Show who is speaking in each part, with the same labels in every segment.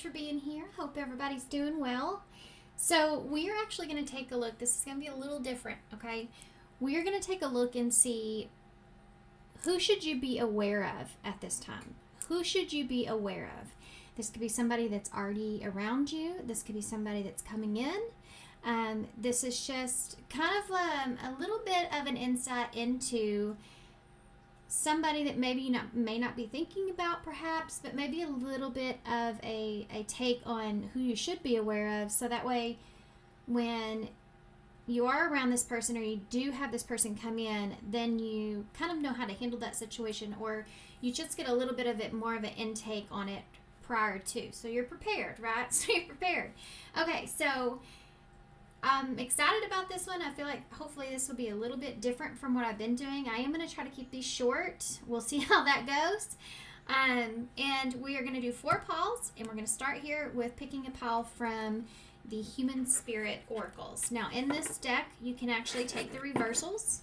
Speaker 1: for being here. Hope everybody's doing well. So we're actually going to take a look. This is going to be a little different, okay? We're going to take a look and see who should you be aware of at this time. Who should you be aware of? This could be somebody that's already around you. This could be somebody that's coming in. This is just kind of a little bit of an insight into somebody that maybe you may not be thinking about perhaps, but maybe a little bit of a take on who you should be aware of, so that way when you are around this person or you do have this person come in, then you kind of know how to handle that situation, or you just get a little bit of it, more of an intake on it prior to. So you're prepared, right? So you're prepared. Okay, so I'm excited about this one. I feel like hopefully this will be a little bit different from what I've been doing. I am going to try to keep these short. We'll see how that goes. And we are going to do 4 piles, and we're going to start here with picking a pile from the Human Spirit Oracles. Now in this deck, you can actually take the reversals,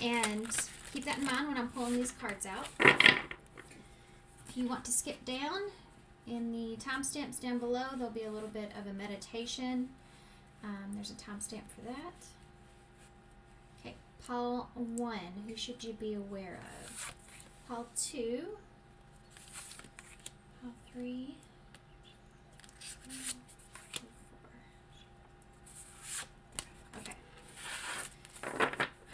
Speaker 1: and keep that in mind when I'm pulling these cards out. If you want to skip down, in the timestamps down below, there'll be a little bit of a meditation. There's a timestamp for that. Okay, pile 1, who should you be aware of? Pile 2, pile 3, 4. Okay.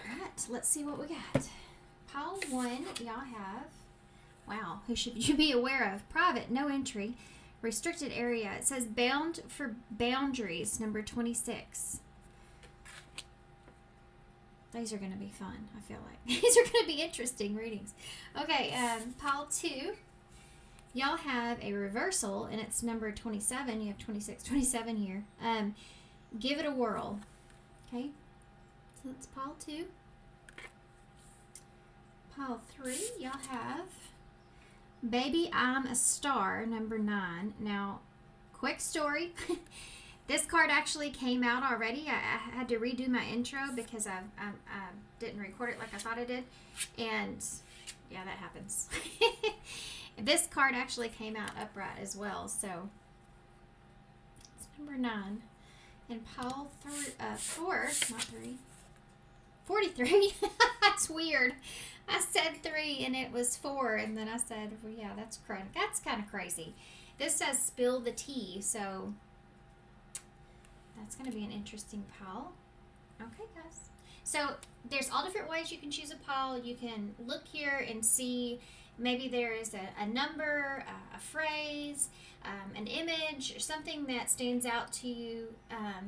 Speaker 1: Alright, let's see what we got. Pile 1, y'all have, wow, who should you be aware of? Private, no entry. Restricted area. It says bound for boundaries, number 26. These are going to be fun, I feel like. These are going to be interesting readings. Okay, pile 2. Y'all have a reversal, and it's number 27. You have 26, 27 here. Give it a whirl. Okay, so that's pile 2. Pile 3, y'all have Baby, I'm a Star, number 9. Now, quick story. This card actually came out already. I had to redo my intro because I didn't record it like I thought I did. And, yeah, that happens. This card actually came out upright as well. So, it's number 9. And pile 4, not 3. 43. That's weird. I said 3 and it was 4, and then I said, well, yeah, that's kind of crazy. This says spill the tea, so that's going to be an interesting pile. Okay, guys. So there's all different ways you can choose a pile. You can look here and see maybe there is a number, a phrase, an image, or something that stands out to you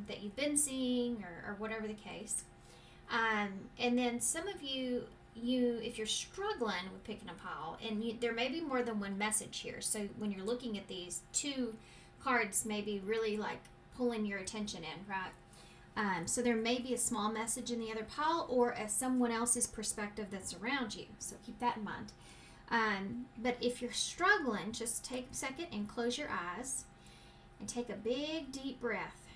Speaker 1: that you've been seeing, or whatever the case. And then some of you, if you're struggling with picking a pile, and there may be more than one message here, so when you're looking at these, 2 cards may be really like pulling your attention in, right? So there may be a small message in the other pile, or someone else's perspective that's around you, so keep that in mind. But if you're struggling, just take a second and close your eyes and take a big deep breath.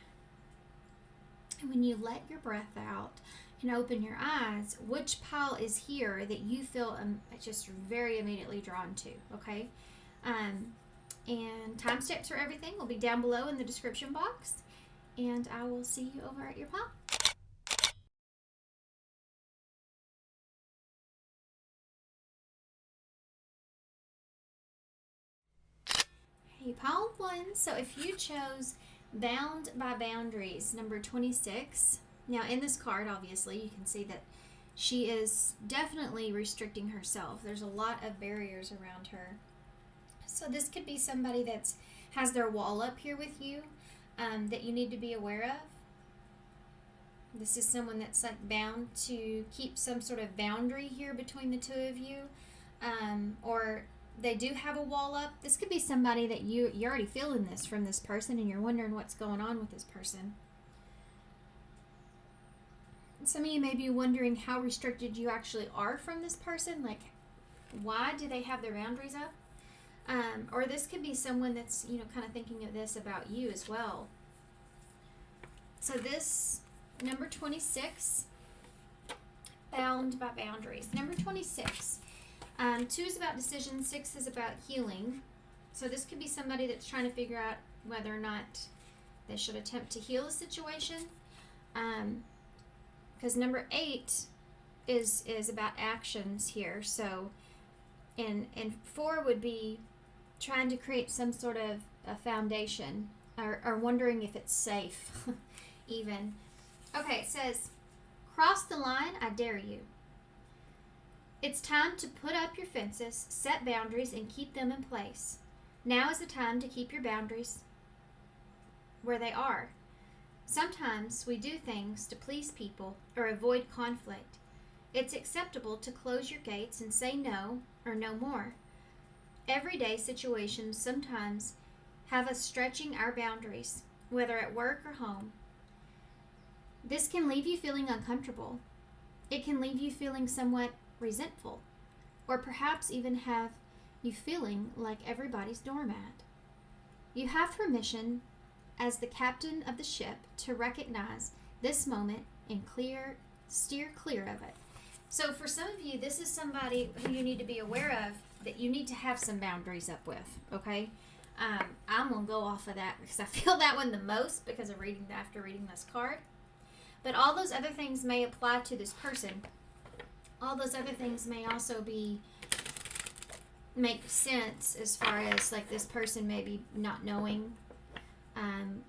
Speaker 1: And when you let your breath out and open your eyes, which pile is here that you feel just very immediately drawn to, okay? And timestamps for everything will be down below in the description box, and I will see you over at your pile. Hey, pile 1. So if you chose Bound by Boundaries, number 26. Now in this card, obviously, you can see that she is definitely restricting herself. There's a lot of barriers around her. So this could be somebody that has their wall up here with you that you need to be aware of. This is someone that's like bound to keep some sort of boundary here between the 2 of you, or they do have a wall up. This could be somebody that you're already feeling this from this person, and you're wondering what's going on with this person. Some of you may be wondering how restricted you actually are from this person. Like, why do they have their boundaries up? Or this could be someone that's, kind of thinking of this about you as well. So this, number 26, Bound by Boundaries. Number 26. 2 is about decision, 6 is about healing. So this could be somebody that's trying to figure out whether or not they should attempt to heal the situation. Because number 8 is about actions here. So, and 4 would be trying to create some sort of a foundation, or wondering if it's safe, even. Okay, it says, cross the line, I dare you. It's time to put up your fences, set boundaries, and keep them in place. Now is the time to keep your boundaries where they are. Sometimes we do things to please people or avoid conflict. It's acceptable to close your gates and say no or no more. Everyday situations sometimes have us stretching our boundaries, whether at work or home. This can leave you feeling uncomfortable. It can leave you feeling somewhat resentful, or perhaps even have you feeling like everybody's doormat. You have permission as the captain of the ship to recognize this moment and steer clear of it. So for some of you, this is somebody who you need to be aware of, that you need to have some boundaries up with, okay? I'm going to go off of that because I feel that one the most because of after reading this card. But all those other things may apply to this person. All those other things may also make sense as far as like this person maybe not knowing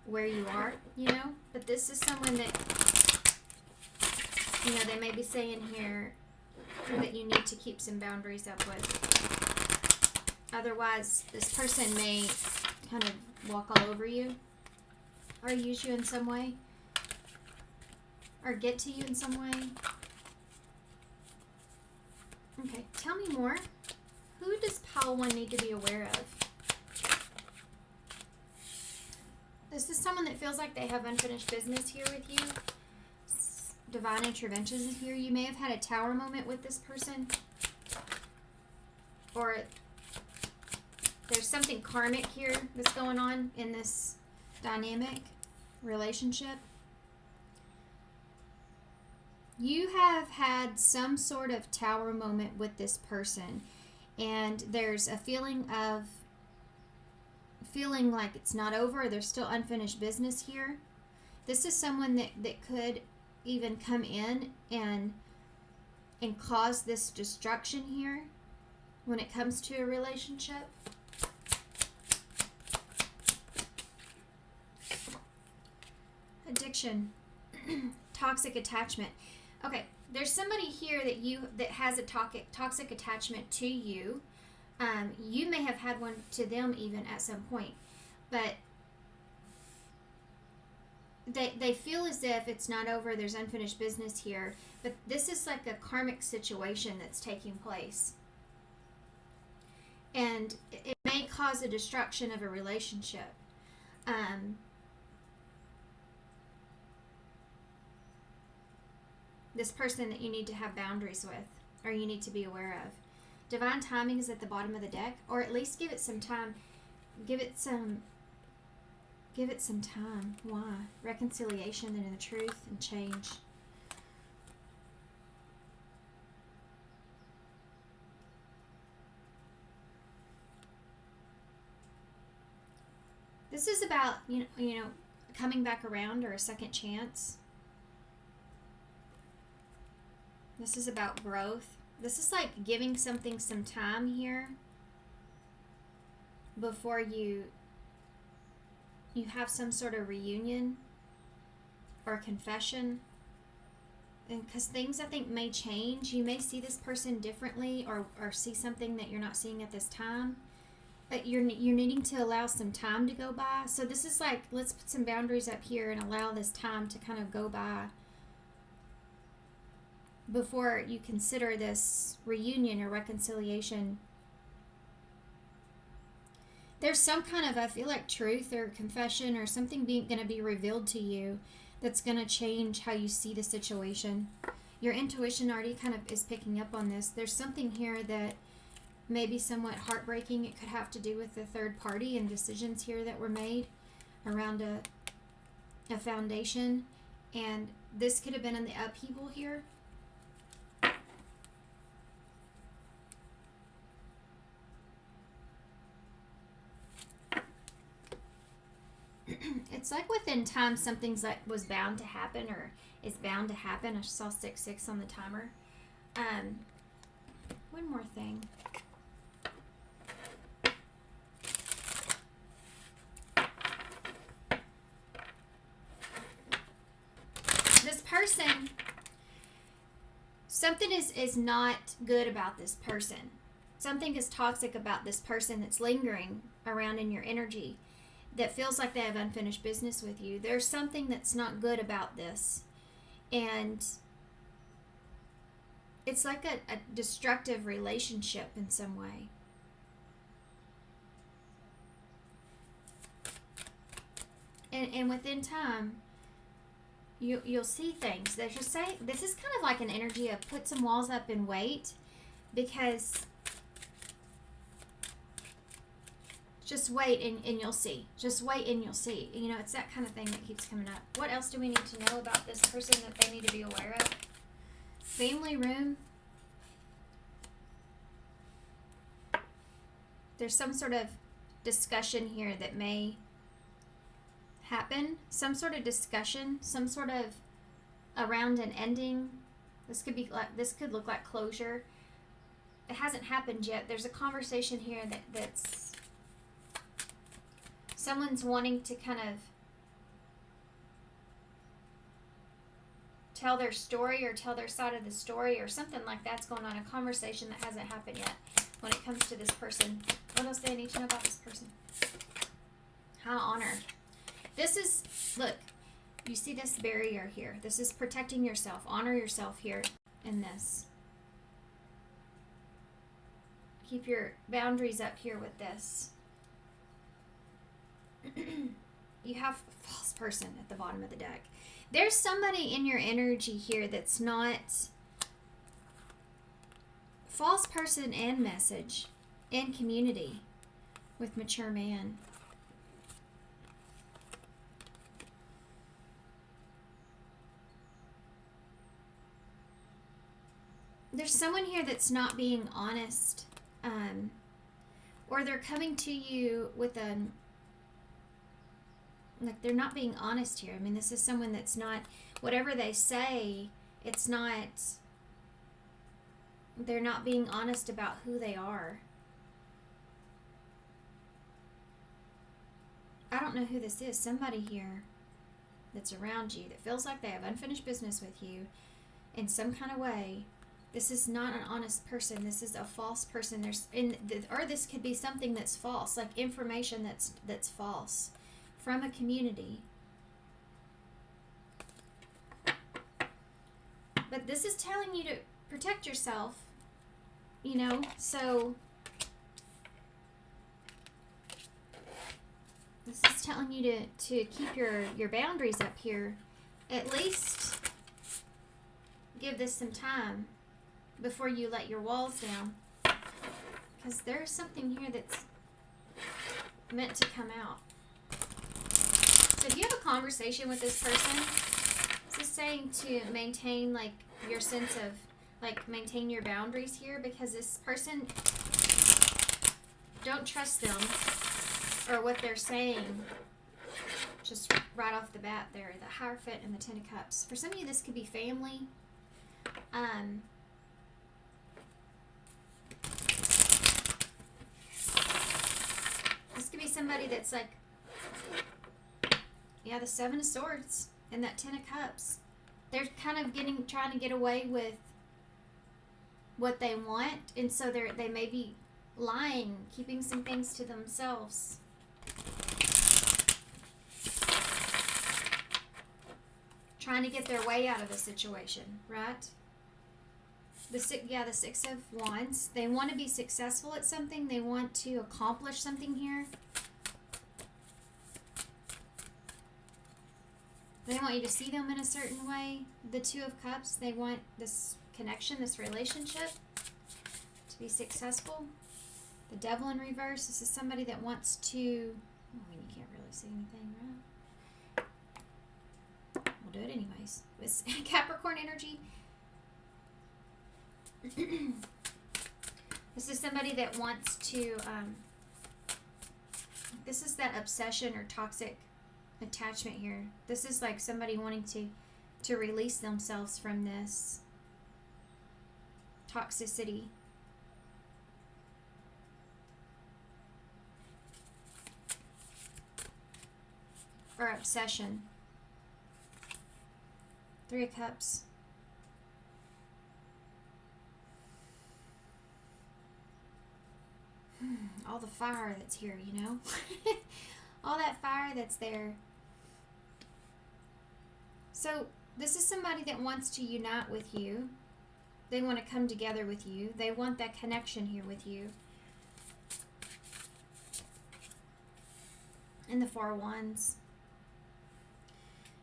Speaker 1: where you are, But this is someone that, they may be saying here that you need to keep some boundaries up with. Otherwise, this person may kind of walk all over you or use you in some way or get to you in some way. Okay, tell me more. Who does pile 1 need to be aware of? This is someone that feels like they have unfinished business here with you. Divine intervention is here. You may have had a tower moment with this person. Or there's something karmic here that's going on in this dynamic relationship. You have had some sort of tower moment with this person, and there's a feeling like it's not over. There's still unfinished business here. This is someone that could even come in and cause this destruction here when it comes to a relationship. Addiction, toxic attachment. Okay, there's somebody here that has a toxic attachment to you. You may have had one to them even at some point, but they feel as if it's not over. There's unfinished business here, but this is like a karmic situation that's taking place, and it may cause a destruction of a relationship. This person that you need to have boundaries with, or you need to be aware of. Divine timing is at the bottom of the deck, or at least give it some time. Give it some time. Why? Reconciliation and the truth and change. This is about, coming back around, or a second chance. This is about growth. This is like giving something some time here before you have some sort of reunion or confession. And because things, I think, may change. You may see this person differently, or see something that you're not seeing at this time. But you're needing to allow some time to go by. So this is like, let's put some boundaries up here and allow this time to kind of go by before you consider this reunion or reconciliation. There's some kind of, I feel like, truth or confession or something going to be revealed to you that's going to change how you see the situation. Your intuition already kind of is picking up on this. There's something here that may be somewhat heartbreaking. It could have to do with the third party and decisions here that were made around a foundation. And this could have been in the upheaval here. like within time, something's like was bound to happen or is bound to happen. I saw 6 on the timer. One more thing. This person, something is not good about this person. Something is toxic about this person that's lingering around in your energy that feels like they have unfinished business with you. There's something that's not good about this. And it's like a destructive relationship in some way. And within time, you'll see things. There's just say this is kind of like an energy of put some walls up and wait, because just wait and you'll see. Just wait and you'll see. You know, it's that kind of thing that keeps coming up. What else do we need to know about this person that they need to be aware of? Family room. There's some sort of discussion here that may happen. Some sort of discussion. Some sort of around an ending. This could look like closure. It hasn't happened yet. There's a conversation here that's someone's wanting to kind of tell their story or tell their side of the story or something like that's going on. A conversation that hasn't happened yet when it comes to this person. What else do I need to know about this person? How to honor. This is, look, you see this barrier here. This is protecting yourself. Honor yourself here in this. Keep your boundaries up here with this. You have a false person at the bottom of the deck. There's somebody in your energy here that's not false person and message and community with mature man. There's someone here that's not being honest, or they're coming to you with like they're not being honest here. I mean, this is someone that's not, whatever they say, it's not, they're not being honest about who they are. I don't know who this is. Somebody here that's around you that feels like they have unfinished business with you in some kind of way. This is not an honest person. This is a false person. Or this could be something that's false, like information that's false from a community. But this is telling you to protect yourself, you know, so this is telling you to keep your boundaries up here. At least give this some time before you let your walls down, because there's something here that's meant to come out. So if you have a conversation with this person, this is saying to maintain like your sense of like maintain your boundaries here, because this person, don't trust them or what they're saying just right off the bat there. The Hierophant and the Ten of Cups. For some of you, this could be family. This could be somebody that's like, yeah, the Seven of Swords and that Ten of Cups. They're kind of trying to get away with what they want, and so they may be lying, keeping some things to themselves. Trying to get their way out of a situation, right? The Six of Wands. They want to be successful at something. They want to accomplish something here. They want you to see them in a certain way. The Two of Cups. They want this connection, this relationship to be successful. The Devil in reverse. This is somebody that wants to, I mean, you can't really see anything, right? We'll do it anyways. It's Capricorn energy. This is somebody that wants to, this is that obsession or toxic attachment here. This is like somebody wanting to release themselves from this toxicity. Or obsession. 3 of Cups. All the fire that's here, you know? All that fire that's there. So, this is somebody that wants to unite with you. They want to come together with you. They want that connection here with you. And the 4 of Wands.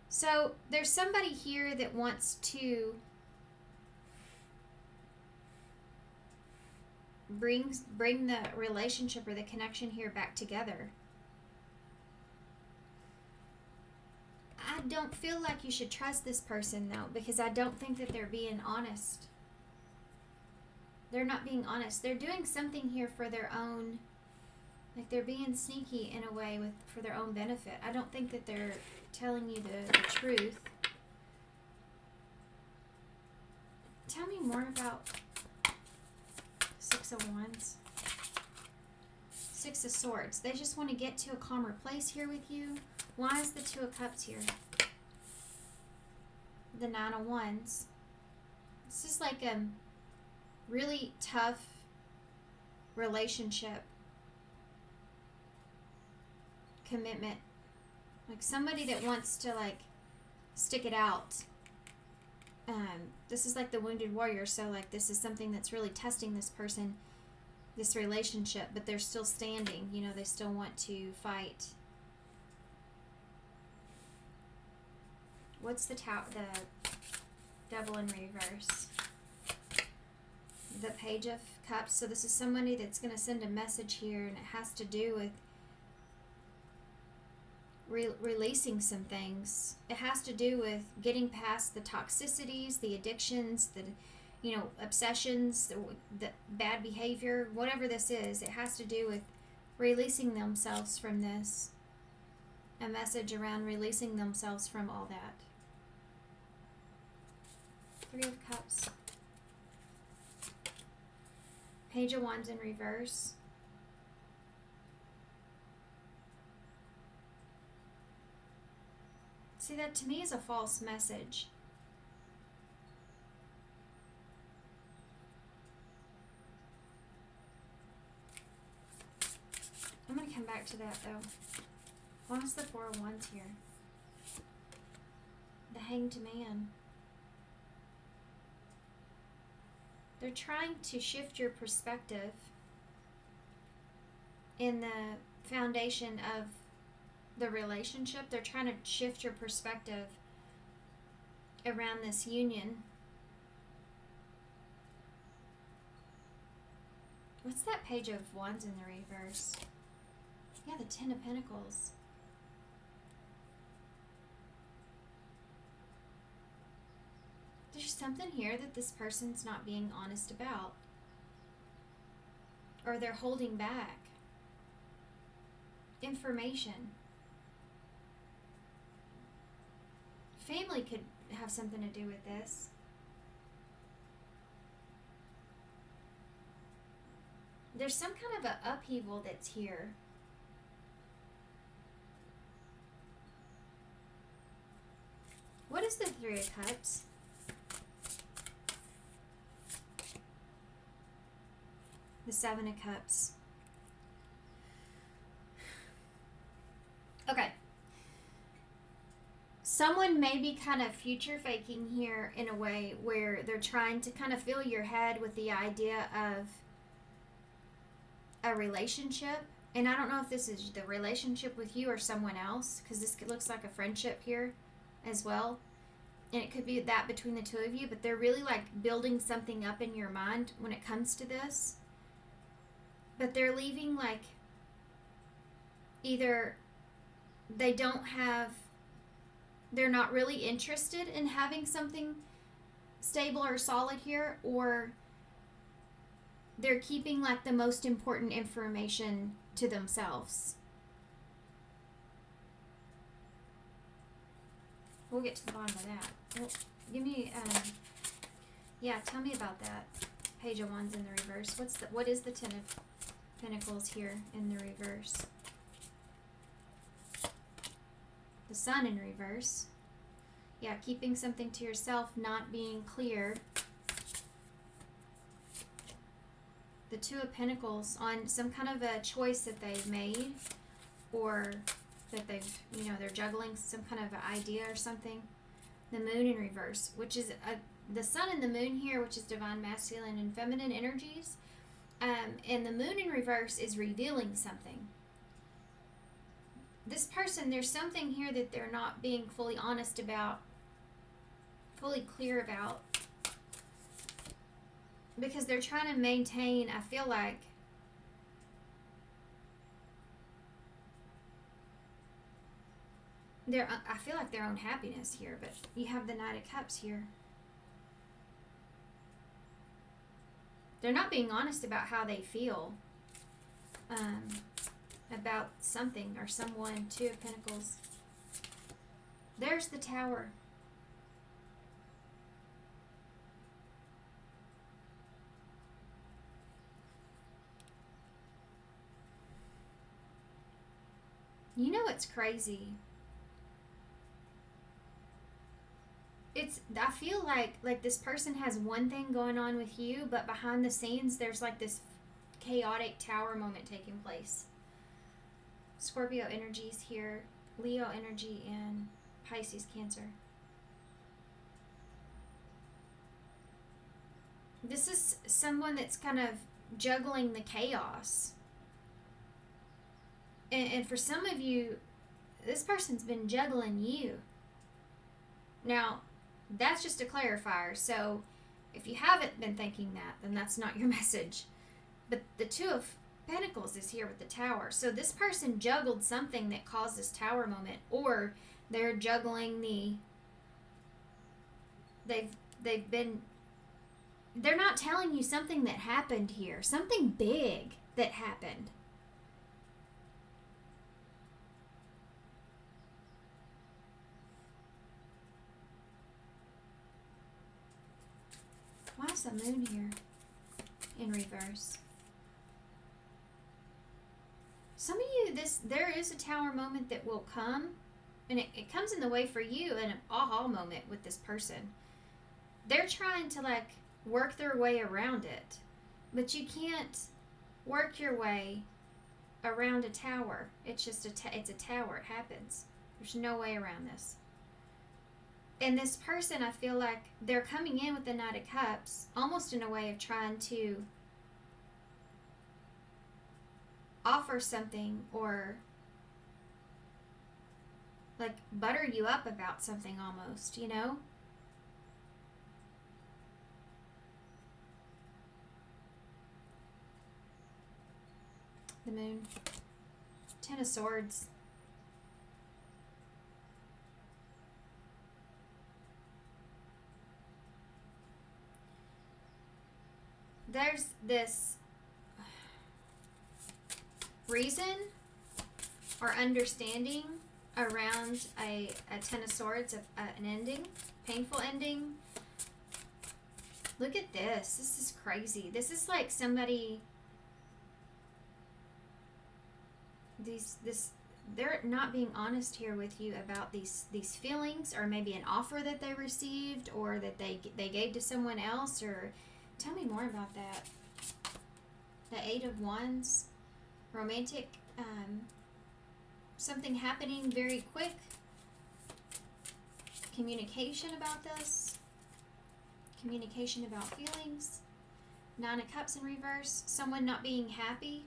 Speaker 1: So, there's somebody here that wants to bring the relationship or the connection here back together. I don't feel like you should trust this person, though, because I don't think that they're being honest. They're not being honest. They're doing something here for their own, like they're being sneaky in a way for their own benefit. I don't think that they're telling you the truth. Tell me more about 6 of Wands. 6 of Swords. They just want to get to a calmer place here with you. Why is the 2 of Cups here? The 9 of Wands. This is like a really tough relationship. Commitment. Like somebody that wants to like stick it out. This is like the wounded warrior, so like this is something that's really testing this person, this relationship, but they're still standing, you know, they still want to fight. What's the Devil in reverse? The Page of Cups. So this is somebody that's going to send a message here, and it has to do with releasing some things. It has to do with getting past the toxicities, the addictions, the obsessions, the bad behavior, whatever this is. It has to do with releasing themselves from this. A message around releasing themselves from all that. 3 of Cups. Page of Wands in reverse. See, that to me is a false message. I'm going to come back to that though. What is the 4 of Wands here? The Hanged Man. They're trying to shift your perspective in the foundation of the relationship. They're trying to shift your perspective around this union. What's that Page of Wands in the reverse? Yeah, the 10 of Pentacles. There's something here that this person's not being honest about. Or they're holding back information. Family could have something to do with this. There's some kind of an upheaval that's here. What is the 3 of Cups? The 7 of Cups. Okay. Someone may be kind of future faking here in a way where they're trying to kind of fill your head with the idea of a relationship. And I don't know if this is the relationship with you or someone else, because this looks like a friendship here as well. And it could be that between the 2 of you, but they're really like building something up in your mind when it comes to this. But they're leaving like either they're not really interested in having something stable or solid here, or they're keeping like the most important information to themselves. We'll get to the bottom of that. Well, give me, yeah, tell me about that. Page of Wands in the reverse. What is the Ten of Pentacles here in the reverse? The Sun in reverse. Yeah, keeping something to yourself, not being clear. The Two of Pentacles on some kind of a choice that they've made, or that they've, they're juggling some kind of idea or something. The Moon in reverse, which is the Sun and the Moon here, which is divine masculine and feminine energies. And the Moon in reverse is revealing something. This person, there's something here that they're not being fully honest about, fully clear about, because they're trying to maintain, I feel like, their own happiness here. But you have the Knight of Cups here. They're not being honest about how they feel about something or someone. Two of Pentacles. There's the Tower. You know what's crazy? I feel like this person has one thing going on with you, but behind the scenes there's like this chaotic Tower moment taking place. Scorpio energies here, Leo energy, and Pisces, Cancer. This is someone that's kind of juggling the chaos. And for some of you, this person's been juggling you. Now, that's just a clarifier. So if you haven't been thinking that, then that's not your message. But the Two of Pentacles is here with the Tower. So this person juggled something that caused this Tower moment, or they're juggling they're not telling you something that happened here, something big that happened. Why is the Moon here in reverse? Some of you, there is a Tower moment that will come, and it comes in the way for you, an aha moment with this person. They're trying to work their way around it, but you can't work your way around a tower. It's just it's a tower. It happens. There's no way around this. And this person, I feel like they're coming in with the Knight of Cups, almost in a way of trying to offer something, or butter you up about something almost, The Moon. Ten of Swords. There's this reason or understanding around a Ten of Swords, an ending, painful ending. Look at this. This is crazy. This is like somebody, they're not being honest here with you about these feelings, or maybe an offer that they received, or that they gave to someone else. Or tell me more about that. The Eight of Wands, romantic, something happening very quick. Communication about this. Communication about feelings. Nine of Cups in reverse. Someone not being happy.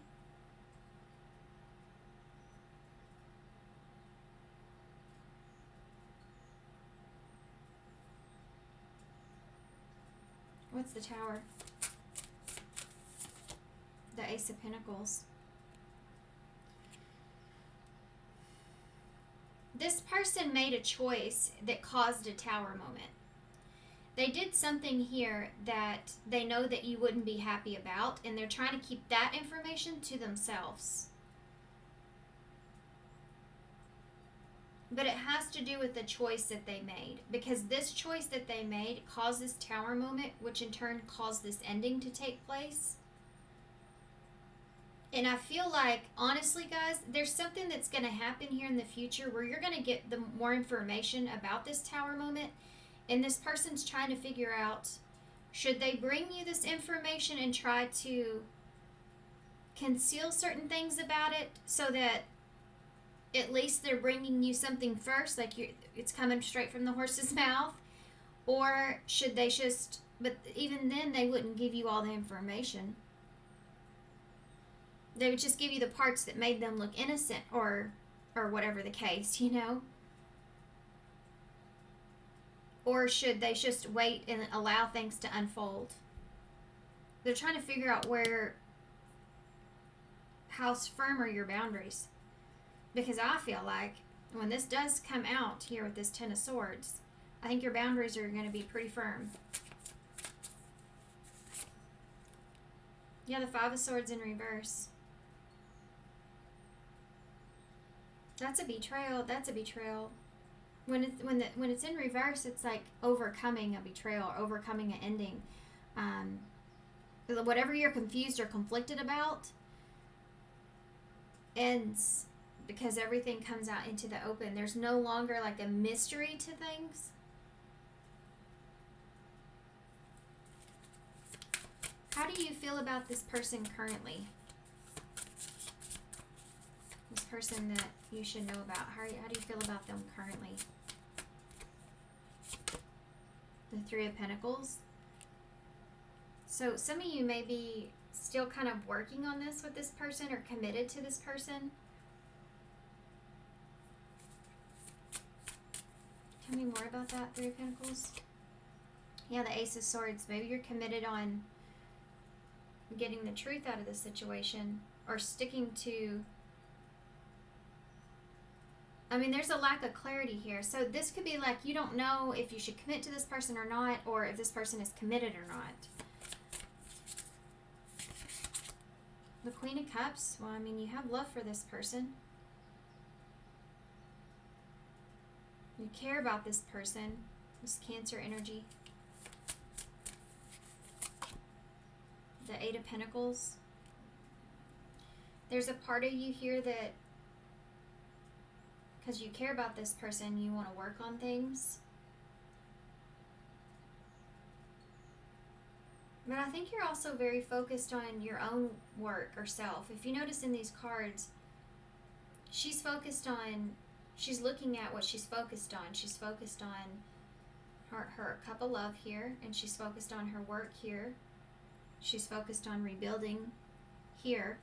Speaker 1: What's the Tower? The Ace of Pentacles. This person made a choice that caused a Tower moment. They did something here that they know that you wouldn't be happy about, and they're trying to keep that information to themselves. But it has to do with the choice that they made. Because this choice that they made caused this tower moment, which in turn caused this ending to take place. And I feel like, honestly, guys, there's something that's going to happen here in the future where you're going to get the more information about this tower moment. And this person's trying to figure out, should they bring you this information and try to conceal certain things about it so that at least they're bringing you something first, like it's coming straight from the horse's mouth? Or should they just, but even then they wouldn't give you all the information. They would just give you the parts that made them look innocent, or whatever the case, you know? Or should they just wait and allow things to unfold? They're trying to figure out how firm are your boundaries. Because I feel like when this does come out here with this Ten of Swords, I think your boundaries are going to be pretty firm. Yeah, the Five of Swords in reverse. That's a betrayal. That's a betrayal. When it's in reverse, it's like overcoming a betrayal or overcoming an ending. Whatever you're confused or conflicted about ends because everything comes out into the open. There's no longer like a mystery to things. How do you feel about this person currently? This person that you should know about. How do you feel about them currently? The Three of Pentacles. So some of you may be still kind of working on this with this person or committed to this person. Tell me more about that, Three of Pentacles. Yeah, the Ace of Swords. Maybe you're committed on getting the truth out of the situation or sticking to... I mean, there's a lack of clarity here. So this could be like you don't know if you should commit to this person or not, or if this person is committed or not. The Queen of Cups. Well, I mean, you have love for this person. You care about this person. This Cancer energy. The Eight of Pentacles. There's a part of you here that, because you care about this person, you want to work on things. But I think you're also very focused on your own work or self. If you notice in these cards, she's focused on, she's looking at what she's focused on. She's focused on her cup of love here, and she's focused on her work here. She's focused on rebuilding here.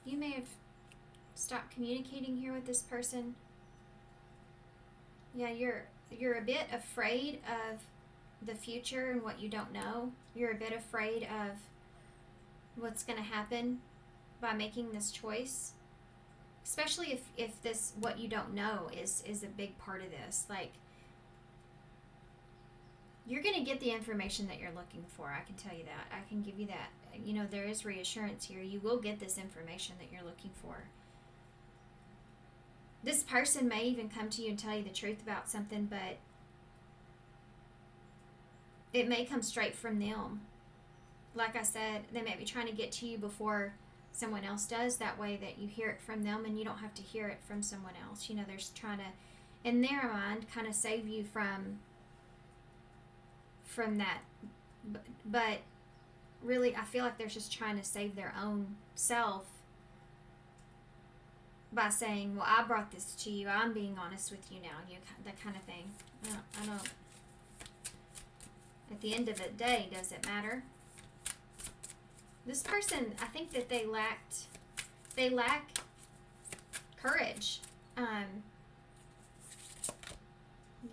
Speaker 1: You may have stopped communicating here with this person. Yeah, you're a bit afraid of the future and what you don't know. You're a bit afraid of what's going to happen by making this choice. Especially if this, what you don't know, is a big part of this. Like, you're going to get the information that you're looking for. I can tell you that. I can give you that. You know, there is reassurance here. You will get this information that you're looking for. This person may even come to you and tell you the truth about something, but it may come straight from them. Like I said, they may be trying to get to you before someone else does. That way that you hear it from them and you don't have to hear it from someone else. You know, they're just trying to, in their mind, kind of save you from that. But really, I feel like they're just trying to save their own self by saying, well, I brought this to you. I'm being honest with you now. That kind of thing. I don't. At the end of the day, does it matter? This person, I think that they lack courage. Yeah,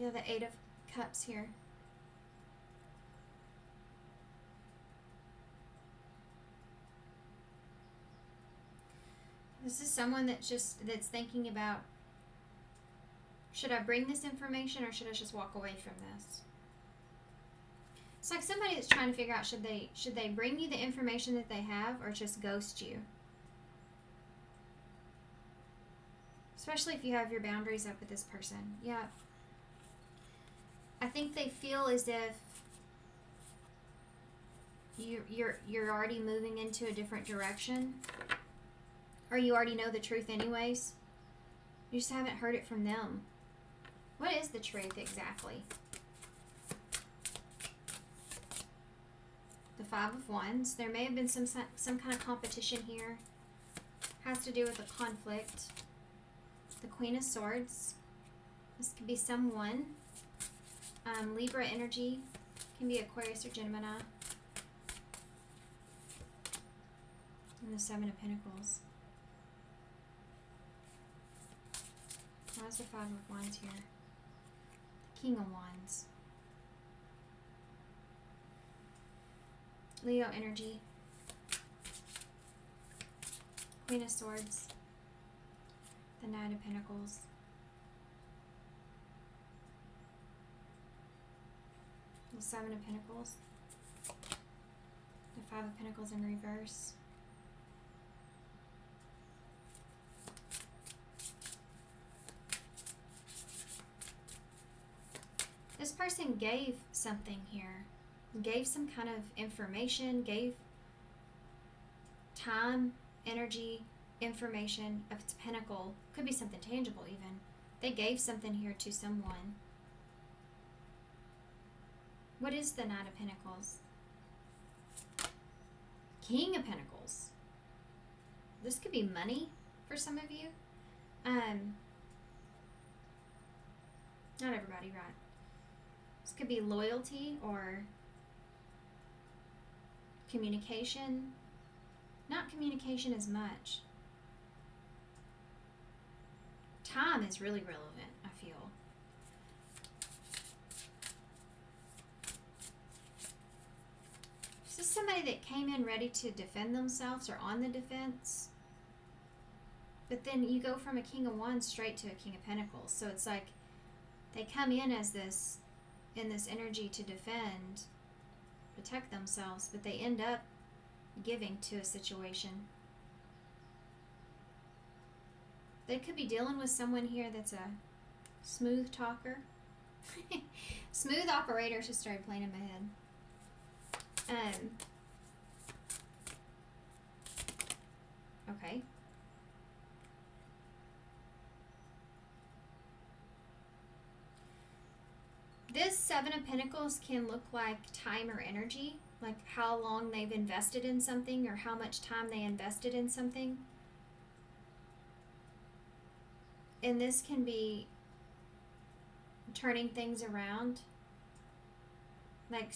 Speaker 1: the Eight of Cups here. This is someone that's thinking about, should I bring this information or should I just walk away from this? It's like somebody that's trying to figure out, should they bring you the information that they have or just ghost you? Especially if you have your boundaries up with this person. Yeah. I think they feel as if you're already moving into a different direction, or you already know the truth anyways. You just haven't heard it from them. What is the truth exactly? The Five of Wands. There may have been some kind of competition here. Has to do with a conflict. The Queen of Swords. This could be someone. Libra energy. Can be Aquarius or Gemini. And the Seven of Pentacles. Why is the Five of Wands here? The King of Wands. Leo energy. Queen of Swords. The Knight of Pentacles. The Seven of Pentacles. The Five of Pentacles in reverse. This person gave something here. Gave some kind of information, gave time, energy, information of its pentacle. Could be something tangible even. They gave something here to someone. What is the Knight of Pentacles? King of Pentacles. This could be money for some of you. Not everybody, right? This could be loyalty or communication. Not communication as much. Time is really relevant, I feel. Is this somebody that came in ready to defend themselves or on the defense? But then you go from a King of Wands straight to a King of Pentacles. So it's like they come in as this, in this energy to defend, protect themselves, but they end up giving to a situation. They could be dealing with someone here that's a smooth talker. Smooth operators just started playing in my head. Okay. This Seven of Pentacles can look like time or energy, like how long they've invested in something or how much time they invested in something. And this can be turning things around, like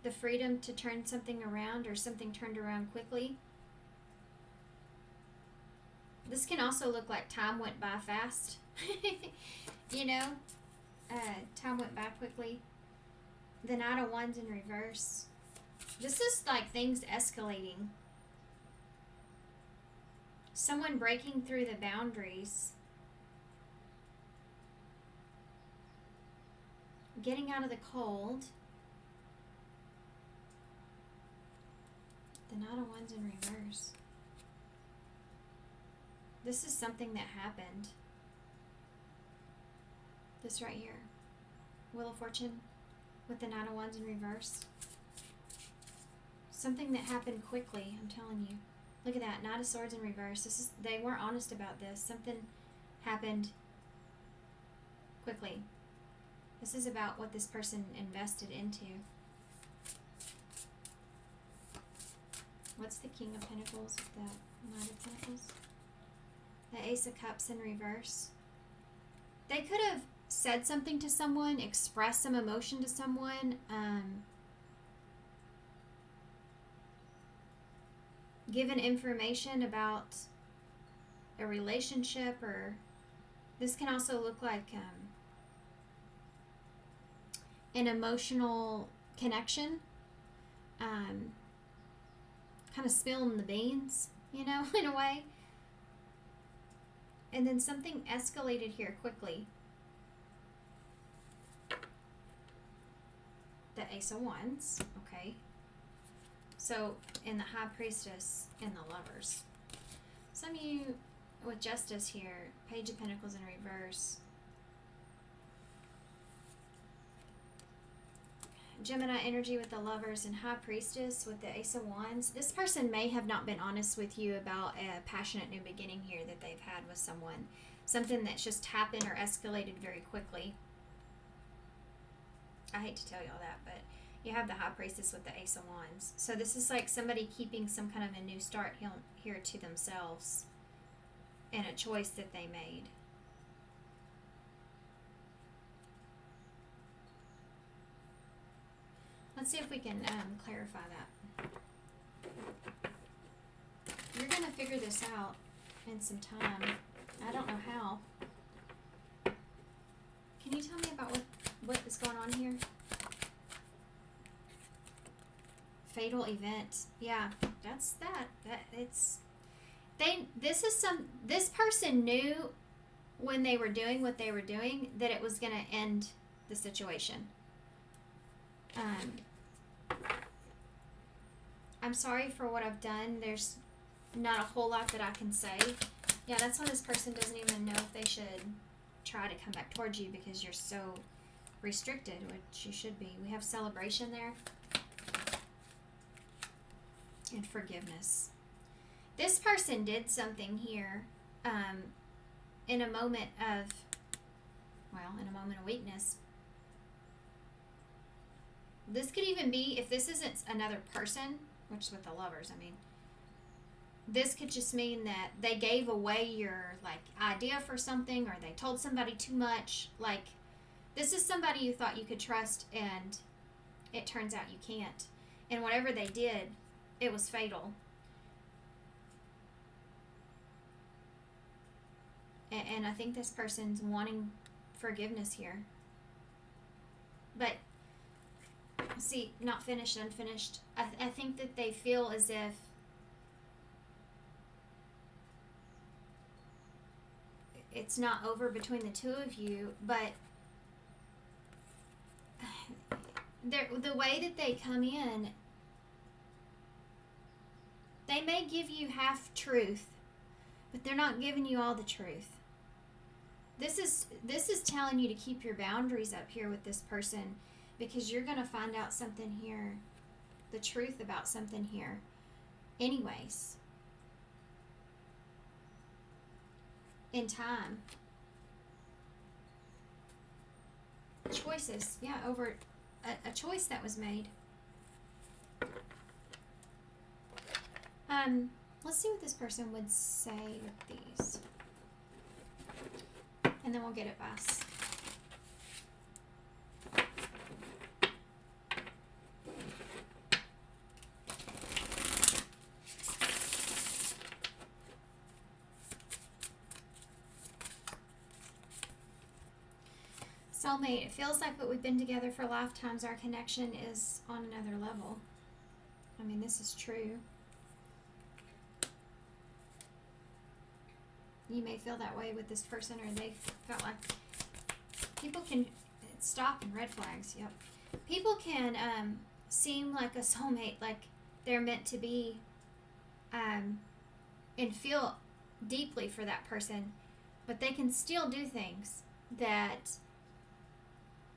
Speaker 1: the freedom to turn something around or something turned around quickly. This can also look like time went by fast. You know? Time went by quickly. The Knight of Wands in reverse. This is like things escalating. Someone breaking through the boundaries. Getting out of the cold. The Knight of Wands in reverse. This is something that happened. This right here. Wheel of Fortune with the Knight of Wands in reverse. Something that happened quickly, I'm telling you. Look at that, Knight of Swords in reverse. This is, they weren't honest about this. Something happened quickly. This is about what this person invested into. What's the King of Pentacles with the Knight of Pentacles? The Ace of Cups in reverse. They could have said something to someone, expressed some emotion to someone, given information about a relationship, or this can also look like an emotional connection, kind of spilling the beans, you know, in a way. And then something escalated here quickly. The Ace of Wands, okay. So, in the High Priestess and the Lovers. Some of you with Justice here, Page of Pentacles in reverse. Gemini energy with the Lovers and High Priestess with the Ace of Wands. This person may have not been honest with you about a passionate new beginning here that they've had with someone. Something that's just happened or escalated very quickly. I hate to tell y'all that, but you have the High Priestess with the Ace of Wands. So this is like somebody keeping some kind of a new start here to themselves and a choice that they made. Let's see if we can clarify that. You're going to figure this out in some time. I don't know how. Can you tell me about what is going on here? Fatal event. Yeah, that's that. This person knew when they were doing what they were doing that it was going to end the situation. I'm sorry for what I've done. There's not a whole lot that I can say. Yeah, that's why this person doesn't even know if they should try to come back towards you because you're so restricted, which you should be. We have celebration there. And forgiveness. This person did something here in a moment of weakness. This could even be, if this isn't another person, which is with the Lovers, I mean, this could just mean that they gave away your idea for something, or they told somebody too much. Like, this is somebody you thought you could trust, and it turns out you can't. And whatever they did, it was fatal. And I think this person's wanting forgiveness here. But, see, not finished, unfinished. I think that they feel as if it's not over between the two of you, but the way that they come in, they may give you half truth, but they're not giving you all the truth. This is telling you to keep your boundaries up here with this person, because you're going to find out something here, the truth about something here anyways, in time. Choices, yeah, over a choice that was made. Let's see what this person would say with these. And then we'll get advice. Soulmate, it feels like we've been together for lifetimes. Our connection is on another level. I mean, this is true. You may feel that way with this person, or they felt like people can stop in red flags. Yep. People can seem like a soulmate, like they're meant to be, and feel deeply for that person, but they can still do things that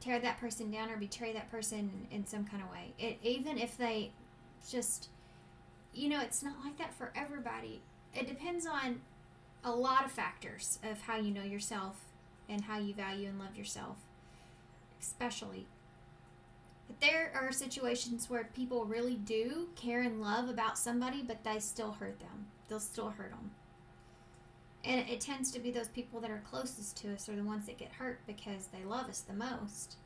Speaker 1: tear that person down or betray that person in some kind of way. Even if they just, it's not like that for everybody. It depends on a lot of factors of how you know yourself and how you value and love yourself, especially. But there are situations where people really do care and love about somebody, but they still hurt them. They'll still hurt them. And it tends to be those people that are closest to us are the ones that get hurt because they love us the most.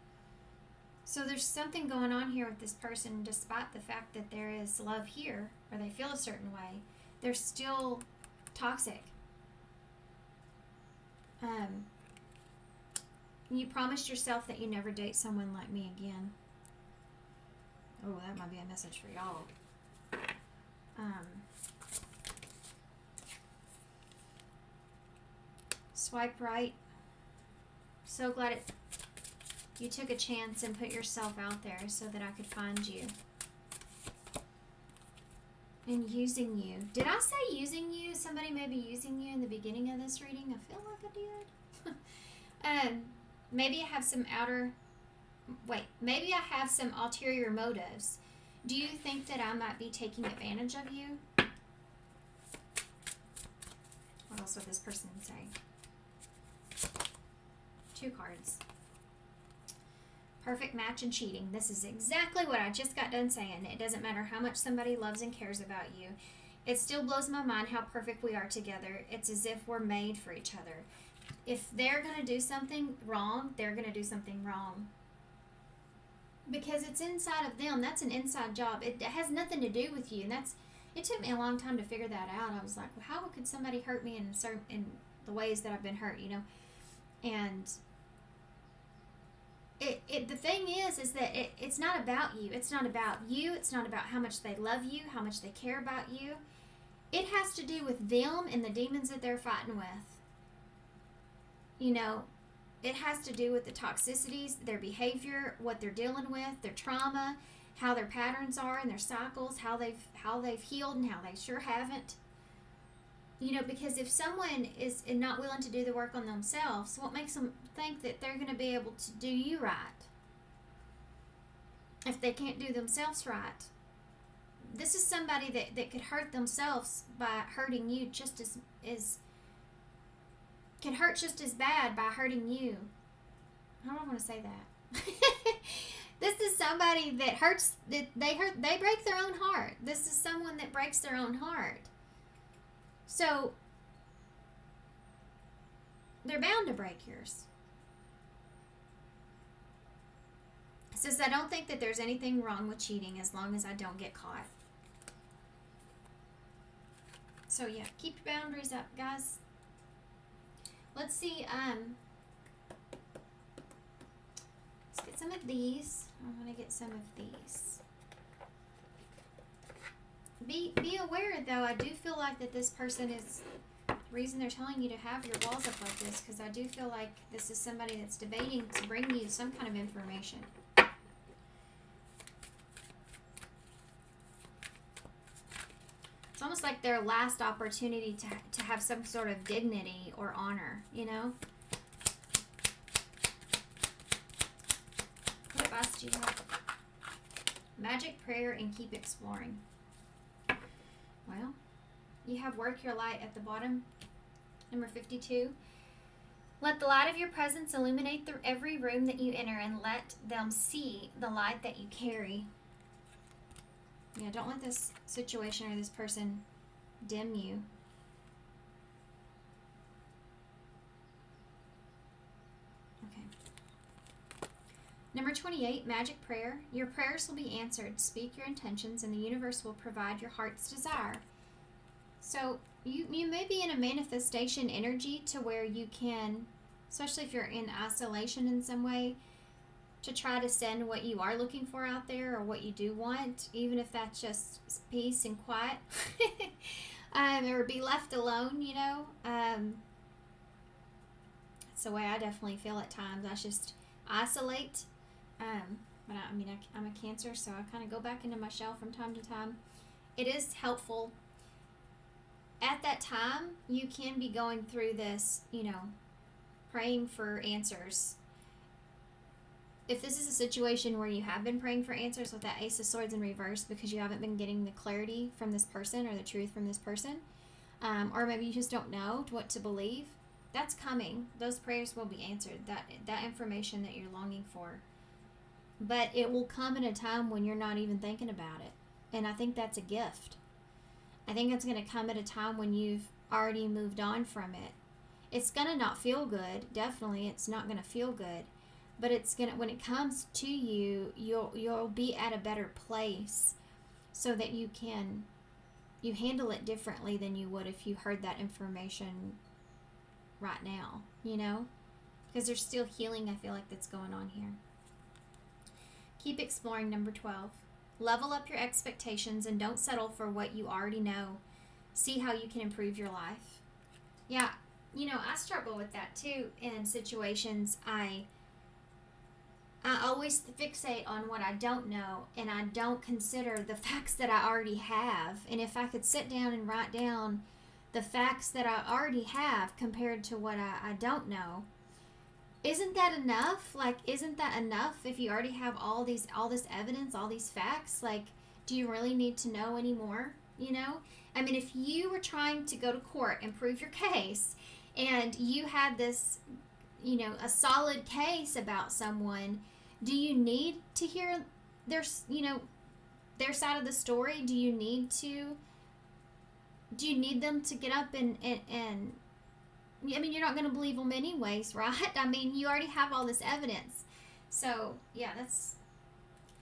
Speaker 1: So there's something going on here with this person, despite the fact that there is love here, or they feel a certain way, they're still toxic. You promised yourself that you never date someone like me again. Oh, that might be a message for y'all. Swipe right. So glad you took a chance and put yourself out there so that I could find you. And using you. Did I say using you? Somebody may be using you in the beginning of this reading. I feel like I did. Maybe I have some maybe I have some ulterior motives. Do you think that I might be taking advantage of you? What else would this person say? 2 cards. Perfect match and cheating. This is exactly what I just got done saying. It doesn't matter how much somebody loves and cares about you. It still blows my mind how perfect we are together. It's as if we're made for each other. If they're going to do something wrong, they're going to do something wrong. Because it's inside of them. That's an inside job. It has nothing to do with you. And it took me a long time to figure that out. I was like, well, how could somebody hurt me in the ways that I've been hurt, you know? And the thing is that it's not about you. It's not about you. It's not about how much they love you, how much they care about you. It has to do with them and the demons that they're fighting with. You know, it has to do with the toxicities, their behavior, what they're dealing with, their trauma, how their patterns are and their cycles, how they've healed and how they sure haven't. You know, because if someone is not willing to do the work on themselves, what makes them think that they're going to be able to do you right? If they can't do themselves right. This is somebody that could hurt themselves by hurting you just as can hurt just as bad by hurting you. I don't want to say that. This is somebody that hurts, that they break their own heart. This is someone that breaks their own heart. So they're bound to break yours. It says, I don't think that there's anything wrong with cheating as long as I don't get caught. So yeah, keep your boundaries up, guys. Let's see, let's get some of these. I want to get some of these. Be aware, though. I do feel like that this person is the reason they're telling you to have your walls up like this, because I do feel like this is somebody that's debating to bring you some kind of information. It's almost like their last opportunity to have some sort of dignity or honor, you know? What advice do you have? Magic, prayer, and keep exploring. Well, you have work your light at the bottom. Number 52. Let the light of your presence illuminate every room that you enter, and let them see the light that you carry. Yeah, don't let this situation or this person dim you. Okay. Number 28, magic prayer. Your prayers will be answered. Speak your intentions, and the universe will provide your heart's desire. So you may be in a manifestation energy to where you can, especially if you're in isolation in some way, to try to send what you are looking for out there or what you do want, even if that's just peace and quiet, or be left alone, you know. That's the way I definitely feel at times. I just isolate. But I'm a Cancer, so I kind of go back into my shell from time to time. It is helpful. At that time, you can be going through this, you know, praying for answers. If this is a situation where you have been praying for answers with that Ace of Swords in reverse because you haven't been getting the clarity from this person or the truth from this person, or maybe you just don't know what to believe, that's coming. Those prayers will be answered. That information that you're longing for. But it will come in a time when you're not even thinking about it. And I think that's a gift. I think it's going to come at a time when you've already moved on from it. It's going to not feel good. Definitely, it's not going to feel good. But it's going to, when it comes to you, you'll be at a better place so that you handle it differently than you would if you heard that information right now, you know? Because there's still healing, I feel like, that's going on here. Keep exploring, number 12. Level up your expectations and don't settle for what you already know. See how you can improve your life. Yeah, you know, I struggle with that too in situations. I I always fixate on what I don't know, and I don't consider the facts that I already have. And if I could sit down and write down the facts that I already have compared to what I don't know, isn't that enough? Like, isn't that enough if you already have all this evidence, all these facts? Like, do you really need to know anymore? You know? I mean, if you were trying to go to court and prove your case, and you had this, a solid case about someone, do you need to hear their, their side of the story? Do you need them to get up and I mean, you're not going to believe them anyways, right? I mean, you already have all this evidence. So, yeah, I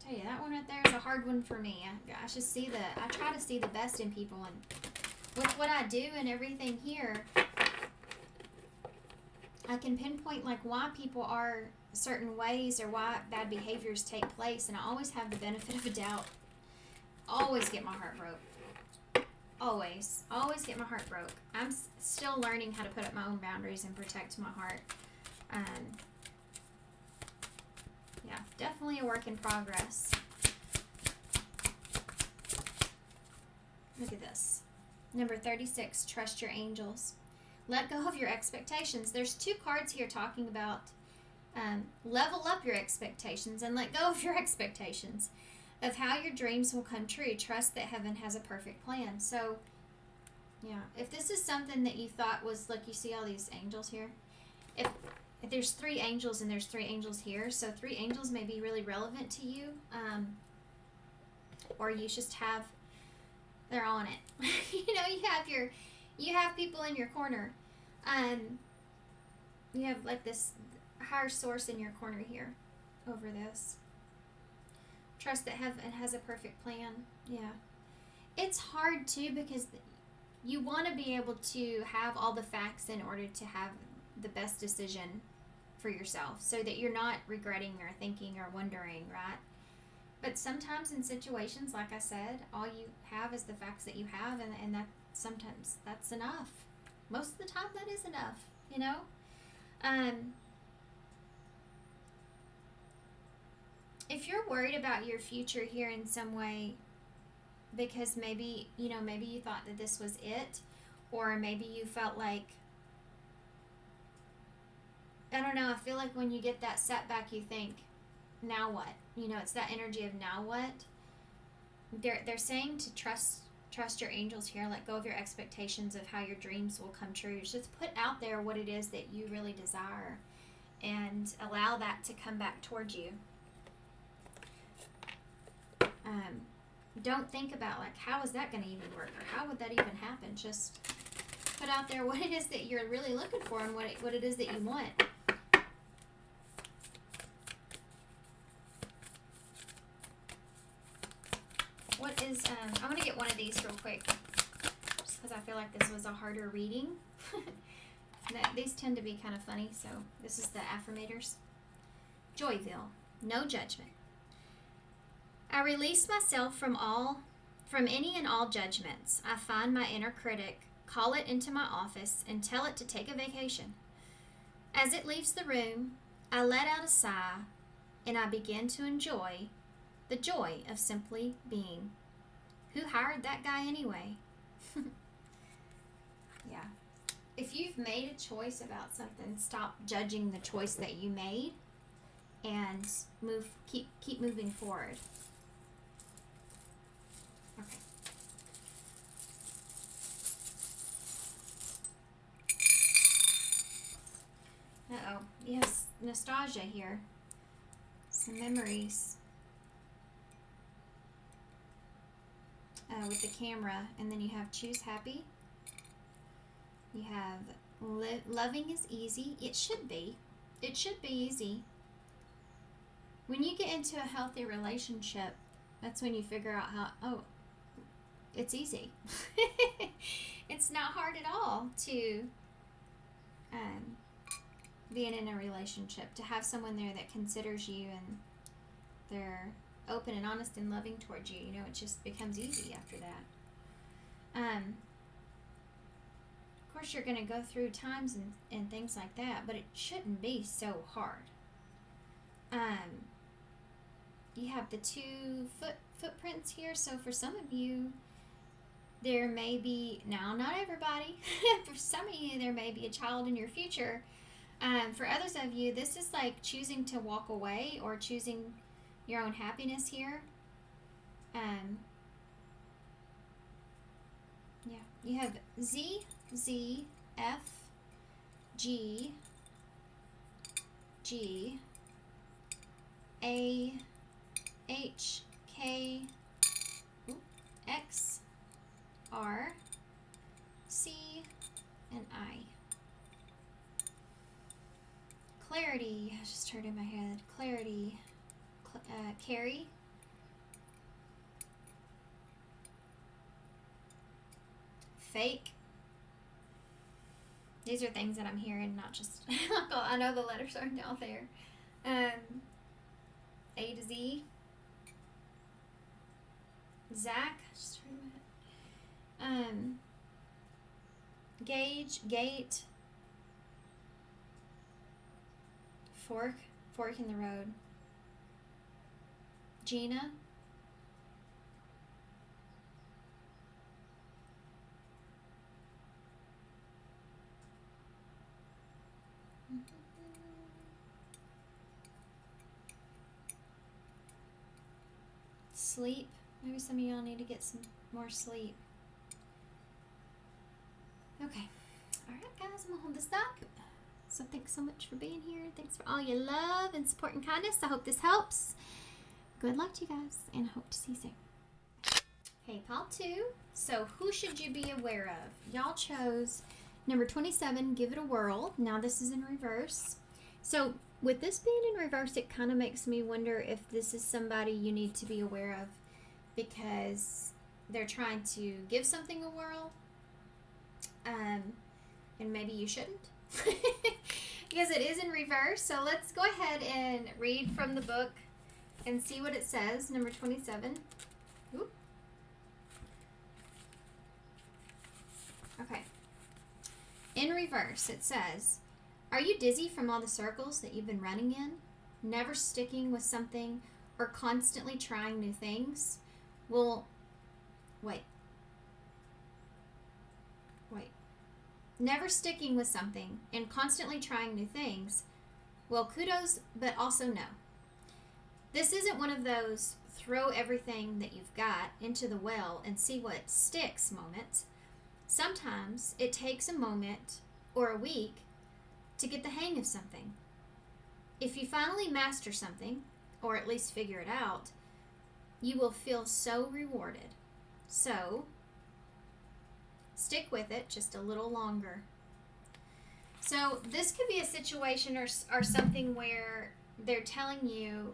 Speaker 1: tell you, that one right there is a hard one for me. I try to see the best in people, and with what I do and everything here, I can pinpoint, like, why people are certain ways or why bad behaviors take place, and I always have the benefit of a doubt. Always get my heart broke. Always get my heart broke. I'm still learning how to put up my own boundaries and protect my heart. Yeah, definitely a work in progress. Look at this. Number 36, trust your angels. Let go of your expectations. There's 2 cards here talking about level up your expectations and let go of your expectations of how your dreams will come true. Trust that heaven has a perfect plan. So, yeah, if this is something that you thought was, like, you see all these angels here, if there's 3 angels and there's 3 angels here, so 3 angels may be really relevant to you, or you just have, they're on it. You have people in your corner. You have, like, this higher source in your corner here over this. Trust that heaven has a perfect plan. Yeah. It's hard, too, because you want to be able to have all the facts in order to have the best decision for yourself, so that you're not regretting or thinking or wondering, right? But sometimes in situations, like I said, all you have is the facts that you have, and that sometimes that's enough. Most of the time, that is enough, If you're worried about your future here in some way, because maybe you thought that this was it, or maybe you felt like, I don't know, I feel like when you get that setback, you think, now what? It's that energy of now what? They're saying to trust your angels here, let go of your expectations of how your dreams will come true. Just put out there what it is that you really desire and allow that to come back towards you. Don't think about, like, how is that going to even work, or how would that even happen? Just put out there what it is that you're really looking for and what it is that you want. What is, I'm going to get one of these real quick, just because I feel like this was a harder reading. These tend to be kind of funny, so this is the affirmators. Joyville, no judgment. I release myself from any and all judgments. I find my inner critic, call it into my office, and tell it to take a vacation. As it leaves the room, I let out a sigh, and I begin to enjoy the joy of simply being. Who hired that guy anyway? Yeah. If you've made a choice about something, stop judging the choice that you made and keep moving forward. Okay. Uh-oh. Yes, nostalgia here. Some memories. With the camera. And then you have choose happy. You have loving is easy. It should be. It should be easy. When you get into a healthy relationship, that's when you figure out it's easy. It's not hard at all to being in a relationship, to have someone there that considers you and they're open and honest and loving towards you. It just becomes easy after that. Of course, you're going to go through times and things like that, but it shouldn't be so hard. you have the two footprints here. So for some of you, there may be, now not everybody, for some of you, there may be a child in your future. For others of you, this is like choosing to walk away or choosing your own happiness here. Yeah, you have Z, Z, F, G, G, A, H, K, X, R, C, and I. Clarity, I just heard in my head, clarity, carry, fake. These are things that I'm hearing, not just, I know the letters aren't out there. A to Z. Zach, just heard in my head. Gauge, gate, fork in the road. Gina, sleep. Maybe some of y'all need to get some more sleep. Okay. All right, guys, I'm going to hold this up. So thanks so much for being here. Thanks for all your love and support and kindness. I hope this helps. Good luck to you guys, and I hope to see you soon. Hey, Pile 2. So who should you be aware of? Y'all chose number 27, Give It a Whirl. Now this is in reverse. So with this being in reverse, it kind of makes me wonder if this is somebody you need to be aware of because they're trying to give something a whirl, and maybe you shouldn't because it is in reverse. So let's go ahead and read from the book and see what it says. Number 27. Oop. Okay. In reverse, it says, are you dizzy from all the circles that you've been running in? Never sticking with something or constantly trying new things? Well, wait. Never sticking with something and constantly trying new things? Well, kudos, but also no. This isn't one of those throw everything that you've got into the well and see what sticks moments. Sometimes it takes a moment or a week to get the hang of something. If you finally master something, or at least figure it out, you will feel so rewarded. So, stick with it just a little longer. So, this could be a situation or something where they're telling you,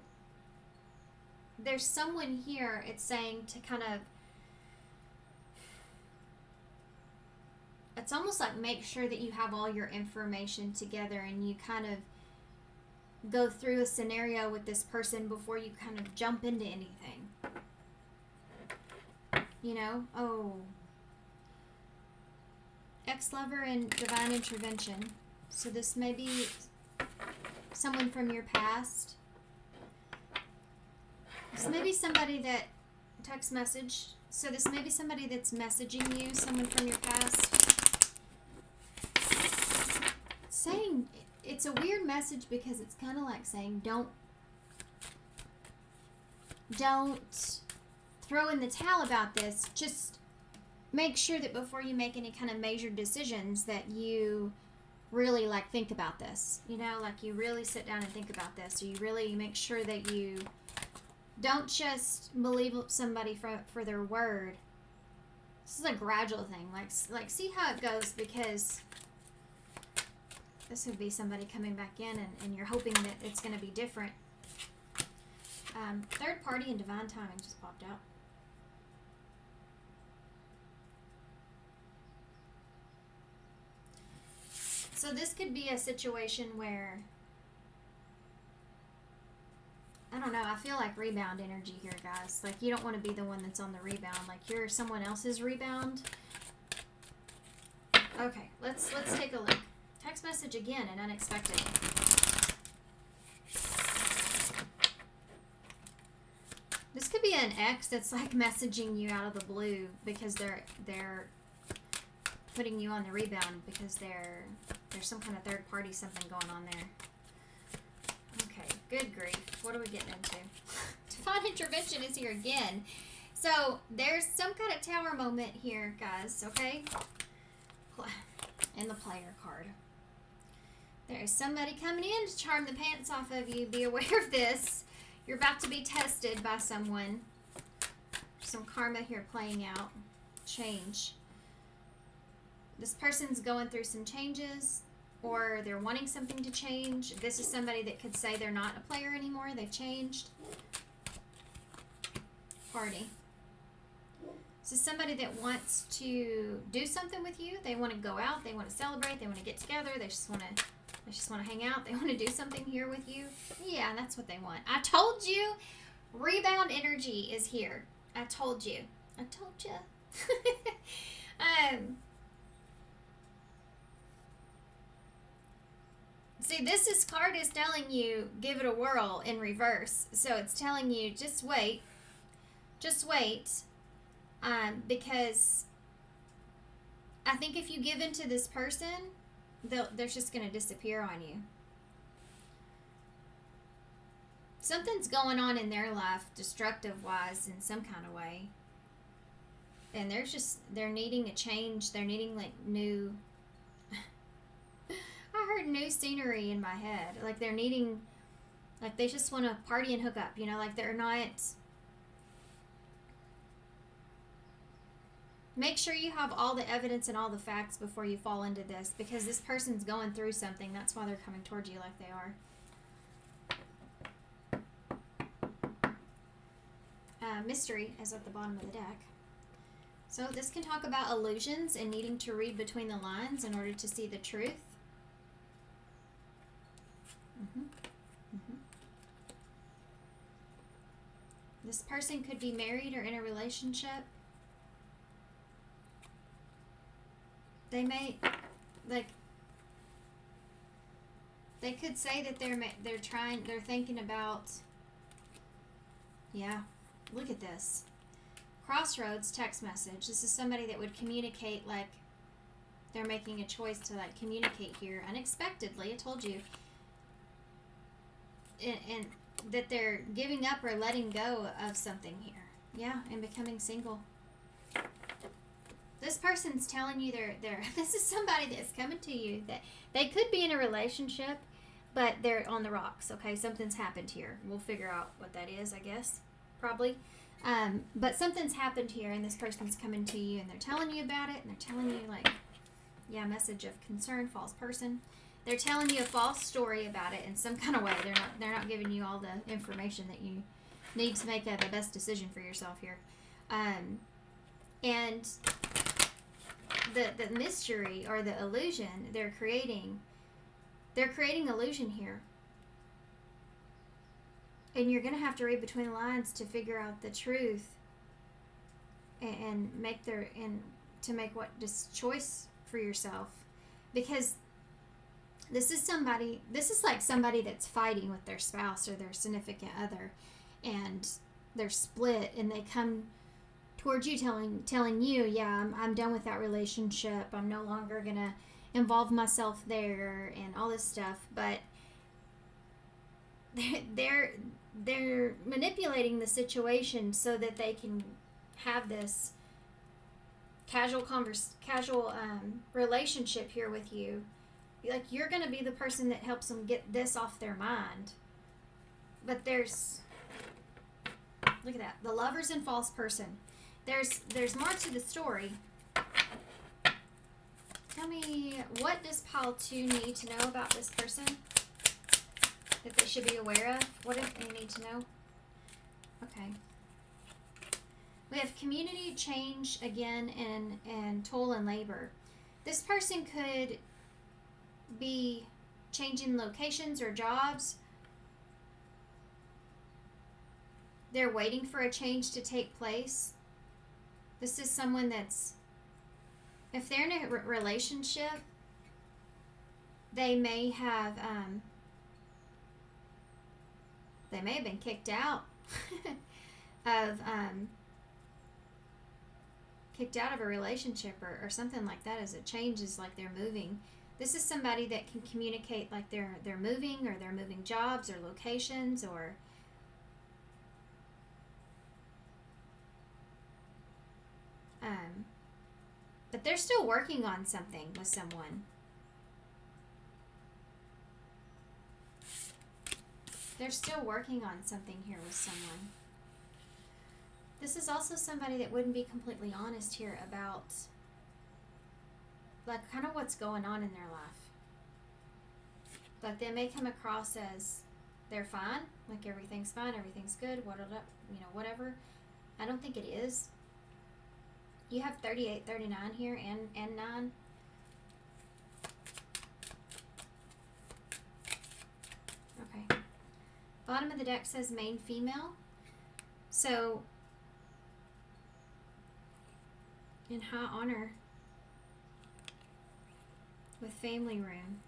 Speaker 1: there's someone here, it's saying to kind of, it's almost like make sure that you have all your information together and you kind of go through a scenario with this person before you kind of jump into anything. You know? Oh. Ex-lover and divine intervention. So this may be someone from your past. This may be somebody that text message. So this may be somebody that's messaging you, someone from your past. Saying, it's a weird message because it's kind of like saying don't throw in the towel about this. Just make sure that before you make any kind of major decisions that you really like think about this. You know, like you really sit down and think about this. Or you really make sure that you don't just believe somebody for their word. This is a gradual thing. Like see how it goes, because this would be somebody coming back in and you're hoping that it's going to be different. Third party and divine timing just popped out. So this could be a situation where, I don't know, I feel like rebound energy here, guys. Like you don't want to be the one that's on the rebound. Like you're someone else's rebound. Okay, let's take a look. Text message again and unexpected. an ex that's like messaging you out of the blue because they're putting you on the rebound because there's some kind of third party something going on there. Okay, good grief. What are we getting into? Divine intervention is here again. So there's some kind of tower moment here, guys, okay? In the player card. There's somebody coming in to charm the pants off of you. Be aware of this. You're about to be tested by someone. Some karma here playing out. Change. This person's going through some changes, or they're wanting something to change. This is somebody that could say they're not a player anymore. They've changed. Party. This is somebody that wants to do something with you. They want to go out. They want to celebrate. They want to get together. They just want to hang out. They want to do something here with you. Yeah, that's what they want. I told you. Rebound energy is here. I told you. I told you. See, this card is telling you give it a whirl in reverse. So it's telling you just wait. Just wait. Because I think if you give in to this person, they're just going to disappear on you. Something's going on in their life, destructive-wise, in some kind of way. And they're needing a change. They're needing, like, new... I heard new scenery in my head. Like, they're needing... Like, they just want to party and hook up, you know? Like, they're not... Make sure you have all the evidence and all the facts before you fall into this, because this person's going through something. That's why they're coming towards you like they are. Mystery is at the bottom of the deck. So this can talk about illusions and needing to read between the lines in order to see the truth. This person could be married or in a relationship. They may, like, they could say that they're thinking about, yeah, look at this. Crossroads text message. This is somebody that would communicate, like, they're making a choice to, like, communicate here unexpectedly. I told you. And that they're giving up or letting go of something here. Yeah, and becoming single. This person's telling you this is somebody that's coming to you that they could be in a relationship, but they're on the rocks, okay? Something's happened here. We'll figure out what that is, I guess, probably. But something's happened here, and this person's coming to you, and they're telling you about it, and they're telling you, like, yeah, message of concern, false person. They're telling you a false story about it in some kind of way. They're not giving you all the information that you need to make the best decision for yourself here. And the mystery or the illusion they're creating illusion here. And you're going to have to read between the lines to figure out the truth and to make what this choice for yourself. Because this is like somebody that's fighting with their spouse or their significant other, and they're split, and they come towards you telling you, yeah, I'm done with that relationship. I'm no longer going to involve myself there and all this stuff. But they're manipulating the situation so that they can have this casual relationship here with you. Like, you're going to be the person that helps them get this off their mind. But look at that, the Lovers and false person. There's more to the story. Tell me, what does pile 2 need to know about this person that they should be aware of? What do they need to know? Okay. We have community change again and toil and labor. This person could be changing locations or jobs. They're waiting for a change to take place. This is someone that's, if they're in a relationship, they may have been kicked out. of kicked out of a relationship or something like that, as it changes, like they're moving. This is somebody that can communicate like they're moving, or they're moving jobs or locations, or but they're still working on something with someone. They're still working on something here with someone. This is also somebody that wouldn't be completely honest here about like kind of what's going on in their life. Like they may come across as they're fine, like everything's fine, everything's good, whatever. I don't think it is. You have 38, 39 here, and 9. Okay. Bottom of the deck says main female. So, in high honor with family room.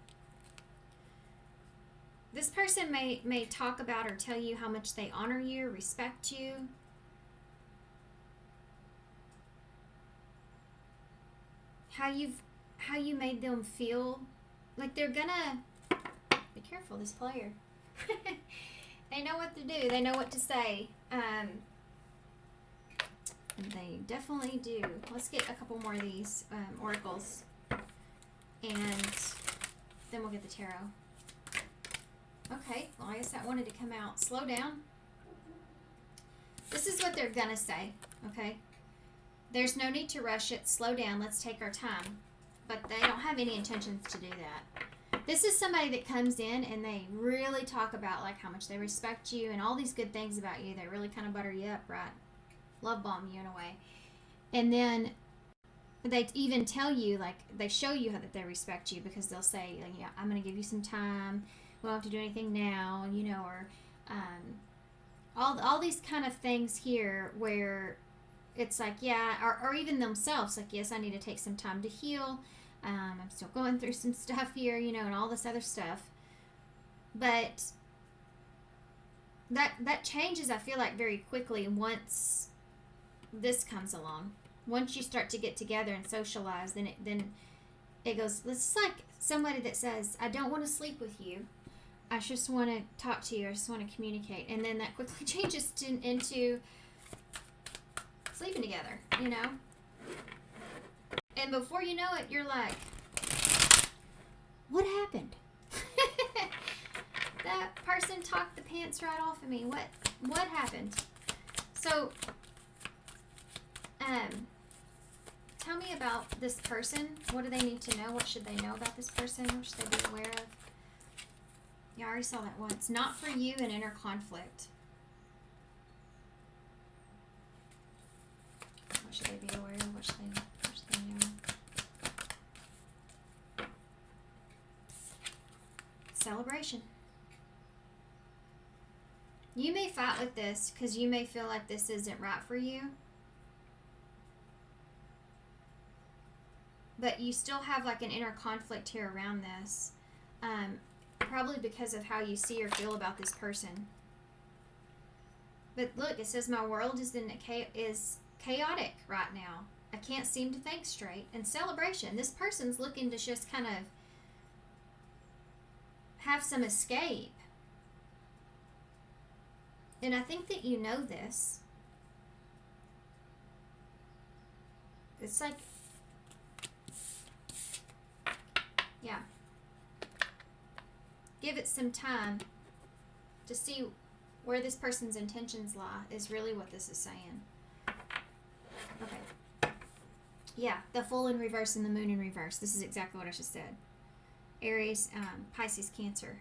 Speaker 1: This person may talk about or tell you how much they honor you, respect you. How you made them feel. Like they're gonna be careful, this player. They know what to do. They know what to say. And they definitely do. Let's get a couple more of these oracles. And then we'll get the tarot. Okay, well, I guess that wanted to come out. Slow down. This is what they're gonna say, okay? There's no need to rush it. Slow down. Let's take our time. But they don't have any intentions to do that. This is somebody that comes in and they really talk about like how much they respect you and all these good things about you. They really kind of butter you up, right? Love bomb you in a way. And then they even tell you, like, they show you how that they respect you, because they'll say, like, yeah, I'm going to give you some time. We don't have to do anything now, or all these kind of things here where it's like, yeah, or even themselves, like, yes, I need to take some time to heal. I'm still going through some stuff here, and all this other stuff. But that changes, I feel like, very quickly once this comes along. Once you start to get together and socialize, then it goes. This is like somebody that says, I don't want to sleep with you. I just want to talk to you. I just want to communicate. And then that quickly changes into sleeping together, And before you know it, you're like, what happened? That person talked the pants right off of me. What happened? So, tell me about this person. What do they need to know? What should they know about this person? What should they be aware of? Yeah, I already saw that once. Not for you, an inner conflict. What should they be aware of? What should they know? Celebration. You may fight with this because you may feel like this isn't right for you. But you still have like an inner conflict here around this. Probably because of how you see or feel about this person. But look, it says my world is chaotic right now. I can't seem to think straight. And celebration. This person's looking to just kind of have some escape. And I think that you know this. It's like, yeah. Give it some time to see where this person's intentions lie, is really what this is saying. Okay. Yeah, the Fool in reverse and the Moon in reverse. This is exactly what I just said. Aries, Pisces, Cancer,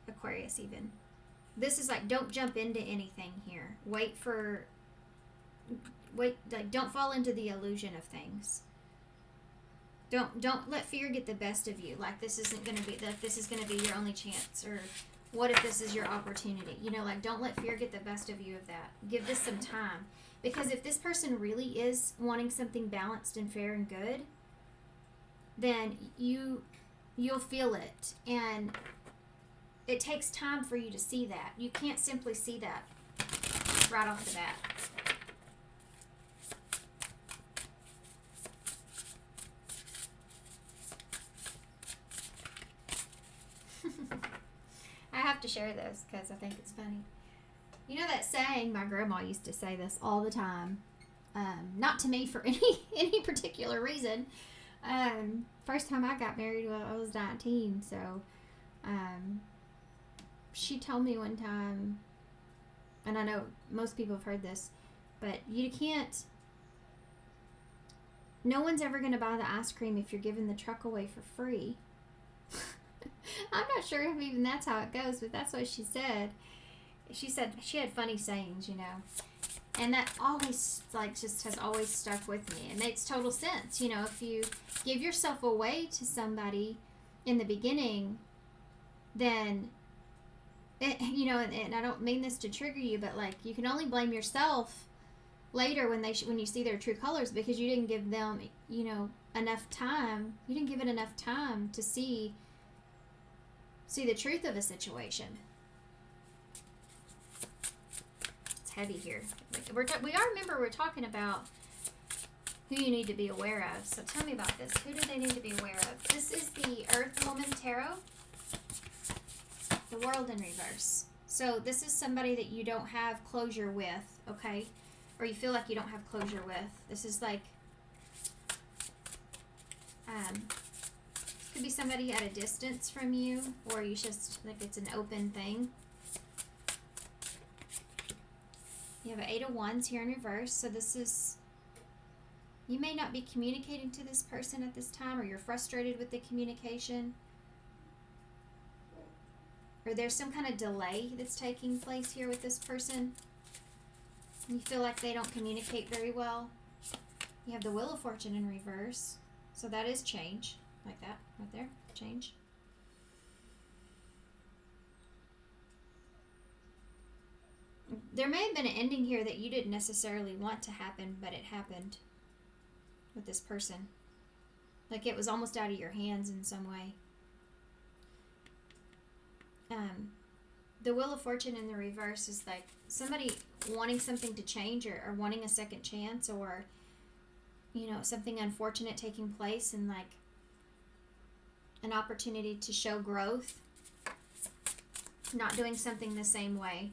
Speaker 1: Aquarius even. This is like, don't jump into anything here. Wait, like, don't fall into the illusion of things. Don't let fear get the best of you. Like, this isn't going to be, that this is going to be your only chance, or what if this is your opportunity? Like, don't let fear get the best of you of that. Give this some time. Because if this person really is wanting something balanced and fair and good, then you'll feel it. And it takes time for you to see that. You can't simply see that right off the bat. I have to share this because I think it's funny. You know that saying, my grandma used to say this all the time. Not to me for any particular reason. First time I got married, well, I was 19, so she told me one time, and I know most people have heard this, but you can't, no one's ever going to buy the ice cream if you're giving the truck away for free. I'm not sure if even that's how it goes, but that's what she said. She said she had funny sayings, you know, and that always, like, just has always stuck with me. It makes total sense. You know, if you give yourself away to somebody in the beginning, then, you know, and I don't mean this to trigger you, but, like, you can only blame yourself later when when you see their true colors, because you didn't give them, you know, enough time. You didn't give it enough time to see the truth of a situation. It's heavy here. Remember we're talking about who you need to be aware of. So tell me about this. Who do they need to be aware of? This is the Earth Woman Tarot. The World in reverse. So this is somebody that you don't have closure with, okay? Or you feel like you don't have closure with. This is like, could be somebody at a distance from you, or you just, like, it's an open thing. You have an 8 of Wands here in reverse. So this is, you may not be communicating to this person at this time, or you're frustrated with the communication. Or there's some kind of delay that's taking place here with this person. You feel like they don't communicate very well. You have the Wheel of Fortune in reverse. So that is change. Like that, right there. Change. There may have been an ending here that you didn't necessarily want to happen, but it happened with this person. Like it was almost out of your hands in some way. The Wheel of Fortune in the reverse is like somebody wanting something to change, or wanting a second chance, or, you know, something unfortunate taking place, and like an opportunity to show growth, not doing something the same way.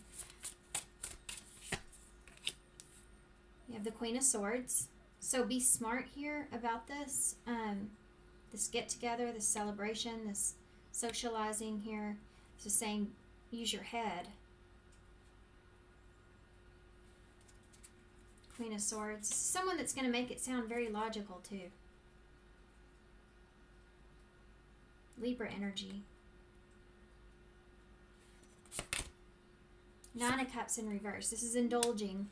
Speaker 1: You have the Queen of Swords. So be smart here about this. This get together, this celebration, this socializing here. It's just saying, use your head. Queen of Swords. Someone that's going to make it sound very logical too. Libra energy. 9 of Cups in reverse. This is indulging.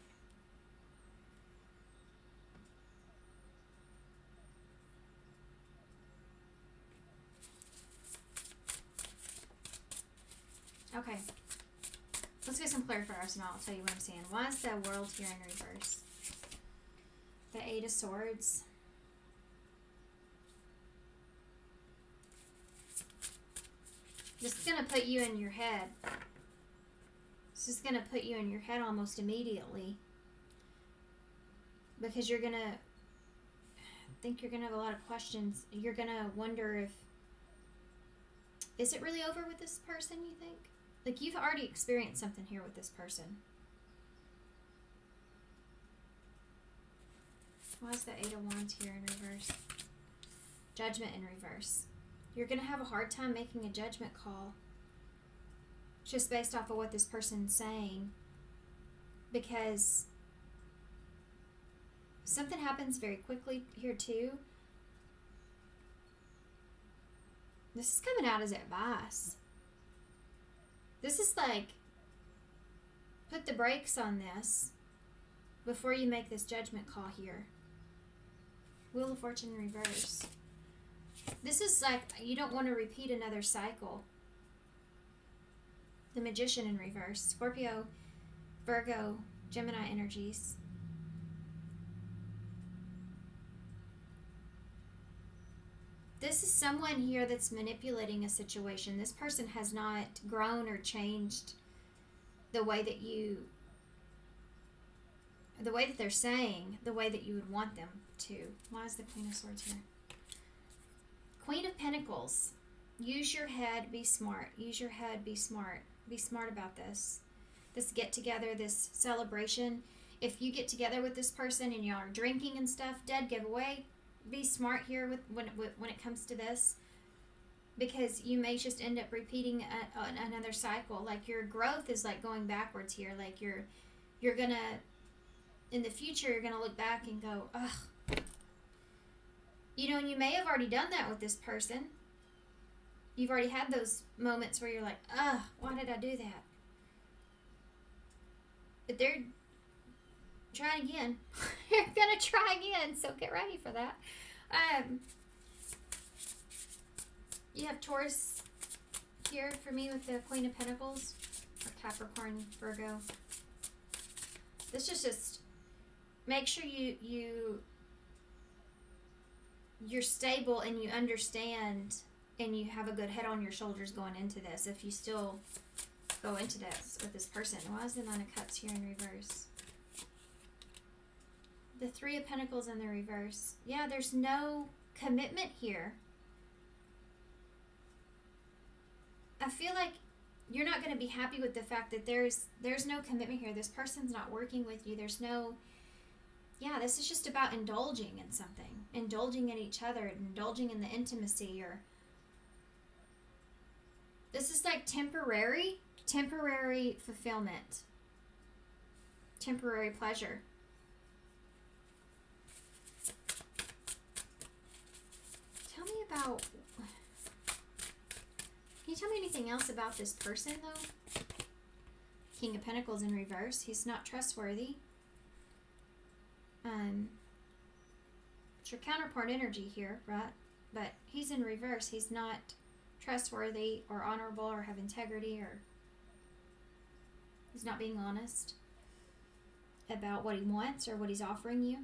Speaker 1: Okay. Let's get some clarifiers and I'll tell you what I'm saying. Why is the World here in reverse? The 8 of Swords. This is going to put you in your head. This is going to put you in your head almost immediately. Because you're going to, I think you're going to have a lot of questions. You're going to wonder if, is it really over with this person, you think? Like, you've already experienced something here with this person. Why is the 8 of Wands here in reverse? Judgment in reverse. You're going to have a hard time making a judgment call just based off of what this person's saying, because something happens very quickly here too. This is coming out as advice. This is like, put the brakes on this before you make this judgment call here. Wheel of Fortune in reverse. This is like, you don't want to repeat another cycle. The Magician in reverse. Scorpio, Virgo, Gemini energies. This is someone here that's manipulating a situation. This person has not grown or changed the way that they're saying, the way that you would want them to. Why is the Queen of Swords here? Queen of Pentacles. Use your head, be smart. Use your head, be smart. Be smart about this. This get together, this celebration. If you get together with this person and y'all are drinking and stuff, dead giveaway. Be smart here when it comes to this, because you may just end up repeating another cycle. Like your growth is like going backwards here. Like you're gonna, in the future, you're gonna look back and go, ugh. You know, and you may have already done that with this person. You've already had those moments where you're like, ugh, why did I do that? But they're trying again. You're gonna try again, so get ready for that. You have Taurus here for me with the Queen of Pentacles, or Capricorn, Virgo. This is just make sure you're stable and you understand and you have a good head on your shoulders going into this. If you still go into this with this person. Why is the Nine of Cups here in reverse? The Three of Pentacles in the reverse. Yeah, there's no commitment here. I feel like you're not going to be happy with the fact that there's no commitment here. This person's not working with you. There's no... Yeah, this is just about indulging in something. Indulging in each other. Indulging in the intimacy. Or this is like temporary fulfillment. Temporary pleasure. Tell me about... Can you tell me anything else about this person, though? King of Pentacles in reverse. He's not trustworthy. It's your counterpart energy here, right? But he's in reverse. He's not trustworthy or honorable or have integrity, or he's not being honest about what he wants or what he's offering you.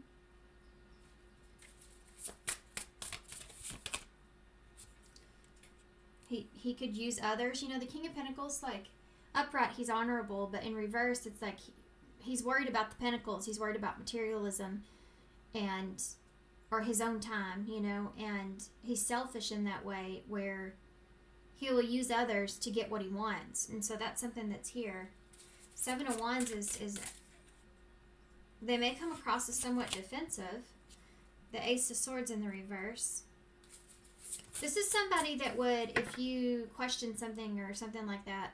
Speaker 1: He could use others. You know, the King of Pentacles, like, upright, he's honorable, but in reverse, it's like he's worried about the pentacles. He's worried about materialism and, or his own time, you know, and he's selfish in that way where he will use others to get what he wants. And so that's something that's here. Seven of Wands is they may come across as somewhat defensive. The Ace of Swords in the reverse. This is somebody that would, if you question something or something like that,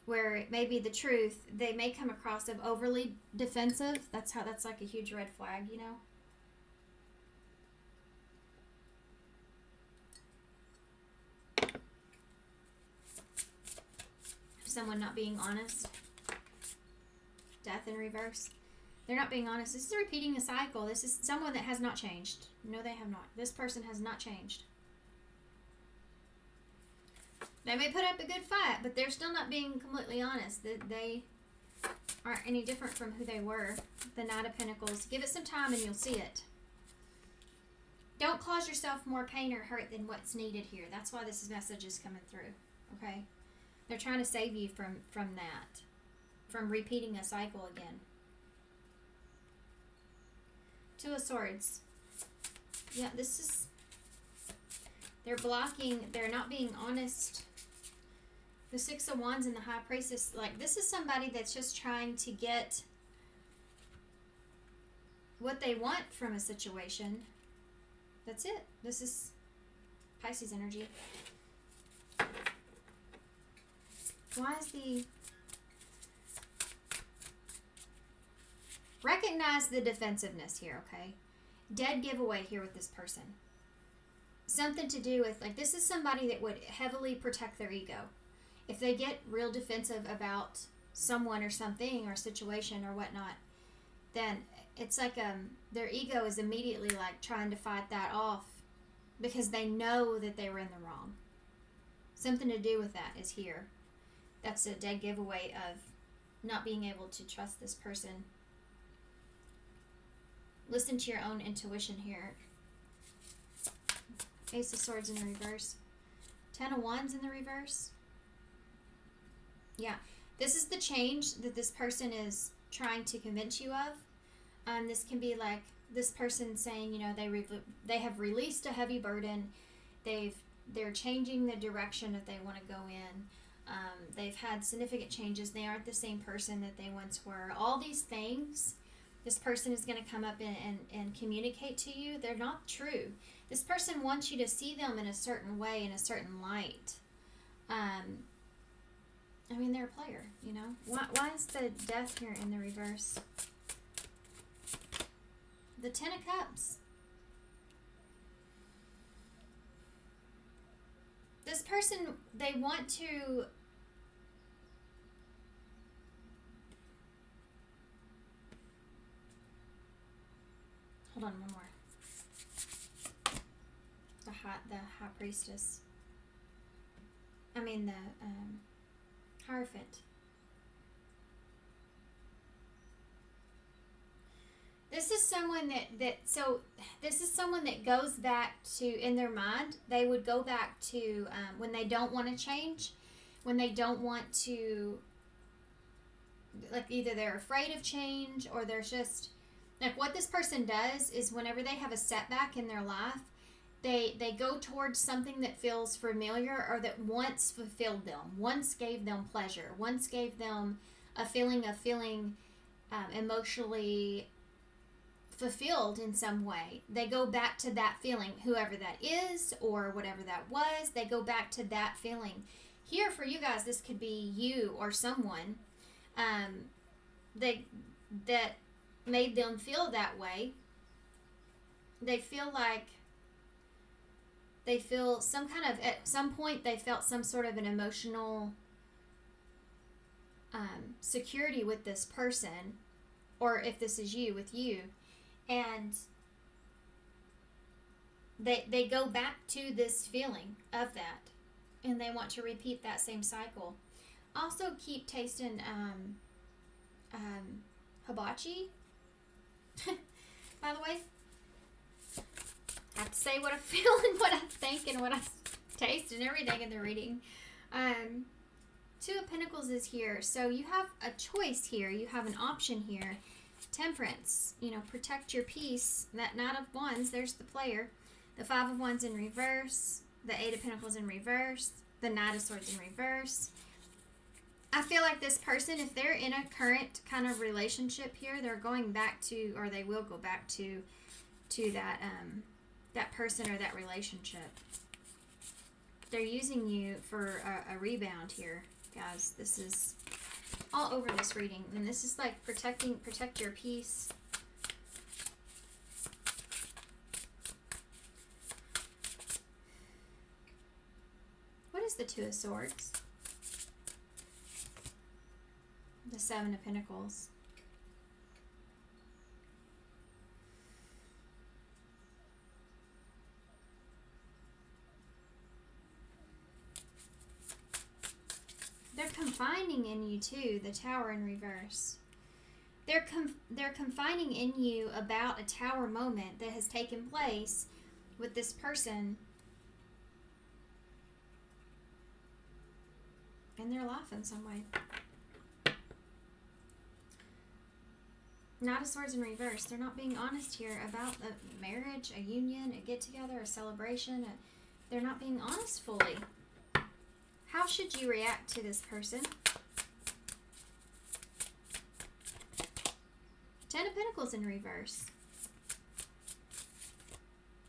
Speaker 1: where it may be the truth, they may come across as overly defensive. That's like a huge red flag, you know? Someone not being honest. Death in reverse. They're not being honest. This is repeating a cycle. This is someone that has not changed. No, they have not. This person has not changed. They may put up a good fight, but they're still not being completely honest. They aren't any different from who they were. The Knight of Pentacles. Give it some time and you'll see it. Don't cause yourself more pain or hurt than what's needed here. That's why this message is coming through. Okay? They're trying to save you from that. From repeating a cycle again. Two of Swords. Yeah, this is... They're blocking. They're not being honest. The Six of Wands and the High Priestess. Like, this is somebody that's just trying to get what they want from a situation. That's it. This is Pisces energy. Why is the... Recognize the defensiveness here, okay? Dead giveaway here with this person. Something to do with, like, this is somebody that would heavily protect their ego. If they get real defensive about someone or something or situation or whatnot, then it's like their ego is immediately like trying to fight that off because they know that they were in the wrong. Something to do with that is here. That's a dead giveaway of not being able to trust this person. Listen to your own intuition here. Ace of Swords in the reverse. 10 of Wands in the reverse. Yeah. This is the change that this person is trying to convince you of. This can be like this person saying, you know, they have released a heavy burden. They're changing the direction that they want to go in. They've had significant changes. They aren't the same person that they once were. All these things, this person is going to come up and communicate to you. They're not true. This person wants you to see them in a certain way, in a certain light. I mean, they're a player, you know. Why is the Death here in the reverse? The 10 of Cups. This person, they want to... Hold on, one more. The High Priestess. I mean, the Hierophant. This is someone this is someone that goes back to, in their mind, they would go back to when they don't want to change, when they don't want to, like either they're afraid of change or they're just, like what this person does is whenever they have a setback in their life, they go towards something that feels familiar or that once fulfilled them, once gave them pleasure, once gave them a feeling of feeling emotionally fulfilled in some way. They go back to that feeling, whoever that is or whatever that was, they go back to that feeling. Here for you guys, this could be you or someone that made them feel that way. They feel like some kind of, at some point they felt some sort of an emotional security with this person, or if this is you, with you, and they go back to this feeling of that, and they want to repeat that same cycle. Also keep tasting hibachi. By the way, I have to say what I feel and what I think and what I taste and everything in the reading. Two of Pentacles is here, so you have a choice here. You have an option here. Temperance, you know, protect your peace. That Knight of Wands, there's the player. The Five of Wands in reverse. The Eight of Pentacles in reverse. The Knight of Swords in reverse. I feel like this person, if they're in a current kind of relationship here, they're going back to, or they will go back to that that person or that relationship. They're using you for a rebound here, guys. This is all over this reading, and this is like protect your peace. What is the Two of Swords? The Seven of Pentacles. They're confining in you too, the Tower in reverse. They're confining in you about a tower moment that has taken place with this person in their life in some way. Knight of Swords in reverse. They're not being honest here about a marriage, a union, a get-together, a celebration. They're not being honest fully. How should you react to this person? Ten of Pentacles in reverse.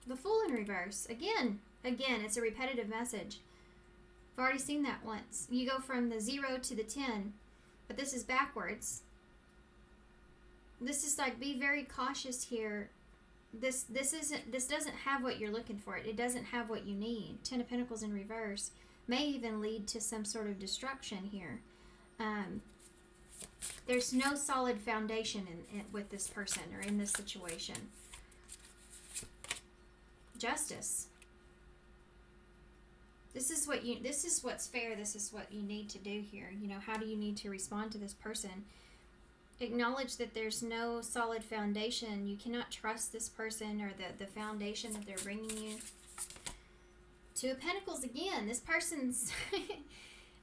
Speaker 1: The Fool in reverse. Again, it's a repetitive message. I've already seen that once. You go from the 0 to the 10, but this is backwards. This is like, be very cautious here. This doesn't have what you're looking for. It doesn't have what you need. Ten of Pentacles in reverse may even lead to some sort of destruction here. There's no solid foundation with this person or in this situation. Justice. This is what's fair. This is what you need to do here. You know, how do you need to respond to this person? Acknowledge that there's no solid foundation. You cannot trust this person or the foundation that they're bringing you. Two of Pentacles again. This person's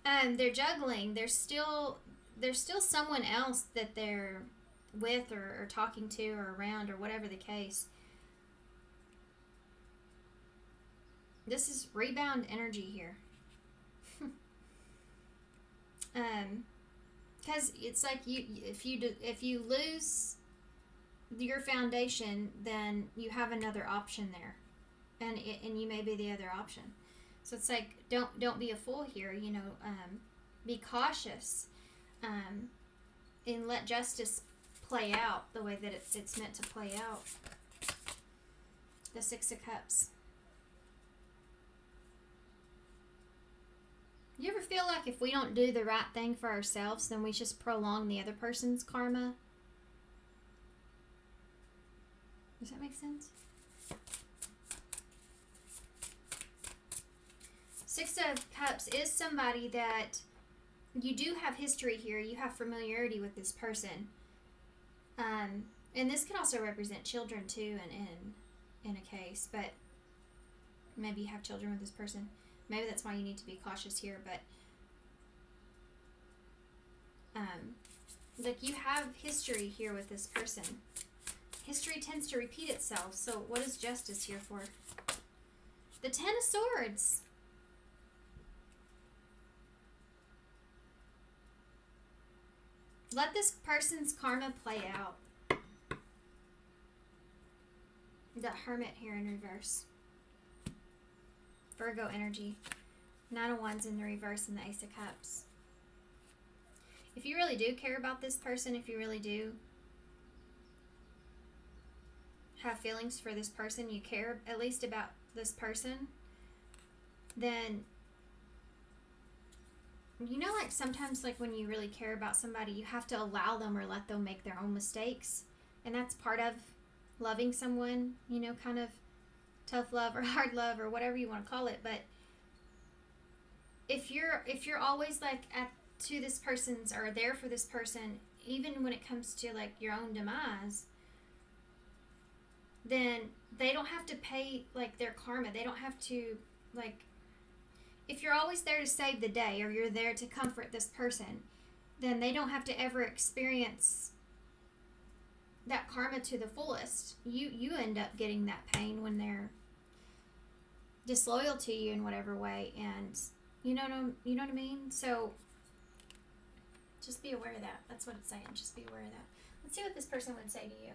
Speaker 1: they're juggling. There's still someone else that they're with or talking to or around or whatever the case. This is rebound energy here. Because it's like if you lose your foundation, then you have another option there, and you may be the other option. So it's like don't be a fool here. You know, be cautious, and let justice play out the way that it's meant to play out. The Six of Cups. You ever feel like if we don't do the right thing for ourselves, then we just prolong the other person's karma? Does that make sense? Six of Cups is somebody that you do have history here. You have familiarity with this person. And this can also represent children too in a case. But maybe you have children with this person. Maybe that's why you need to be cautious here, but like you have history here with this person. History tends to repeat itself, so what is justice here for? The Ten of Swords. Let this person's karma play out. The Hermit here in reverse. Virgo energy. Nine of Wands in the reverse and the Ace of Cups. If you really do care about this person, if you really do have feelings for this person, you care at least about this person, then you know, like sometimes like when you really care about somebody, you have to allow them or let them make their own mistakes. And that's part of loving someone, you know, kind of tough love or hard love or whatever you want to call it. But if you're always like to this person's or there for this person, even when it comes to like your own demise, then they don't have to pay like their karma. They don't have to like, if you're always there to save the day or you're there to comfort this person, then they don't have to ever experience that karma to the fullest. You end up getting that pain when they're disloyal to you in whatever way, and you know what I mean? So just be aware of that. That's what it's saying. Just be aware of that. Let's see what this person would say to you.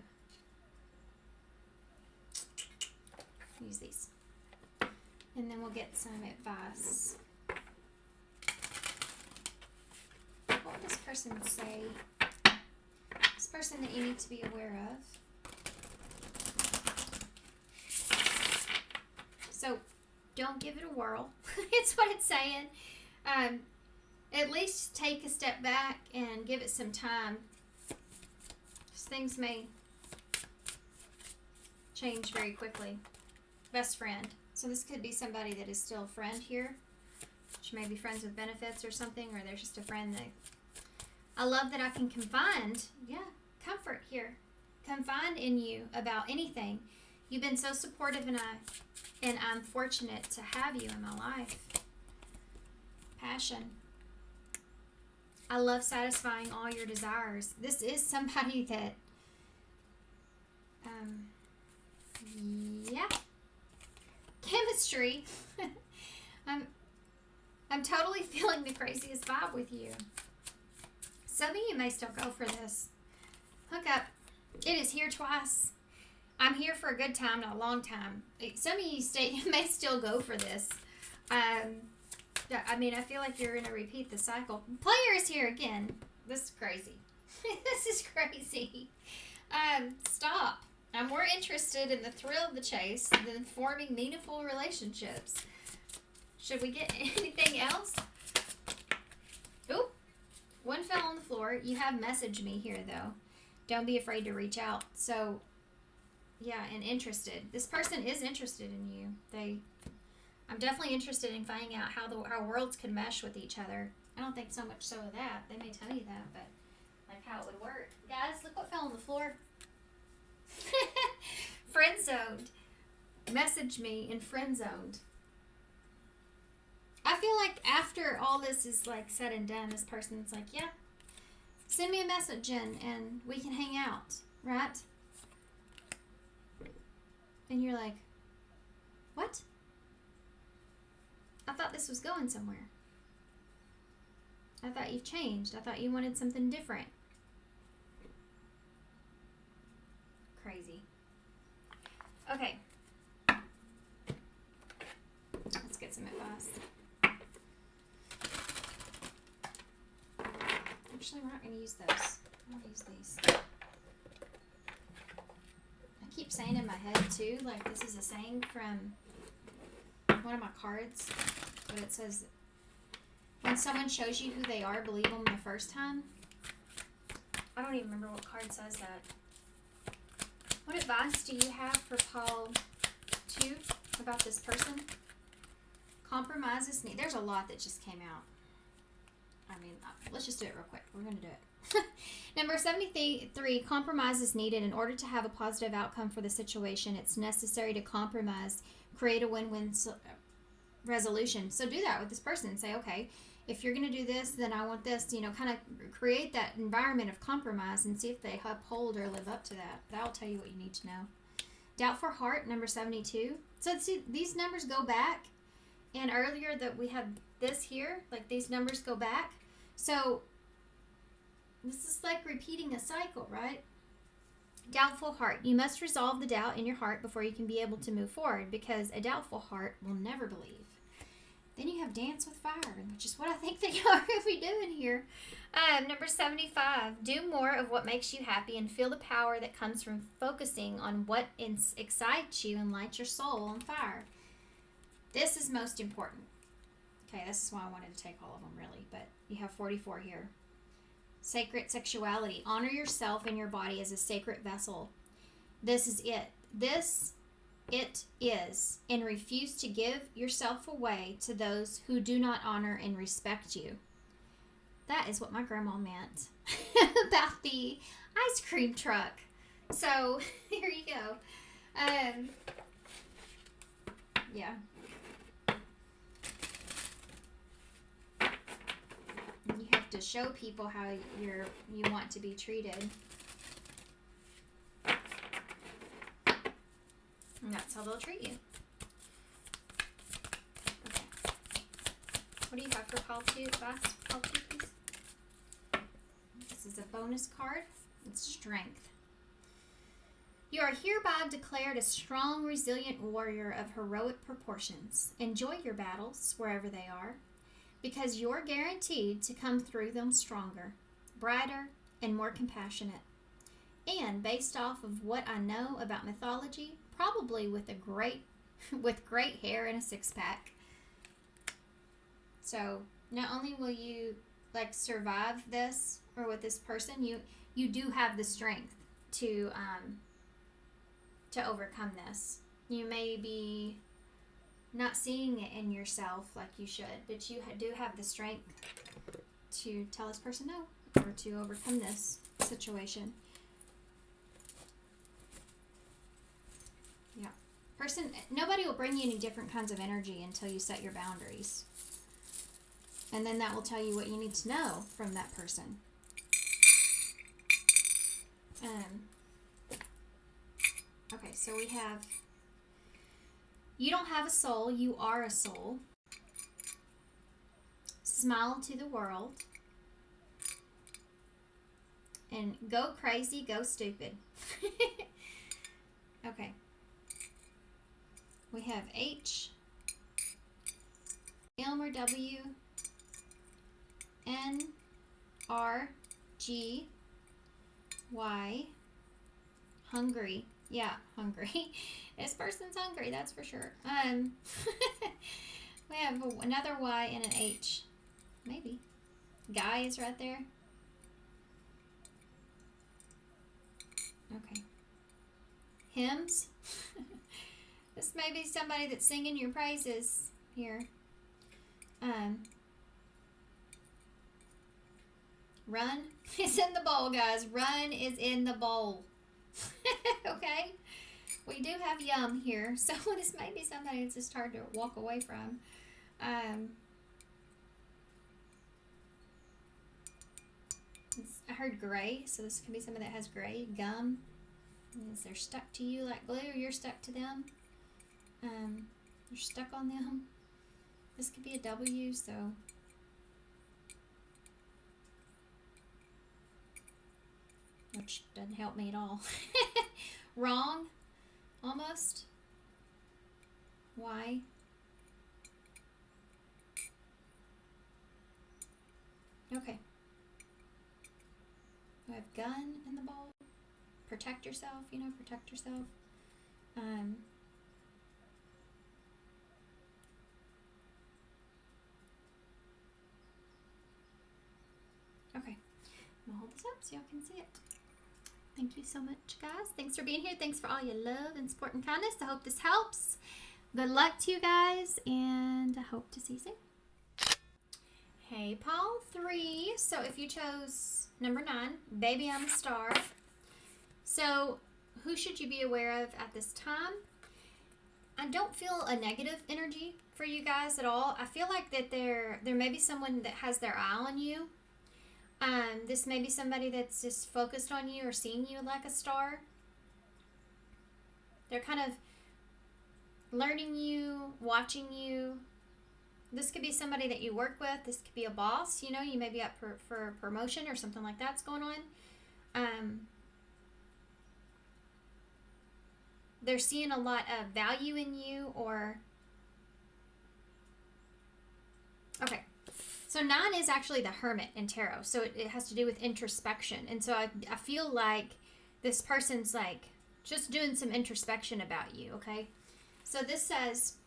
Speaker 1: Use these. And then we'll get some advice. What would this person say? This person that you need to be aware of. So, don't give it a whirl. It's what it's saying. At least take a step back and give it some time. Because things may change very quickly. Best friend. So this could be somebody that is still a friend here. She may be friends with benefits or something, or they're just a friend that... I love that I can confide. Yeah, comfort here. Confide in you about anything. You've been so supportive, and I'm fortunate to have you in my life. Passion. I love satisfying all your desires. This is somebody that, yeah. Chemistry. I'm totally feeling the craziest vibe with you. Some of you may still go for this. Hook up. It is here twice. I'm here for a good time, not a long time. Some of you may still go for this. I mean, I feel like you're going to repeat the cycle. Player is here again. This is crazy. This is crazy. Stop. I'm more interested in the thrill of the chase than forming meaningful relationships. Should we get anything else? Oop. One fell on the floor. You have messaged me here, though. Don't be afraid to reach out. So, yeah, and interested. This person is interested in you. I'm definitely interested in finding out how our worlds can mesh with each other. I don't think so much so of that. They may tell you that, but like how it would work. Guys, look what fell on the floor. Friend zoned. Message me in friend zoned. I feel like after all this is like said and done, this person's like, yeah, send me a message and we can hang out, right? And you're like, what? I thought this was going somewhere. I thought you changed. I thought you wanted something different. Crazy. Okay. Let's get some advice. Actually, we're not going to use those. I'll use these. I keep saying in my head, too, like this is a saying from one of my cards, but it says, when someone shows you who they are, believe them the first time. I don't even remember what card says that. What advice do you have for Paul 2 about this person? Compromise is needed. There's a lot that just came out. I mean, let's just do it real quick. We're going to do it. Number 73, compromise is needed. In order to have a positive outcome for the situation, it's necessary to compromise, create a win-win resolution. So do that with this person and say, okay, if you're going to do this, then I want this, kind of create that environment of compromise and see if they uphold or live up to that. That'll tell you what you need to know. Doubtful heart, number 72. So see, these numbers go back. And earlier that we had this here, like these numbers go back. So this is like repeating a cycle, right? Doubtful heart. You must resolve the doubt in your heart before you can be able to move forward, because a doubtful heart will never believe. Then you have dance with fire, which is what I think they are going to be doing here. Number 75, do more of what makes you happy and feel the power that comes from focusing on what excites you and lights your soul on fire. This is most important. Okay, this is why I wanted to take all of them, really, but you have 44 here. Sacred sexuality. Honor yourself and your body as a sacred vessel. This is it. It is, and refuse to give yourself away to those who do not honor and respect you. That is what my grandma meant about the ice cream truck. So, here you go. Yeah. You have to show people how you want to be treated. And that's how they'll treat you. Okay. What do you have for Paul 2? Paul 2, please. This is a bonus card. It's strength. You are hereby declared a strong, resilient warrior of heroic proportions. Enjoy your battles, wherever they are, because you're guaranteed to come through them stronger, brighter, and more compassionate. And based off of what I know about mythology, probably with great hair and a six-pack. So not only will you survive this or with this person, you do have the strength to overcome this. You may be not seeing it in yourself like you should, but you do have the strength to tell this person no, or to overcome this situation. Yeah. Nobody will bring you any different kinds of energy until you set your boundaries. And then that will tell you what you need to know from that person. Okay, so we have, you don't have a soul, you are a soul. Smile to the world. And go crazy, go stupid. Okay. We have H, Elmer W, N, R, G, Y, hungry. Yeah, hungry. This person's hungry, that's for sure. We have another Y and an H. Maybe. Guy is right there. Okay. Hymns. This may be somebody that's singing your praises here. Run is in the bowl, guys. Run is in the bowl. Okay? We do have yum here, so this may be somebody that's just hard to walk away from. I heard gray, so this could be somebody that has gray gum. Is they're stuck to you like glue, or you're stuck to them? You're stuck on them. This could be a W, so which doesn't help me at all. Wrong, almost. Why? Okay. We have gun in the bowl. Protect yourself, you know, protect yourself. Okay. I'm gonna hold this up so y'all can see it. Thank you so much, guys. Thanks for being here. Thanks for all your love and support and kindness. I hope this helps. Good luck to you guys, and I hope to see you soon. Hey, Paul 3. So if you chose number 9, Baby I'm a Star. So who should you be aware of at this time? I don't feel a negative energy for you guys at all. I feel like that there may be someone that has their eye on you. This may be somebody that's just focused on you or seeing you like a star. They're kind of learning you, watching you. This could be somebody that you work with. This could be a boss. You know, you may be up for a promotion or something like that's going on. They're seeing a lot of value in you, or... Okay. So 9 is actually the Hermit in Tarot. So it has to do with introspection. And so I feel like this person's like just doing some introspection about you, okay? So this says,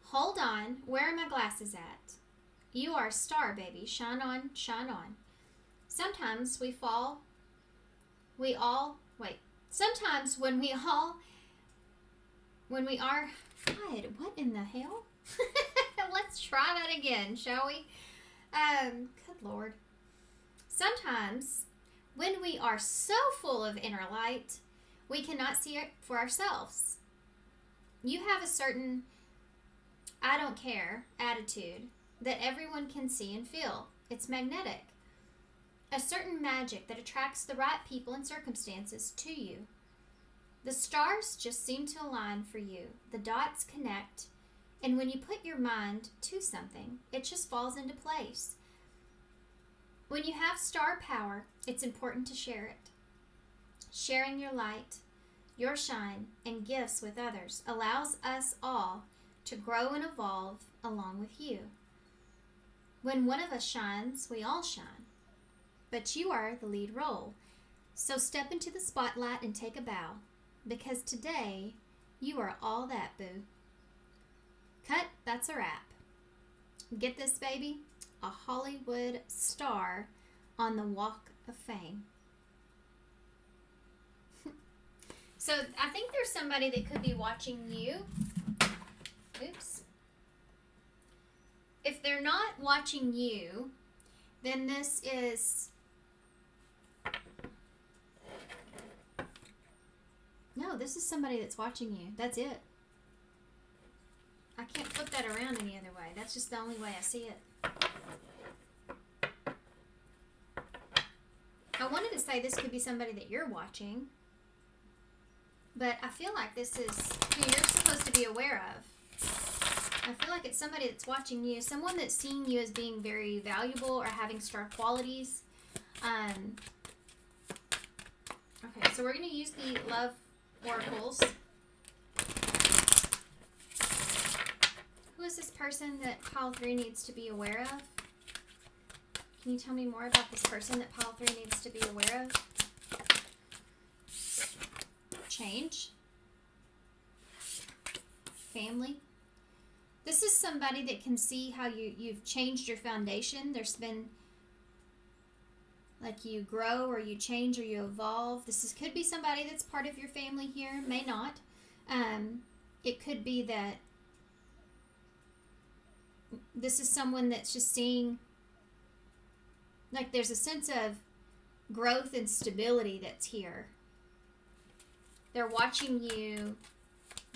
Speaker 1: hold on, where are my glasses at? You are a star, baby. Shine on, shine on. Sometimes sometimes when we are, God, what in the hell? Let's try that again, shall we? Good Lord. Sometimes when we are so full of inner light, we cannot see it for ourselves. You have a certain I don't care attitude that everyone can see and feel. It's magnetic. A certain magic that attracts the right people and circumstances to you. The stars just seem to align for you. The dots connect, and when you put your mind to something, it just falls into place. When you have star power, it's important to share it. Sharing your light, your shine, and gifts with others allows us all to grow and evolve along with you. When one of us shines, we all shine. But you are the lead role. So step into the spotlight and take a bow, because today you are all that, boo. Cut, that's a wrap. Get this, baby, a Hollywood star on the Walk of Fame. So I think there's somebody that could be watching you. Oops. If they're not watching you, then this is... No, this is somebody that's watching you. That's it. I can't flip that around any other way. That's just the only way I see it. I wanted to say this could be somebody that you're watching, but I feel like this is who you're supposed to be aware of. I feel like it's somebody that's watching you, someone that's seeing you as being very valuable or having star qualities. Okay, so we're going to use the love oracles. Who is this person that pile 3 needs to be aware of? Can you tell me more about this person that pile 3 needs to be aware of? Change. Family. This is somebody that can see how you've changed your foundation. There's been, like, you grow or you change or you evolve. Could be somebody that's part of your family here. May not. It could be that this is someone that's just seeing, like, there's a sense of growth and stability that's here. They're watching you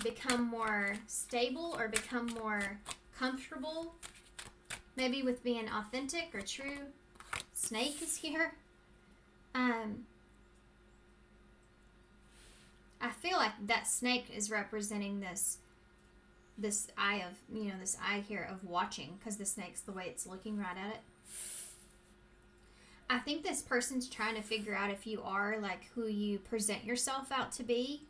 Speaker 1: become more stable or become more comfortable, maybe with being authentic or true. snake is here. I feel like that snake is representing this eye of, this eye here of watching, because the snake's the way it's looking right at it. I think this person's trying to figure out if you are like who you present yourself out to be.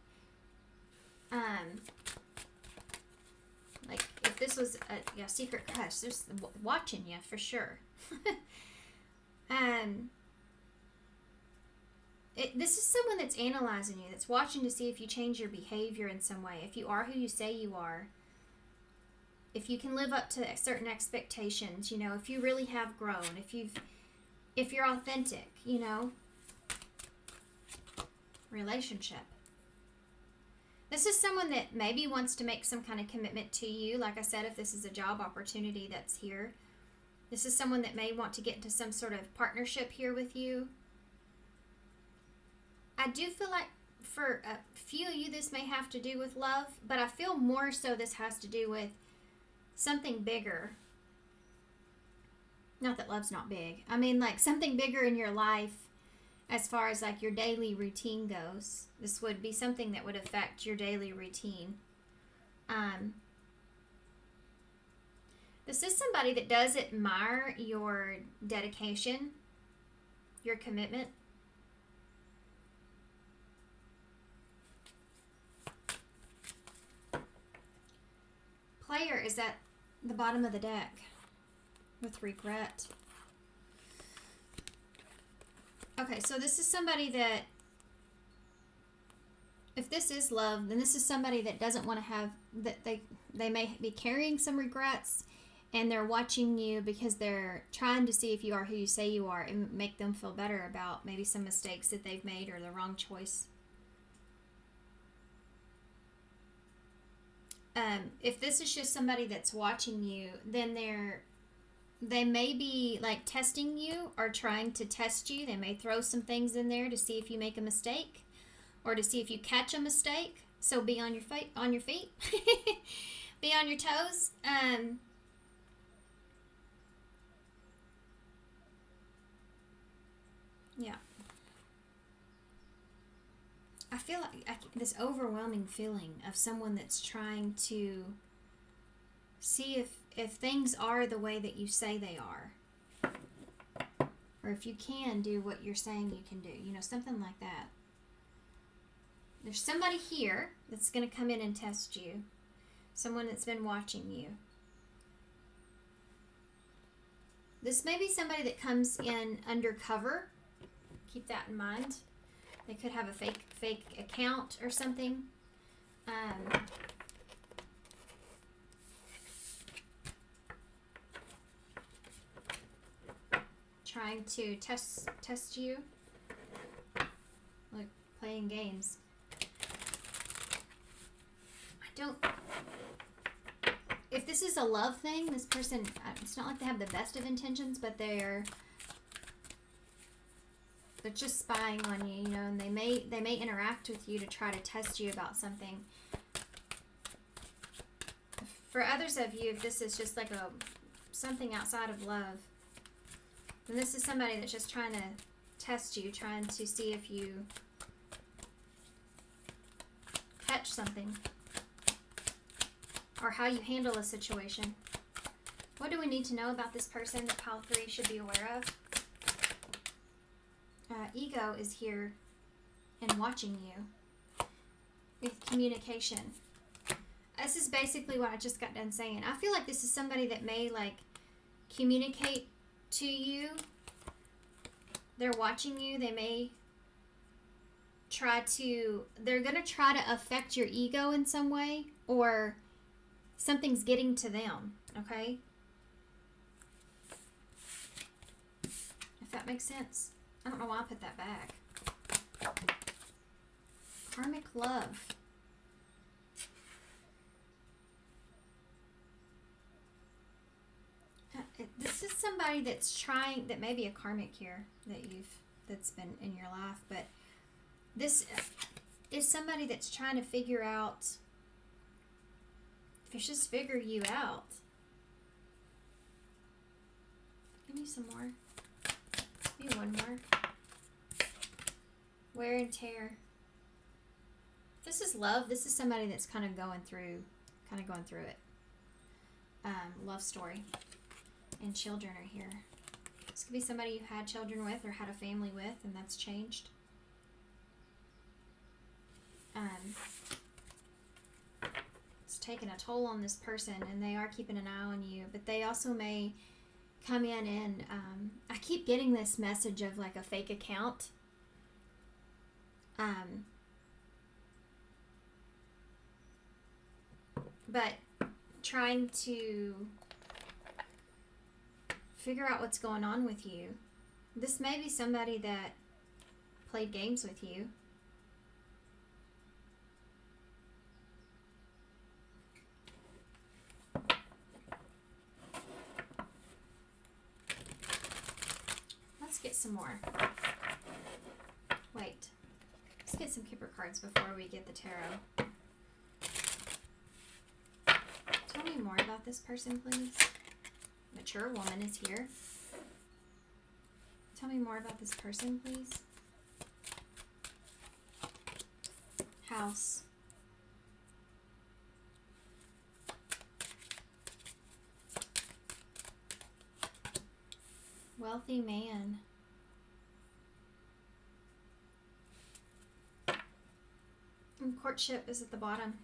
Speaker 1: Like if this was a secret crush, there's watching you for sure. This is someone that's analyzing you, that's watching to see if you change your behavior in some way, if you are who you say you are, if you can live up to certain expectations, if you really have grown, if you're authentic, relationship. This is someone that maybe wants to make some kind of commitment to you. Like I said, if this is a job opportunity that's here, this is someone that may want to get into some sort of partnership here with you. I do feel like for a few of you, this may have to do with love, but I feel more so this has to do with something bigger. Not that love's not big. I mean, like something bigger in your life as far as like your daily routine goes. This would be something that would affect your daily routine. This is somebody that does admire your dedication, your commitment. Player is at the bottom of the deck with regret. Okay, so this is somebody that, if this is love, then this is somebody that doesn't want to have, that they may be carrying some regrets, and they're watching you because they're trying to see if you are who you say you are and make them feel better about maybe some mistakes that they've made or the wrong choice. If this is just somebody that's watching you, then they may be like testing you or trying to test you. They may throw some things in there to see if you make a mistake or to see if you catch a mistake. So be on your feet, be on your toes. Yeah. I feel like this overwhelming feeling of someone that's trying to see if things are the way that you say they are. Or if you can do what you're saying you can do. Something like that. There's somebody here that's going to come in and test you. Someone that's been watching you. This may be somebody that comes in undercover. Keep that in mind. They could have a fake account or something. Trying to test you. Like playing games. If this is a love thing, this person, it's not like they have the best of intentions, but they're just spying on you, and they may interact with you to try to test you about something. For others of you, if this is just like something outside of love, then this is somebody that's just trying to test you, trying to see if you catch something or how you handle a situation. What do we need to know about this person that pile 3 should be aware of? Ego is here and watching you with communication. This is basically what I just got done saying. I feel like this is somebody that may like communicate to you. They're watching you. They may they're going to try to affect your ego in some way, or something's getting to them, okay? If that makes sense. I don't know why I put that back. Karmic love. This is somebody that's trying, that may be a karmic here that's been in your life, but this is somebody that's trying to figure out, if it's just figure you out. Give me some more. Maybe one more. Wear and tear. This is love. This is somebody that's kind of going through it. Love story. And children are here. This could be somebody you had children with or had a family with, and that's changed. It's taking a toll on this person, and they are keeping an eye on you, but they also may come in and I keep getting this message of like a fake account. But trying to figure out what's going on with you. This may be somebody that played games with you. Let's get some more. Wait. Let's get some Kipper cards before we get the tarot. Tell me more about this person, please. Mature woman is here. Tell me more about this person, please. House. Wealthy man. And courtship is at the bottom.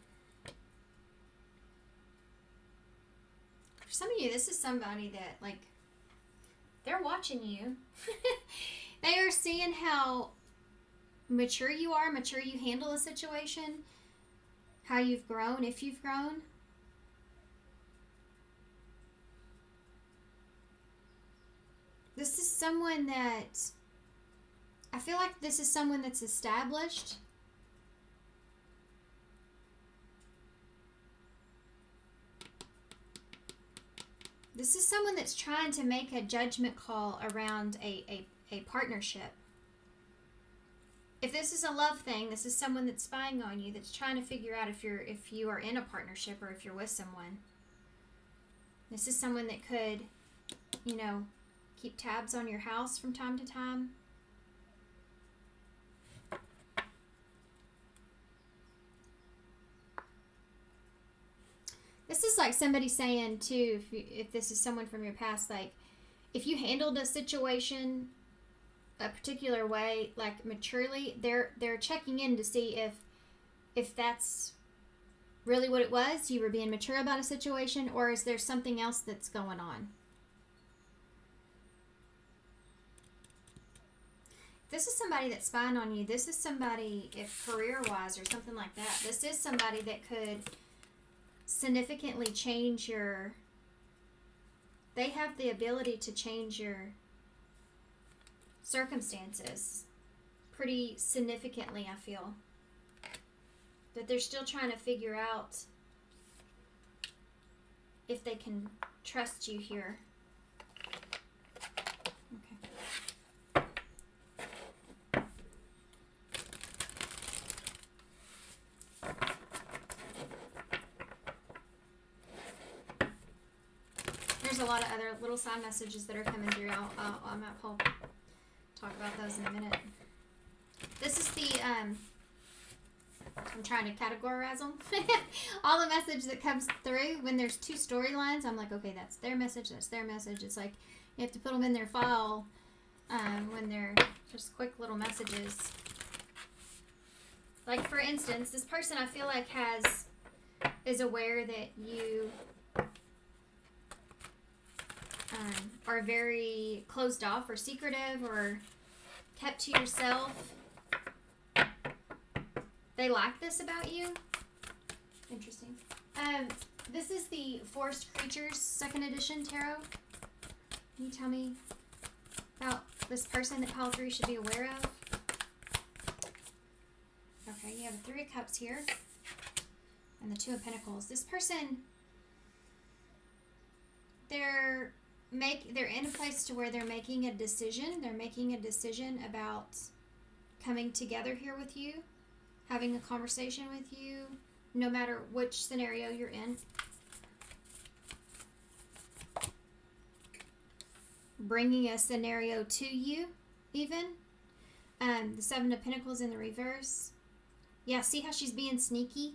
Speaker 1: For some of you, this is somebody that, like, they're watching you. They are seeing how mature you are, mature you handle a situation, how you've grown, if you've grown. This is someone that, I feel like this is someone that's established. This is someone that's trying to make a judgment call around a partnership. If this is a love thing, this is someone that's spying on you, that's trying to figure out if you are in a partnership or if you're with someone. This is someone that could, keep tabs on your house from time to time. This is like somebody saying, too, if this is someone from your past, like, if you handled a situation a particular way, like, maturely, they're checking in to see if that's really what it was, you were being mature about a situation, or is there something else that's going on? This is somebody that's spying on you. This is somebody, if career-wise or something like that, this is somebody that could significantly change they have the ability to change your circumstances pretty significantly, I feel. But they're still trying to figure out if they can trust you here. There's a lot of other little side messages that are coming through. I'll talk about those in a minute. This is the, I'm trying to categorize them. All the message that comes through, when there's two storylines, I'm like, okay, that's their message, that's their message. It's like, you have to put them in their file when they're just quick little messages. Like, for instance, this person I feel like is aware that you are very closed off or secretive or kept to yourself. They like this about you. Interesting. This is the Forest Creatures 2nd edition tarot. Can you tell me about this person that pile 3 should be aware of? Okay, you have the 3 of Cups here and the 2 of Pentacles. This person, they're in a place to where they're making a decision. They're making a decision about coming together here with you, having a conversation with you, no matter which scenario you're in. Bringing a scenario to you even. The Seven of Pentacles in the reverse. Yeah, see how she's being sneaky?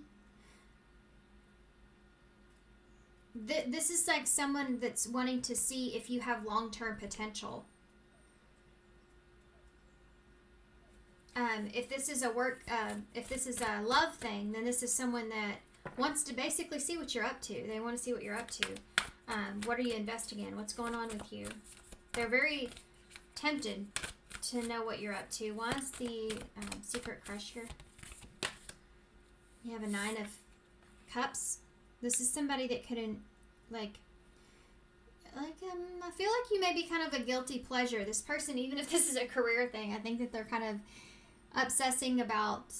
Speaker 1: This is like someone that's wanting to see if you have long-term potential. If this is if this is a love thing, then this is someone that wants to basically see what you're up to. They want to see what you're up to. What are you investing in? What's going on with you? They're very tempted to know what you're up to. Why is the Secret Crush here? You have a Nine of Cups. This is somebody that couldn't, I feel like you may be kind of a guilty pleasure. This person, even if this is a career thing, I think that they're kind of obsessing about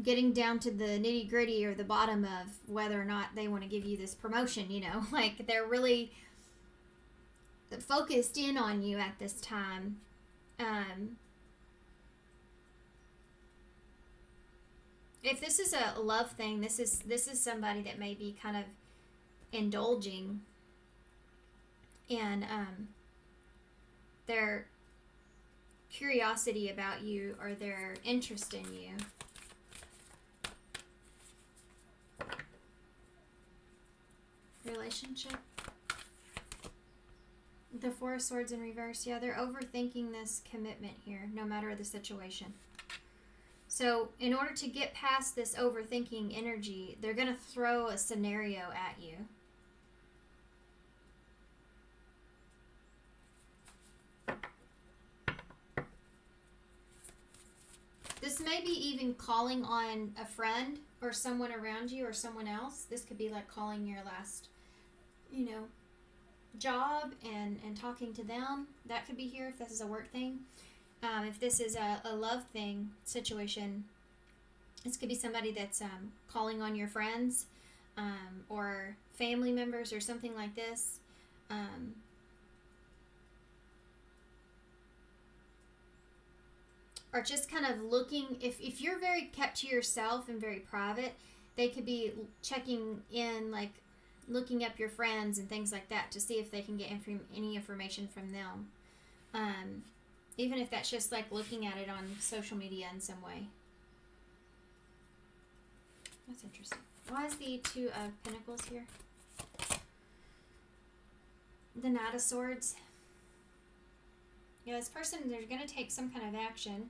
Speaker 1: getting down to the nitty gritty or the bottom of whether or not they want to give you this promotion, you know. Like, they're really focused in on you at this time. If this is a love thing, this is somebody that may be kind of indulging in their curiosity about you or their interest in you. Relationship. The Four of Swords in reverse. Yeah, they're overthinking this commitment here, no matter the situation. So, in order to get past this overthinking energy, they're going to throw a scenario at you. This may be even calling on a friend or someone around you or someone else. This could be like calling your last, job and talking to them. That could be here if this is a work thing. If this is a love thing situation, this could be somebody that's calling on your friends or family members or something like this. Or just kind of looking, if you're very kept to yourself and very private, they could be checking in, like looking up your friends and things like that to see if they can get any information from them. Even if that's just like looking at it on social media in some way. That's interesting. Why is the Two of Pentacles here? The Knight of Swords. Yeah, this person, they're going to take some kind of action.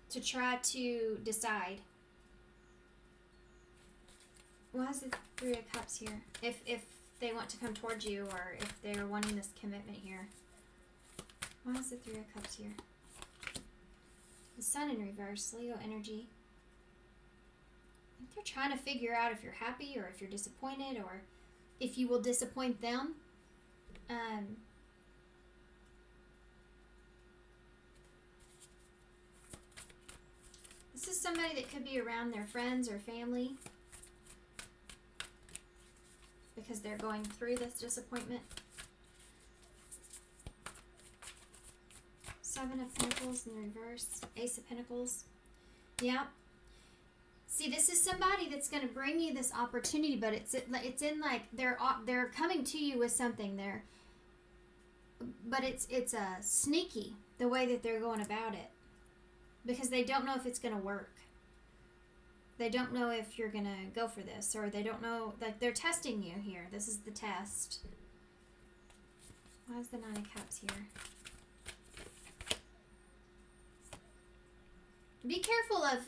Speaker 1: To try to decide. Why is the Three of Cups here? If they want to come towards you or if they're wanting this commitment here. Why is the Three of Cups here? The Sun in reverse, Leo energy. I think they're trying to figure out if you're happy or if you're disappointed or if you will disappoint them. This is somebody that could be around their friends or family because they're going through this disappointment. Seven of Pentacles in reverse, Ace of Pentacles. Yeah. See, this is somebody that's going to bring you this opportunity, but it's in like they're coming to you with something there, but it's sneaky the way that they're going about it because they don't know if it's going to work. They don't know if you're going to go for this, or they don't know, like they're testing you here. This is the test. Why is the Nine of Cups here? Be careful of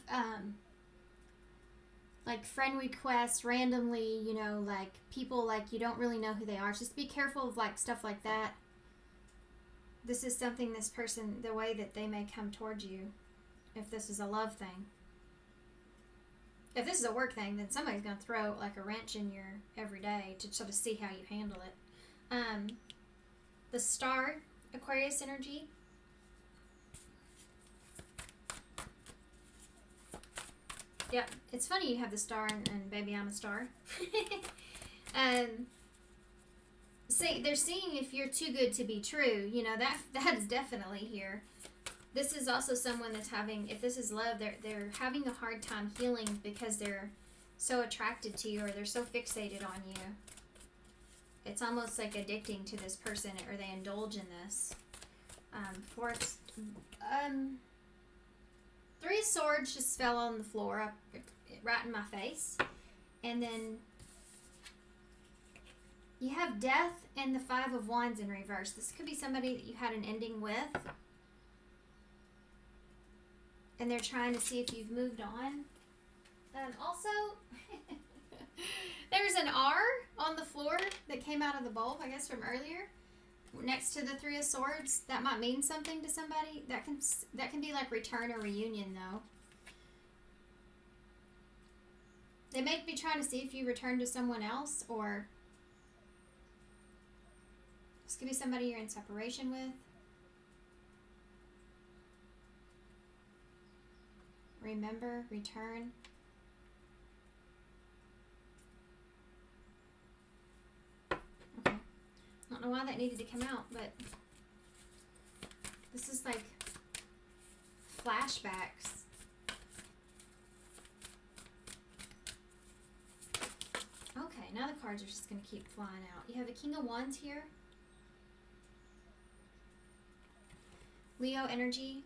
Speaker 1: like friend requests randomly, like people like you don't really know who they are. Just be careful of like stuff like that. This is something this person, the way that they may come towards you, if this is a love thing. If this is a work thing, then somebody's going to throw like a wrench in your everyday to sort of see how you handle it. The Star, Aquarius energy. Yeah, it's funny you have the Star and Baby I'm a Star. See, they're seeing if you're too good to be true. That is definitely here. This is also someone that's having, if this is love, they're having a hard time healing because they're so attracted to you or they're so fixated on you. it's almost like addicting to this person, or they indulge in this. Fourth, Three of Swords just fell on the floor, right in my face. And then you have Death and the Five of Wands in reverse. This could be somebody that you had an ending with, and they're trying to see if you've moved on. Also, there's an R on the floor that came out of the bulb, I guess, from earlier, next to the Three of Swords. That might mean something to somebody. That can be like return or reunion, though. They may be trying to see if you return to someone else, or this could be somebody you're in separation with. Remember, return. Okay. I don't know why that needed to come out, but this is like flashbacks. Okay, now the cards are just going to keep flying out. You have a King of Wands here. Leo energy.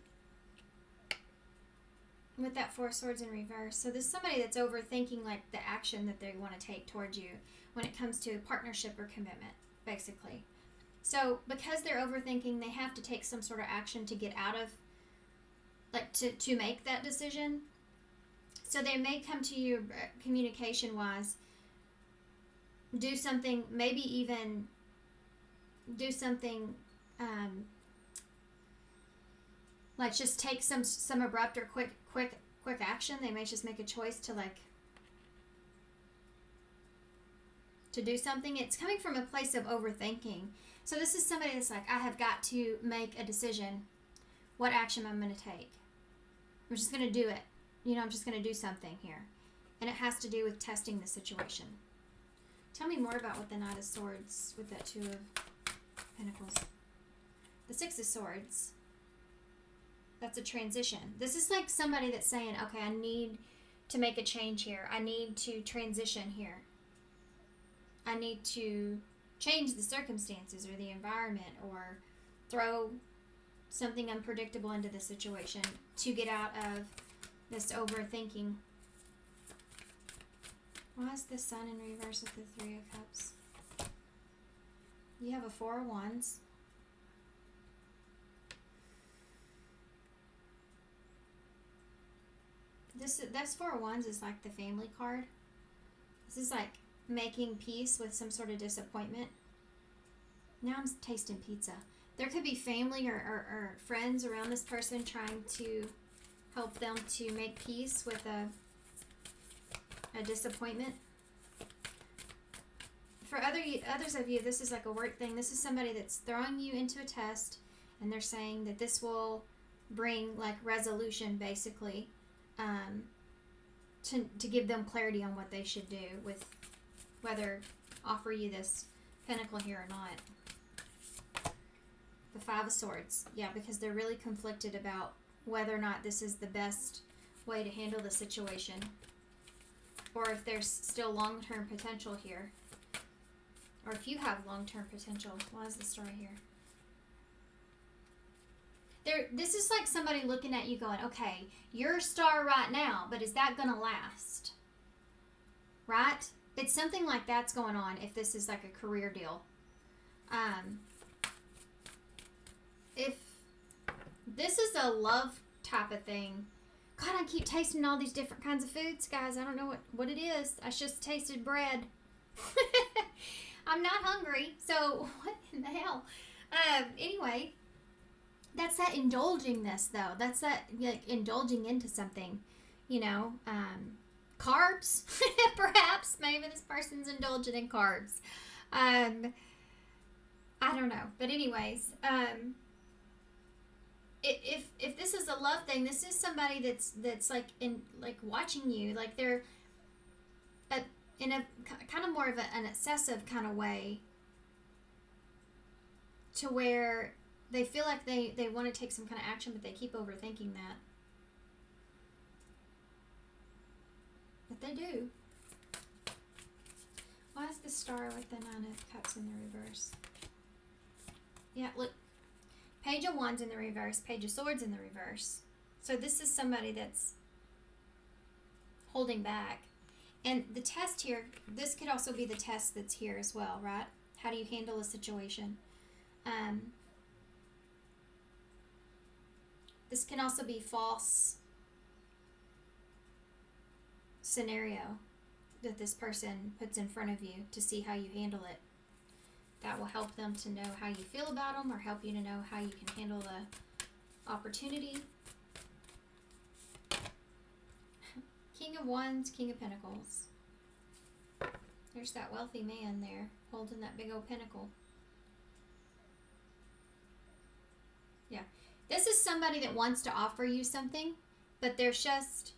Speaker 1: With that Four of Swords in reverse. So there's somebody that's overthinking like the action that they want to take towards you when it comes to partnership or commitment, basically. So because they're overthinking, they have to take some sort of action to get out of, like to make that decision. So they may come to you communication-wise, do something, maybe even do something like just take some abrupt or quick action. They may just make a choice to do something. It's coming from a place of overthinking. So this is somebody that's like, I have got to make a decision. What action I'm going to take? I'm just going to do it. I'm just going to do something here. And it has to do with testing the situation. Tell me more about what the Knight of Swords with that Two of Pentacles. The Six of Swords. That's a transition. This is like somebody that's saying, okay, I need to make a change here. I need to transition here. I need to change the circumstances or the environment, or throw something unpredictable into the situation to get out of this overthinking. Why is the Sun in reverse with the Three of Cups? You have a Four of Wands. This Four of Wands is like the family card. This is like making peace with some sort of disappointment. Now I'm tasting pizza. There could be family or friends around this person trying to help them to make peace with a disappointment. For others of you, this is like a work thing. This is somebody that's throwing you into a test, and they're saying that this will bring like resolution, basically. To give them clarity on what they should do with whether offer you this pentacle here or not. The Five of Swords. Yeah, because they're really conflicted about whether or not this is the best way to handle the situation, or if there's still long-term potential here, or if you have long-term potential. Why is the Star here? This is like somebody looking at you going, okay, you're a star right now, but is that going to last? Right? It's something like that's going on if this is like a career deal. If this is a love type of thing, God, I keep tasting all these different kinds of foods, guys. I don't know what it is. I just tasted bread. I'm not hungry, so what in the hell? Anyway, that's that indulgingness, though. That's that like indulging into something, carbs. Perhaps maybe this person's indulging in carbs. I don't know, but anyways, if this is a love thing, this is somebody that's like watching you, like they're in a kind of more of an obsessive kind of way, to where they feel like they want to take some kind of action, but they keep overthinking that. But they do. Why is the star with the 9 of Cups in the reverse? Yeah, look. Page of Wands in the reverse, Page of Swords in the reverse. So this is somebody that's holding back. And the test here, this could also be the test that's here as well, right? How do you handle a situation? This can also be false scenario that this person puts in front of you to see how you handle it. That will help them to know how you feel about them, or help you to know how you can handle the opportunity. King of Wands, King of Pentacles. There's that wealthy man there holding that big old pentacle. Yeah. This is somebody that wants to offer you something, but there's just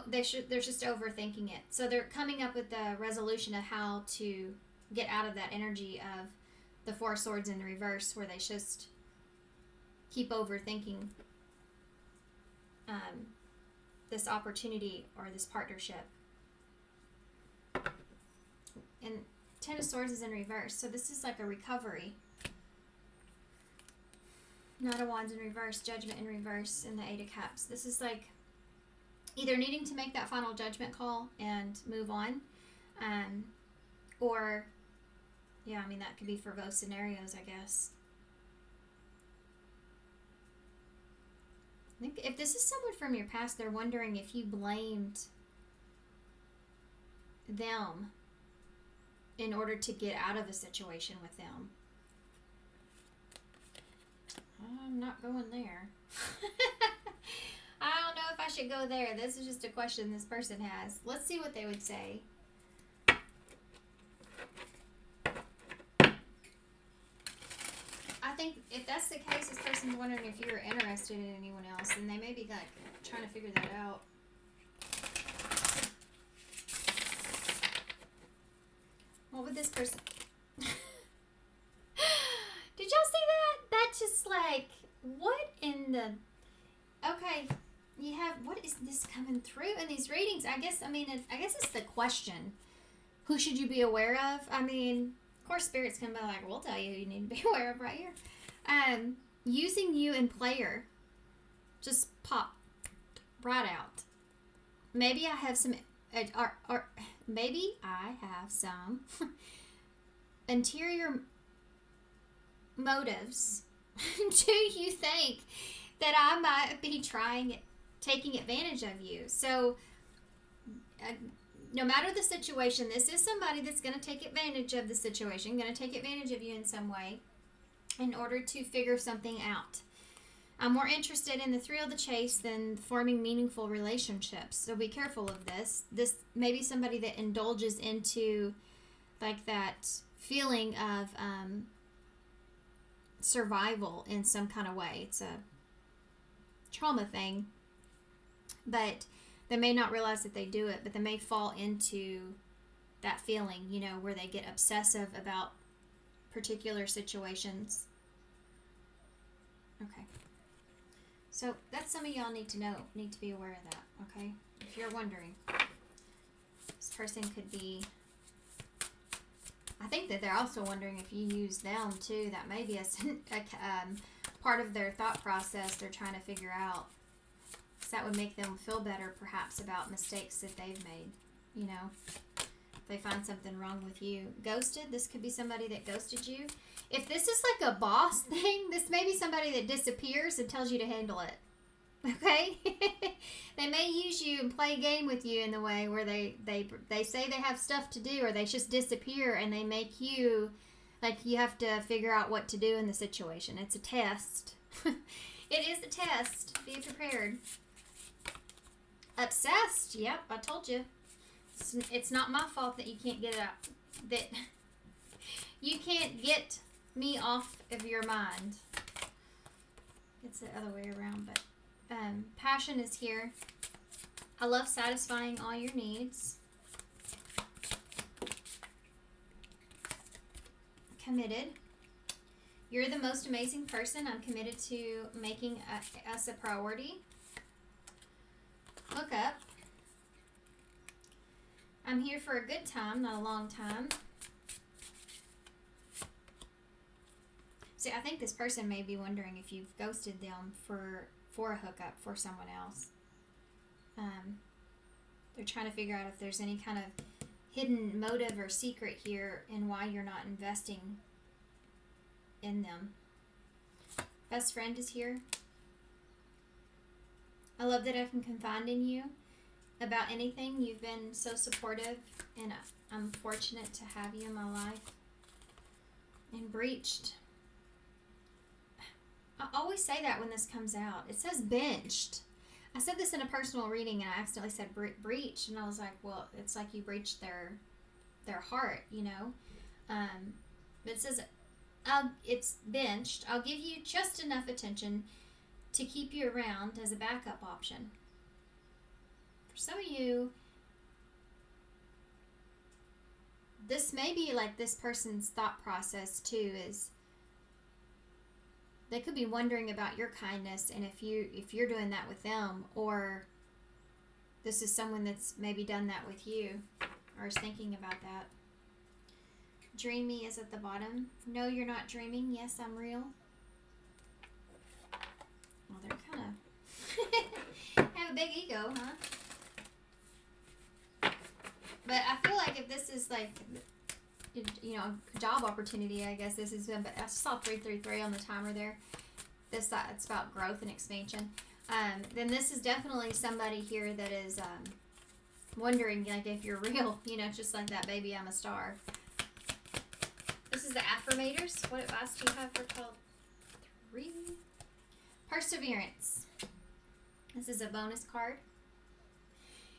Speaker 1: they're just overthinking it. So they're coming up with the resolution of how to get out of that energy of the 4 of Swords in the reverse, where they just keep overthinking this opportunity or this partnership. And 10 of Swords is in reverse, so this is like a recovery. Knight of Wands in reverse, Judgment in reverse, and the 8 of Cups. This is like either needing to make that final judgment call and move on, or, yeah, I mean, that could be for both scenarios, I guess. I think if this is someone from your past, they're wondering if you blamed them in order to get out of a situation with them. I'm not going there. I don't know if I should go there. This is just a question this person has. Let's see what they would say. I think if that's the case, this person's wondering if you're interested in anyone else, and they may be like trying to figure that out. What would this person... Did y'all see that? That's just like, what in the... Okay, you have... What is this coming through in these readings? I guess it's the question. Who should you be aware of? I mean, of course, Spirit's going to be like, we'll tell you who you need to be aware of right here. Using you in player. Just pop right out. Maybe I have some... Or maybe I have some interior motives. Do you think that I might be taking advantage of you? So no matter the situation, this is somebody that's going to take advantage of the situation, going to take advantage of you in some way in order to figure something out. I'm more interested in the thrill of the chase than forming meaningful relationships. So be careful of this. This may be somebody that indulges into like that feeling of survival in some kind of way. It's a trauma thing. But they may not realize that they do it, but they may fall into that feeling, you know, where they get obsessive about particular situations. Okay. So that's some of y'all need to know, need to be aware of that, okay? If you're wondering, this person could be, I think that they're also wondering if you use them too. That may be a part of their thought process they're trying to figure out. So that would make them feel better perhaps about mistakes that they've made, you know? If they find something wrong with you. Ghosted, this could be somebody that ghosted you. If this is like a boss thing, this may be somebody that disappears and tells you to handle it. Okay? They may use you and play a game with you in the way where they say they have stuff to do, or they just disappear and they make you, like, you have to figure out what to do in the situation. It's a test. It is a test. Be prepared. Obsessed. Yep, I told you. It's not my fault that you can't get it out. That you can't get me off of your mind. It's the other way around, but passion is here. I love satisfying all your needs. Committed. You're the most amazing person. I'm committed to making us a priority. Look up. I'm here for a good time, not a long time. See, I think this person may be wondering if you've ghosted them for a hookup for someone else. They're trying to figure out if there's any kind of hidden motive or secret here in why you're not investing in them. Best friend is here. I love that I can confide in you about anything. You've been so supportive, and I'm fortunate to have you in my life. And breached. I always say that when this comes out. It says benched. I said this in a personal reading, and I accidentally said breached, and I was like, well, it's like you breached their heart, you know. It says it's benched. I'll give you just enough attention to keep you around as a backup option. For some of you, this may be like this person's thought process too, is they could be wondering about your kindness and if you're doing that with them, or this is someone that's maybe done that with you or is thinking about that. Dreamy is at the bottom. No, you're not dreaming. Yes, I'm real. Well, they're kind of have a big ego, huh? But I feel like if this is like, you know, a job opportunity, I guess this is, but I saw 333 on the timer there. It's about growth and expansion. Then this is definitely somebody here that is wondering, like, if you're real, you know, just like that baby, I'm a star. This is the affirmators. What advice do you have for called 3? Perseverance. This is a bonus card.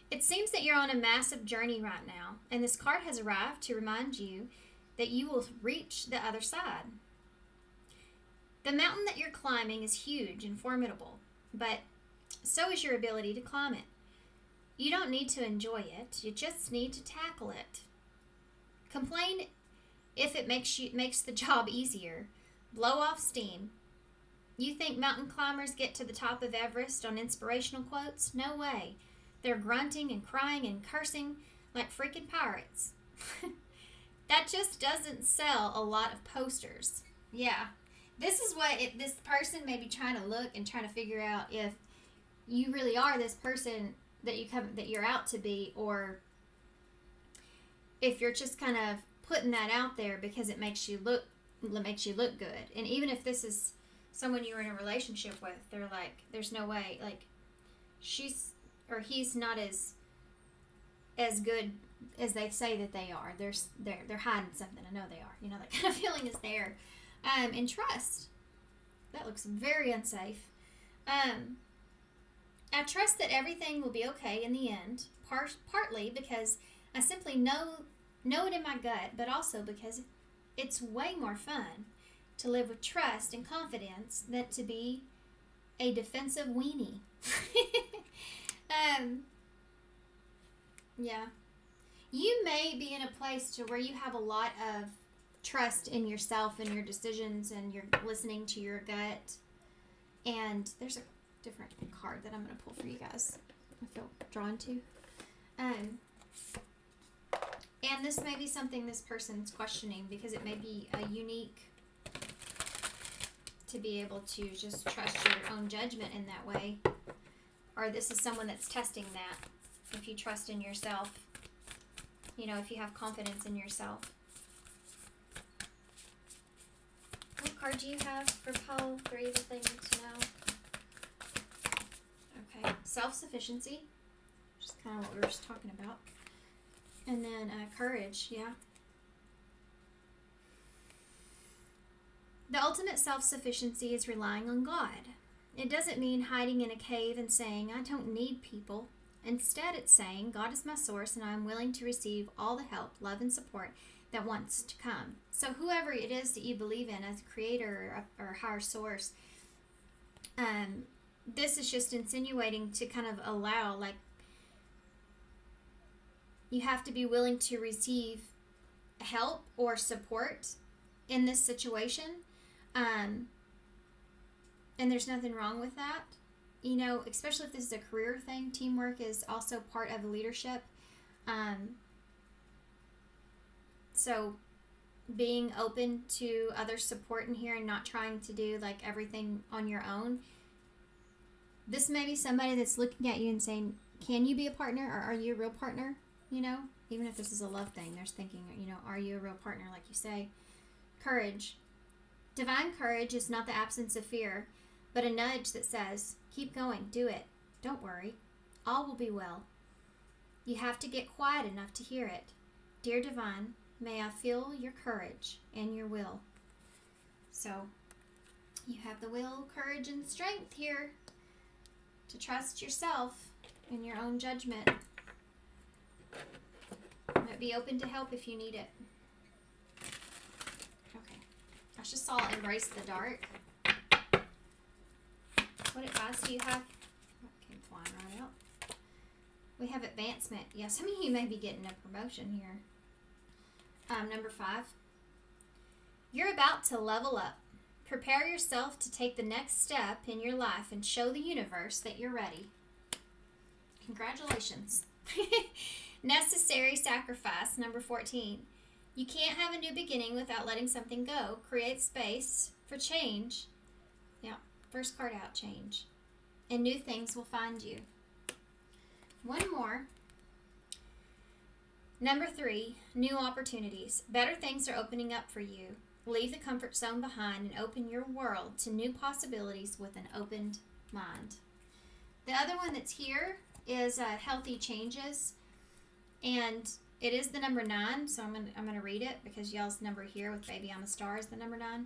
Speaker 1: It seems that you're on a massive journey right now, and this card has arrived to remind you that you will reach the other side. The mountain that you're climbing is huge and formidable, but so is your ability to climb it. You don't need to enjoy it, you just need to tackle it. Complain if it makes the job easier. Blow off steam. You think mountain climbers get to the top of Everest on inspirational quotes? No way. They're grunting and crying and cursing like freaking pirates. That just doesn't sell a lot of posters. Yeah. This is what this person may be trying to look and trying to figure out if you really are this person that you're out to be, or if you're just kind of putting that out there because it makes you look good. And even if this is someone you were in a relationship with, they're like, there's no way, like, she's or he's not as good as they say that they are. They're hiding something. I know they are. You know, that kind of feeling is there. And trust. That looks very unsafe. I trust that everything will be okay in the end. Partly because I simply know it in my gut, but also because it's way more fun to live with trust and confidence than to be a defensive weenie. Yeah. You may be in a place to where you have a lot of trust in yourself and your decisions, and you're listening to your gut. And there's a different card that I'm going to pull for you guys. I feel drawn to. And this may be something this person's questioning, because it may be a unique to be able to just trust your own judgment in that way. Or this is someone that's testing that. If you trust in yourself, you know, if you have confidence in yourself. What card do you have for pile 3 that they need to know? Okay, self-sufficiency, which is kind of what we were just talking about. And then courage, yeah. The ultimate self-sufficiency is relying on God. It doesn't mean hiding in a cave and saying, I don't need people. Instead, it's saying, God is my source, and I am willing to receive all the help, love, and support that wants to come. So whoever it is that you believe in as a creator or higher source, this is just insinuating to kind of allow, like, you have to be willing to receive help or support in this situation. And there's nothing wrong with that. You know, especially if this is a career thing, teamwork is also part of leadership. So being open to other support in here and not trying to do like everything on your own. This may be somebody that's looking at you and saying, can you be a partner, or are you a real partner? You know, even if this is a love thing, they're thinking, you know, are you a real partner, like you say? Courage. Divine courage is not the absence of fear, but a nudge that says, keep going, do it. Don't worry. All will be well. You have to get quiet enough to hear it. Dear Divine, may I feel your courage and your will. So, you have the will, courage, and strength here to trust yourself in your own judgment. But be open to help if you need it. Okay. I just saw embrace the dark. What advice do you have? That came flying right out. We have advancement. Yeah, some of you may be getting a promotion here. Number 5. You're about to level up. Prepare yourself to take the next step in your life and show the universe that you're ready. Congratulations. Necessary sacrifice. Number 14. You can't have a new beginning without letting something go. Create space for change. Yeah, first card out, change. And new things will find you. One more. Number 3, new opportunities. Better things are opening up for you. Leave the comfort zone behind and open your world to new possibilities with an opened mind. The other one that's here is healthy changes, and it is the number 9, so I'm gonna read it because y'all's number here with Baby I'm a Star is the number 9. It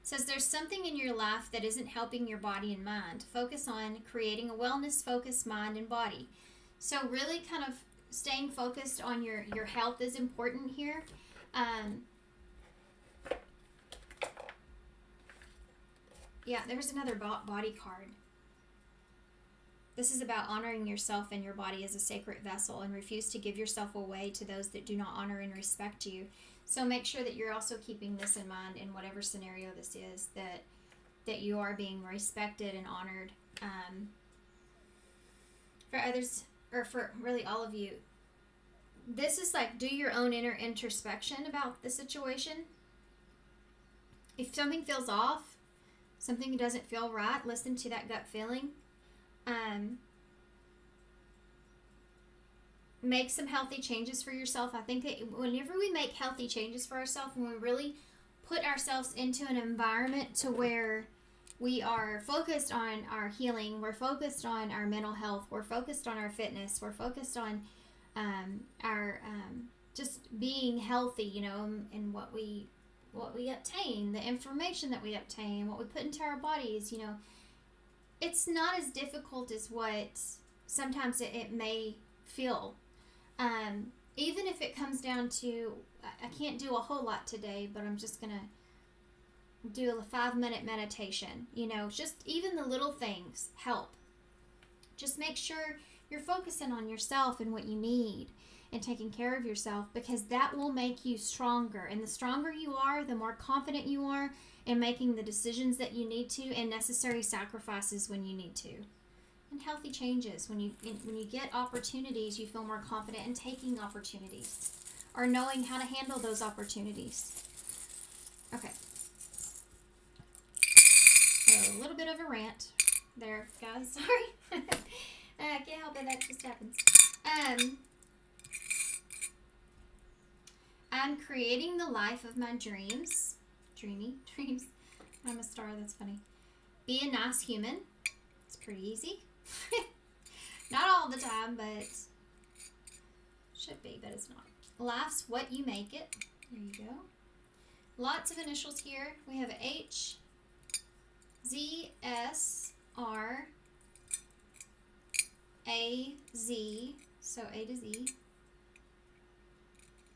Speaker 1: says there's something in your life that isn't helping your body and mind. Focus on creating a wellness-focused mind and body. So really kind of staying focused on your health is important here. Yeah, there's another body card. This is about honoring yourself and your body as a sacred vessel, and refuse to give yourself away to those that do not honor and respect you. So make sure that you're also keeping this in mind in whatever scenario this is, that you are being respected and honored. For others, or for really all of you, this is like, do your own inner introspection about the situation. If something feels off, something doesn't feel right, listen to that gut feeling. Make some healthy changes for yourself. I think that whenever we make healthy changes for ourselves, when we really put ourselves into an environment to where we are focused on our healing, we're focused on our mental health, we're focused on our fitness, we're focused on our just being healthy, you know, and what we obtain, the information that we obtain, what we put into our bodies, you know, it's not as difficult as what sometimes it may feel. Even if it comes down to, I can't do a whole lot today, but I'm just gonna do a 5-minute meditation. You know, just even the little things help. Just make sure you're focusing on yourself and what you need and taking care of yourself, because that will make you stronger. And the stronger you are, the more confident you are in making the decisions that you need to, and necessary sacrifices when you need to. And healthy changes. When you get opportunities, you feel more confident in taking opportunities or knowing how to handle those opportunities. Okay. So a little bit of a rant there, guys. Sorry. I can't help it. That just happens. I'm creating the life of my dreams. Dreamy dreams. I'm a star. That's funny. Be a nice human. It's pretty easy. Not all the time, but should be, but it's not. Life's what you make it. There you go. Lots of initials here. We have H, Z, S, R, A, Z. So A to Z.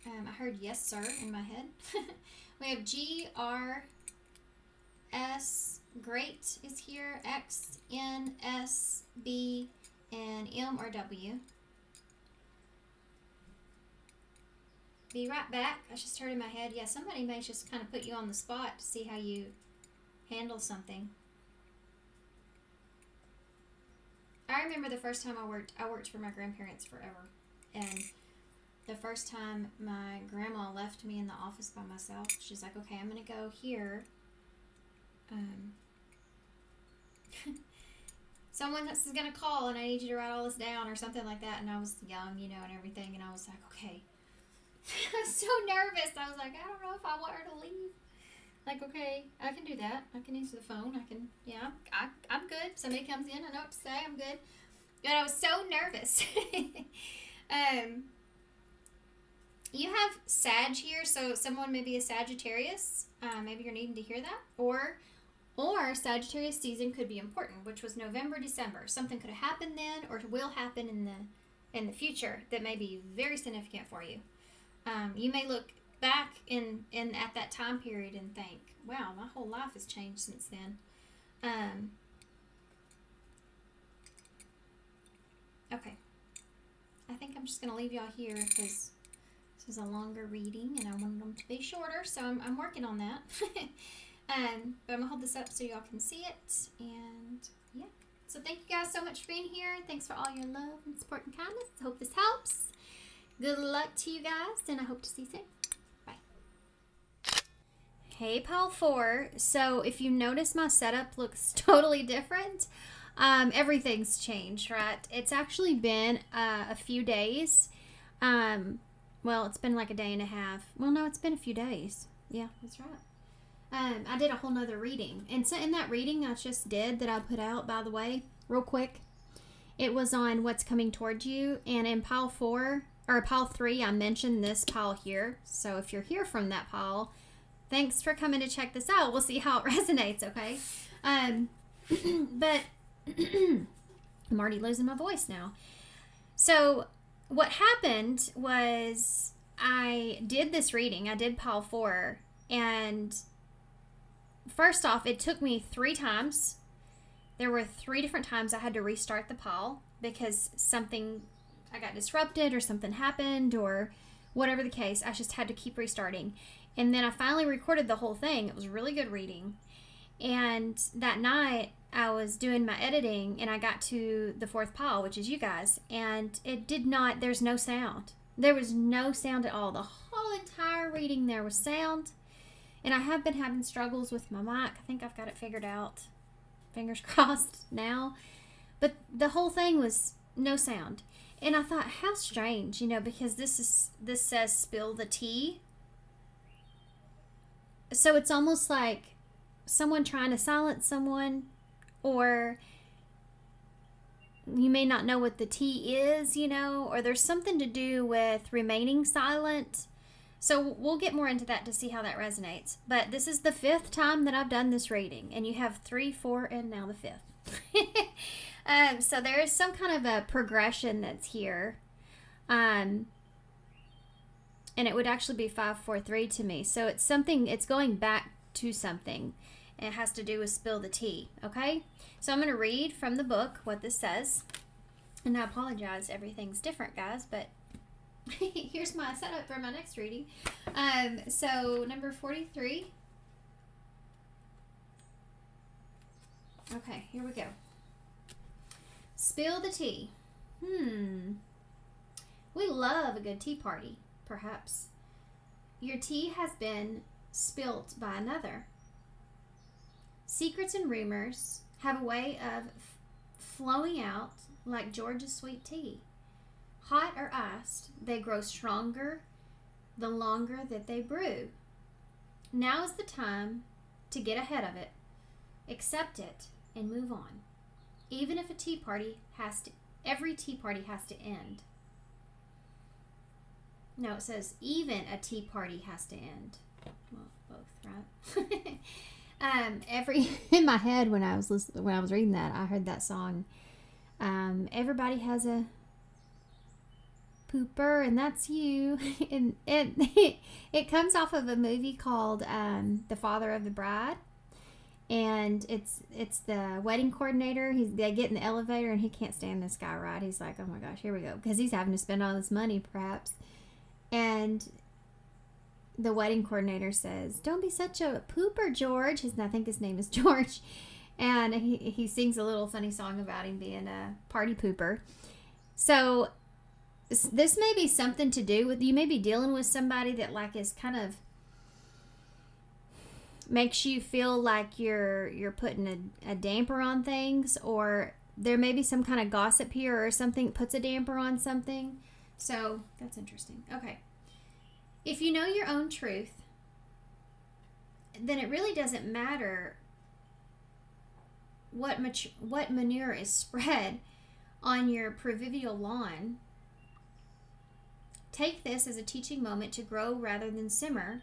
Speaker 1: I heard yes, sir, in my head. We have G, R, S, great is here, X, N, S, B, and M or W. Be right back. I just heard in my head, yeah, somebody may just kind of put you on the spot to see how you handle something. I remember the first time I worked for my grandparents forever. And the first time my grandma left me in the office by myself. She's like, okay, I'm going to go here. Someone else is going to call and I need you to write all this down or something like that. And I was young, you know, and everything. And I was like, okay. I was so nervous. I was like, I don't know if I want her to leave. Like, okay, I can do that. I can answer the phone. I can, yeah, I'm good. Somebody comes in, I know what to say. I'm good. But I was so nervous. You have Sag here, so someone may be a Sagittarius. Maybe you're needing to hear that. Or Sagittarius season could be important, which was November, December. Something could have happened then or will happen in the future that may be very significant for you. You may look back in at that time period and think, wow, my whole life has changed since then. Okay. I think I'm just going to leave y'all here because this is a longer reading and I wanted them to be shorter, so I'm working on that. But I'm going to hold this up so y'all can see it. And yeah. So thank you guys so much for being here. Thanks for all your love and support and kindness. I hope this helps. Good luck to you guys, and I hope to see you soon. Bye. Hey, Pile 4. So if you notice, my setup looks totally different. Everything's changed, right? It's actually been a few days. Well, it's been like a day and a half. Well, no, it's been a few days. Yeah, that's right. I did a whole nother reading. And so in that reading I just did that I put out, by the way, real quick, it was on what's coming towards you. And in pile 4, or pile 3, I mentioned this pile here. So if you're here from that pile, thanks for coming to check this out. We'll see how it resonates, okay? But I'm already losing my voice now. So what happened was I did this reading. I did pile 4, and first off, it took me 3 times. There were 3 different times I had to restart the pile because I got disrupted or something happened or whatever the case. I just had to keep restarting. And then I finally recorded the whole thing. It was a really good reading. And that night I was doing my editing and I got to the 4th pile, which is you guys. And there's no sound. There was no sound at all. The whole entire reading there was sound. And I have been having struggles with my mic. I think I've got it figured out. Fingers crossed now. But the whole thing was no sound. And I thought, how strange, because this says spill the tea. So it's almost like someone trying to silence someone, or you may not know what the tea is, or there's something to do with remaining silent. So we'll get more into that to see how that resonates. But this is the 5th time that I've done this reading, and you have 3, 4, and now the 5th. So there is some kind of a progression that's here. And it would actually be 5, 4, 3 to me. So it's going back to something. And it has to do with spill the tea, okay? So I'm going to read from the book what this says. And I apologize, everything's different, guys, but here's my setup for my next reading. So number 43. Okay, here we go. Spill the tea. We love a good tea party, perhaps. Your tea has been spilt by another. Secrets and rumors have a way of flowing out like Georgia sweet tea. Hot or iced, they grow stronger the longer that they brew. Now is the time to get ahead of it, accept it, and move on. Even if every tea party has to end. No, it says even a tea party has to end. Well, both, right? In my head when I was reading that, I heard that song. Everybody has a pooper, and that's you. And it comes off of a movie called The Father of the Bride, and it's the wedding coordinator. They get in the elevator and he can't stand this guy, right? He's like, oh my gosh, here we go, because he's having to spend all this money perhaps. And the wedding coordinator says, don't be such a pooper, George. I think his name is George. And he sings a little funny song about him being a party pooper. So this may be something to do with, you may be dealing with somebody that like is kind of makes you feel like you're putting a damper on things, or there may be some kind of gossip here or something puts a damper on something. So that's interesting. Okay. If you know your own truth, then it really doesn't matter what manure is spread on your proverbial lawn. Take this as a teaching moment to grow rather than simmer,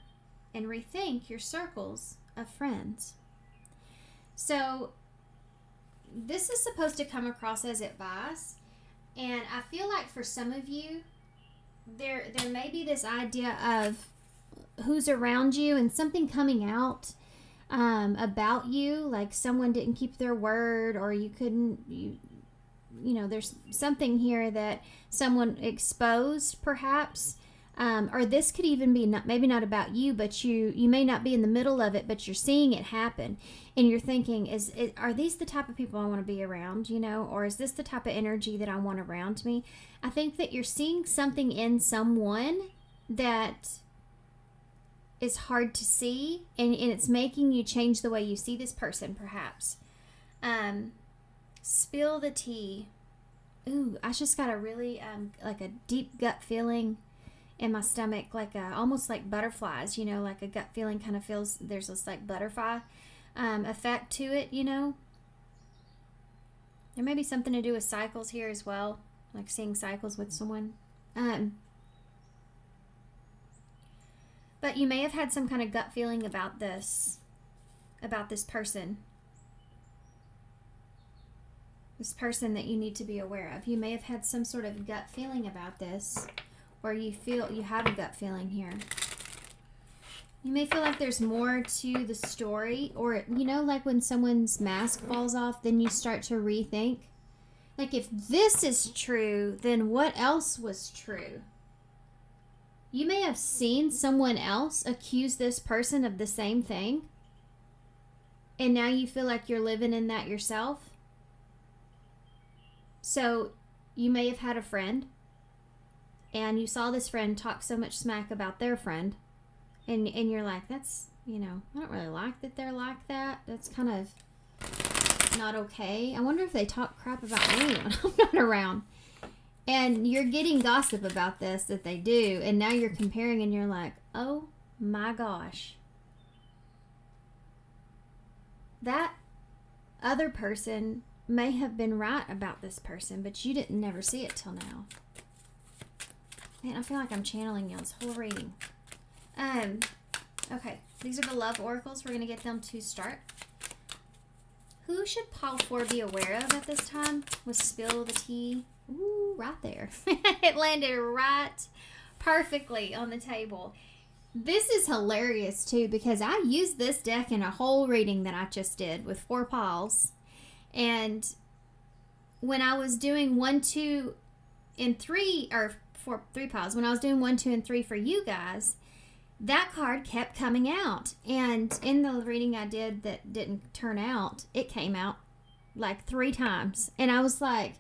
Speaker 1: and rethink your circles of friends. So this is supposed to come across as advice, and I feel like for some of you, there may be this idea of who's around you and something coming out about you, like someone didn't keep their word, or you know, there's something here that someone exposed, perhaps, or this could even be maybe not about you, but you may not be in the middle of it, but you're seeing it happen, and you're thinking, are these the type of people I want to be around, you know, or is this the type of energy that I want around me? I think that you're seeing something in someone that is hard to see, and it's making you change the way you see this person, perhaps. Spill the tea. Ooh, I just got a really like a deep gut feeling in my stomach, like almost like butterflies, you know, like a gut feeling kind of feels, there's this like butterfly effect to it, you know. There may be something to do with cycles here as well, like seeing cycles with someone. But you may have had some kind of gut feeling about this person. This person that you need to be aware of. You may have had some sort of gut feeling about this, or you have a gut feeling here. You may feel like there's more to the story, or, you know, like when someone's mask falls off, then you start to rethink. Like, if this is true, then what else was true? You may have seen someone else accuse this person of the same thing, and now you feel like you're living in that yourself. So you may have had a friend, and you saw this friend talk so much smack about their friend, and you're like, that's, you know, I don't really like that they're like that. That's kind of not okay. I wonder if they talk crap about me when I'm not around. And you're getting gossip about this, that they do, and now you're comparing, and you're like, oh my gosh. That other person may have been right about this person, but you didn't never see it till now. Man, I feel like I'm channeling y'all's whole reading. Okay, these are the love oracles. We're going to get them to start. Who should Paul 4 be aware of at this time? Was spill the tea. Ooh, right there. It landed right perfectly on the table. This is hilarious too, because I used this deck in a whole reading that I just did with 4 piles. And when I was doing 1, 2, and 3, or 3 piles, when I was doing 1, 2, and 3 for you guys, that card kept coming out. And in the reading I did that didn't turn out, it came out like 3 times. And I was like,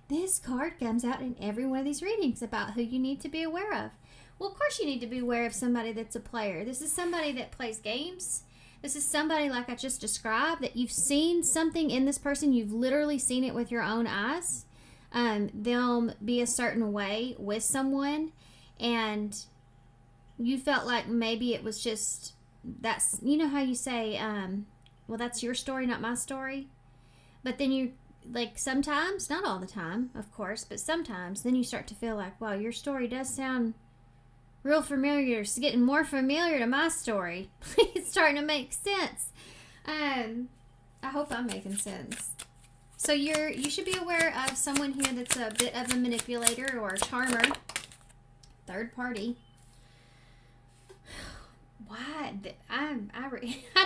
Speaker 1: this card comes out in every one of these readings about who you need to be aware of. Well, of course you need to be aware of somebody that's a player. This is somebody that plays games. This is somebody, like I just described, that you've seen something in this person. You've literally seen it with your own eyes. They'll be a certain way with someone, and you felt like maybe it was just, that's, you know how you say, well, that's your story, not my story. But then you, like, sometimes, not all the time, of course, but sometimes, then you start to feel like, wow, your story does sound real familiar. It's getting more familiar to my story. It's starting to make sense. I hope I'm making sense. So you should be aware of someone here that's a bit of a manipulator or a charmer. Third party. Why? I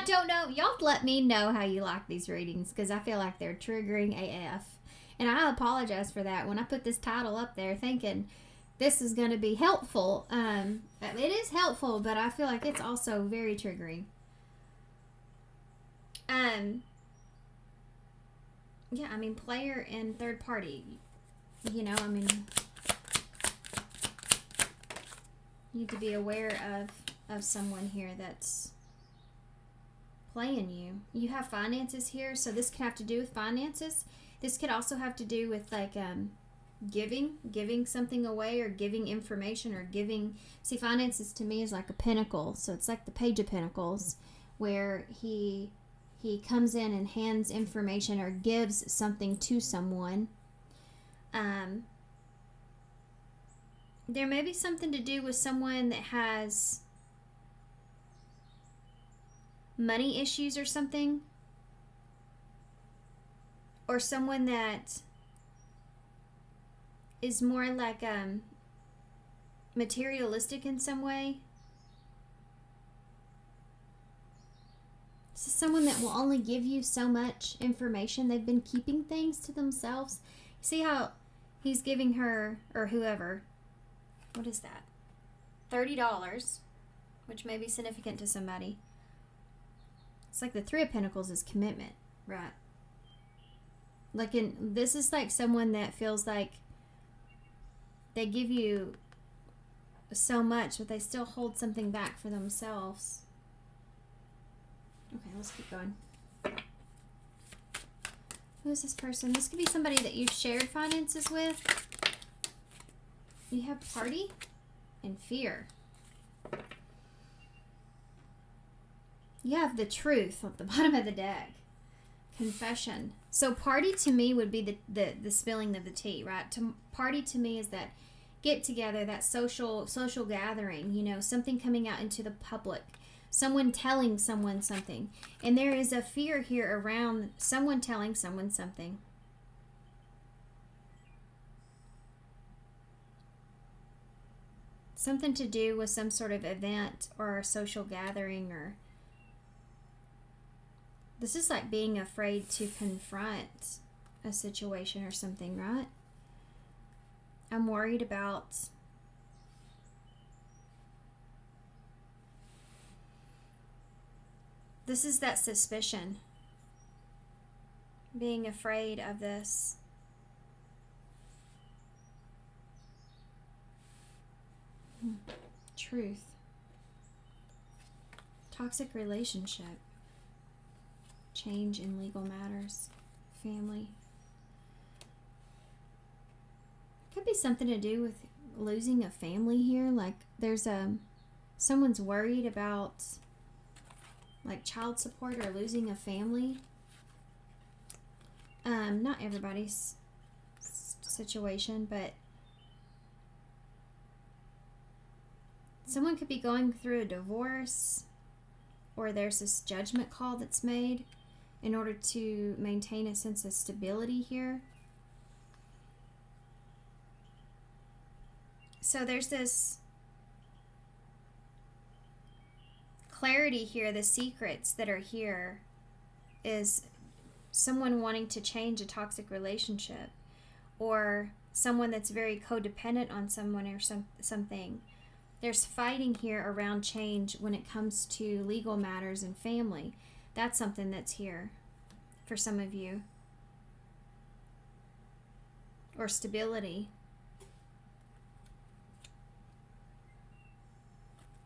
Speaker 1: don't know. Y'all let me know how you like these readings, because I feel like they're triggering AF. And I apologize for that. When I put this title up there thinking this is going to be helpful, it is helpful, but I feel like it's also very triggering. Yeah, I mean, player and third party, you know, I mean, You need to be aware of someone here that's playing you. You have finances here, so this can have to do with finances. This could also have to do with like giving something away, or giving information, or giving. See, finances to me is like a pentacle, so it's like the Page of Pentacles, where he comes in and hands information or gives something to someone. There may be something to do with someone that has money issues or something, or someone that is more like materialistic in some way. This is someone that will only give you so much information. They've been keeping things to themselves. See how he's giving her, or whoever, what is that? $30, which may be significant to somebody. It's like the Three of Pentacles is commitment, right? Like this is like someone that feels like they give you so much, but they still hold something back for themselves. Okay, let's keep going. Who is this person? This could be somebody that you've shared finances with. You have party and fear. You have the truth at the bottom of the deck. Confession. So party to me would be the spilling of the tea, right? Party to me is that get together, that social gathering, you know, something coming out into the public, someone telling someone something. And there is a fear here around someone telling someone something. Something to do with some sort of event or a social gathering, or this is like being afraid to confront a situation or something, right? I'm worried about this is that suspicion. Being afraid of this. Truth. Toxic relationship. Change in legal matters. Family. Could be something to do with losing a family here. Like there's someone's worried about like child support or losing a family. Not everybody's situation, but someone could be going through a divorce, or there's this judgment call that's made in order to maintain a sense of stability here. So there's this clarity here. The secrets that are here is someone wanting to change a toxic relationship, or someone that's very codependent on someone or something. There's fighting here around change when it comes to legal matters and family. That's something that's here for some of you. Or stability.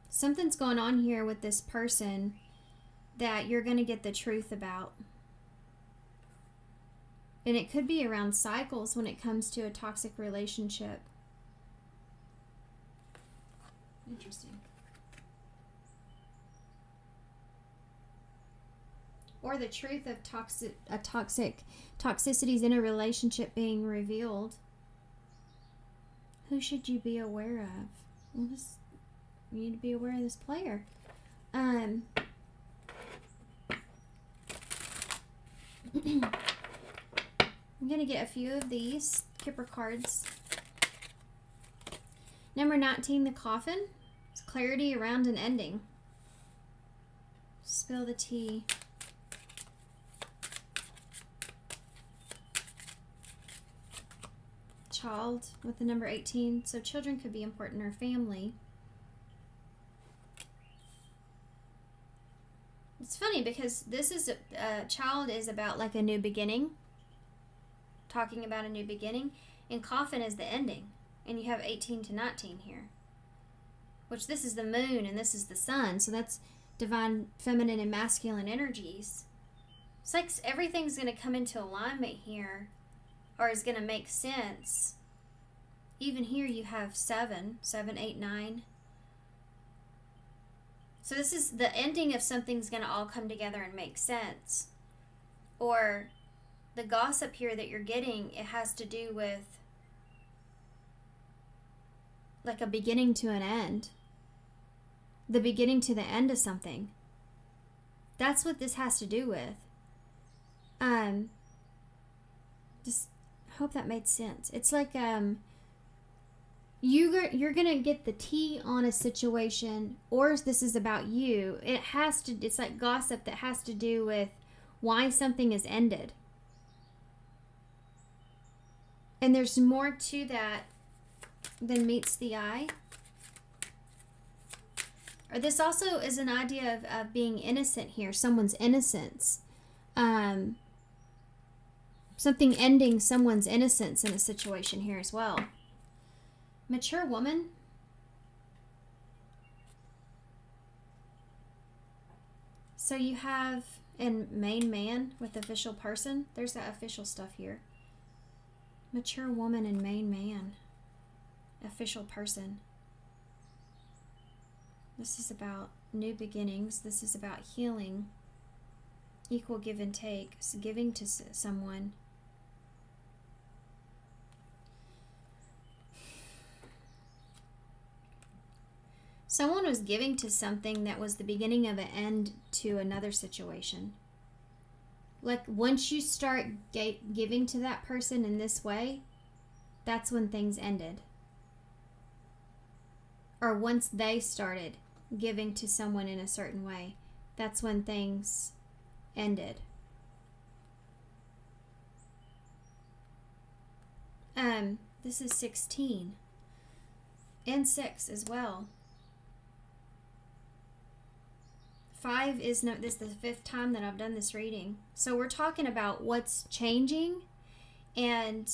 Speaker 1: Something's going on here with this person that you're going to get the truth about. And it could be around cycles when it comes to a toxic relationship. Interesting. Or the truth of toxicities in a relationship being revealed. Who should you be aware of? Well, you need to be aware of this player. I'm going to get a few of these Kipper cards. Number 19, the coffin. It's clarity around an ending. Spill the tea. Child with the number 18. So children could be important, or family. It's funny because this is a child is about like a new beginning. Talking about a new beginning. And coffin is the ending. And you have 18 to 19 here. which this is the moon and this is the sun, so that's divine feminine and masculine energies. It's like everything's going to come into alignment here, or is going to make sense. Even here you have 7, 8, 9. So this is the ending of something's going to all come together and make sense. Or the gossip here that you're getting, it has to do with like a beginning to an end. The beginning to the end of something. That's what this has to do with. Just hope that made sense. It's like you're gonna get the tea on a situation, or this is about you. It's like gossip that has to do with why something is ended. And there's more to that than meets the eye. Or this also is an idea of being innocent here, someone's innocence. Something ending someone's innocence in a situation here as well. Mature woman. So you have in main man with official person. There's that official stuff here. Mature woman and main man. Official person. This is about new beginnings. This is about healing. Equal give and take. So giving to someone. Someone was giving to something that was the beginning of an end to another situation. Like once you start giving to that person in this way, that's when things ended. Or once they started giving to someone in a certain way, that's when things ended. This is 16 and 6 as well. 5 is this is the 5th time that I've done this reading. So we're talking about what's changing and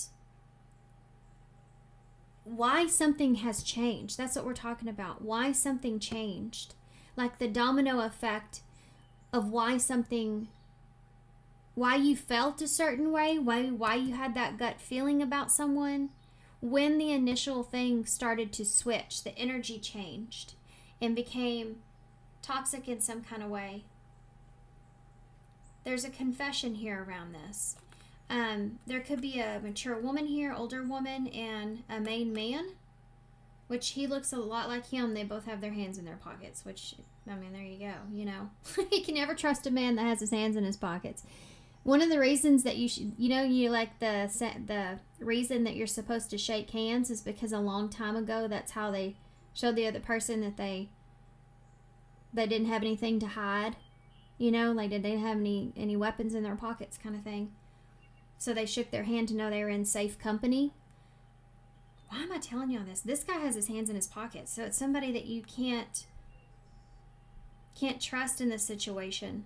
Speaker 1: why something has changed. That's what we're talking about. Why something changed. Like the domino effect of why you felt a certain way, why you had that gut feeling about someone. When the initial thing started to switch, the energy changed and became toxic in some kind of way. There's a confession here around this. There could be a mature woman here, older woman, and a main man, which he looks a lot like him. They both have their hands in their pockets, which, I mean, there you go, you know. You can never trust a man that has his hands in his pockets. One of the reasons that you should, you like the reason that you're supposed to shake hands is because a long time ago, that's how they showed the other person that they didn't have anything to hide, like they didn't have any weapons in their pockets kind of thing. So they shook their hand to know they were in safe company. Why am I telling you all this? This guy has his hands in his pockets, so it's somebody that you can't trust in this situation.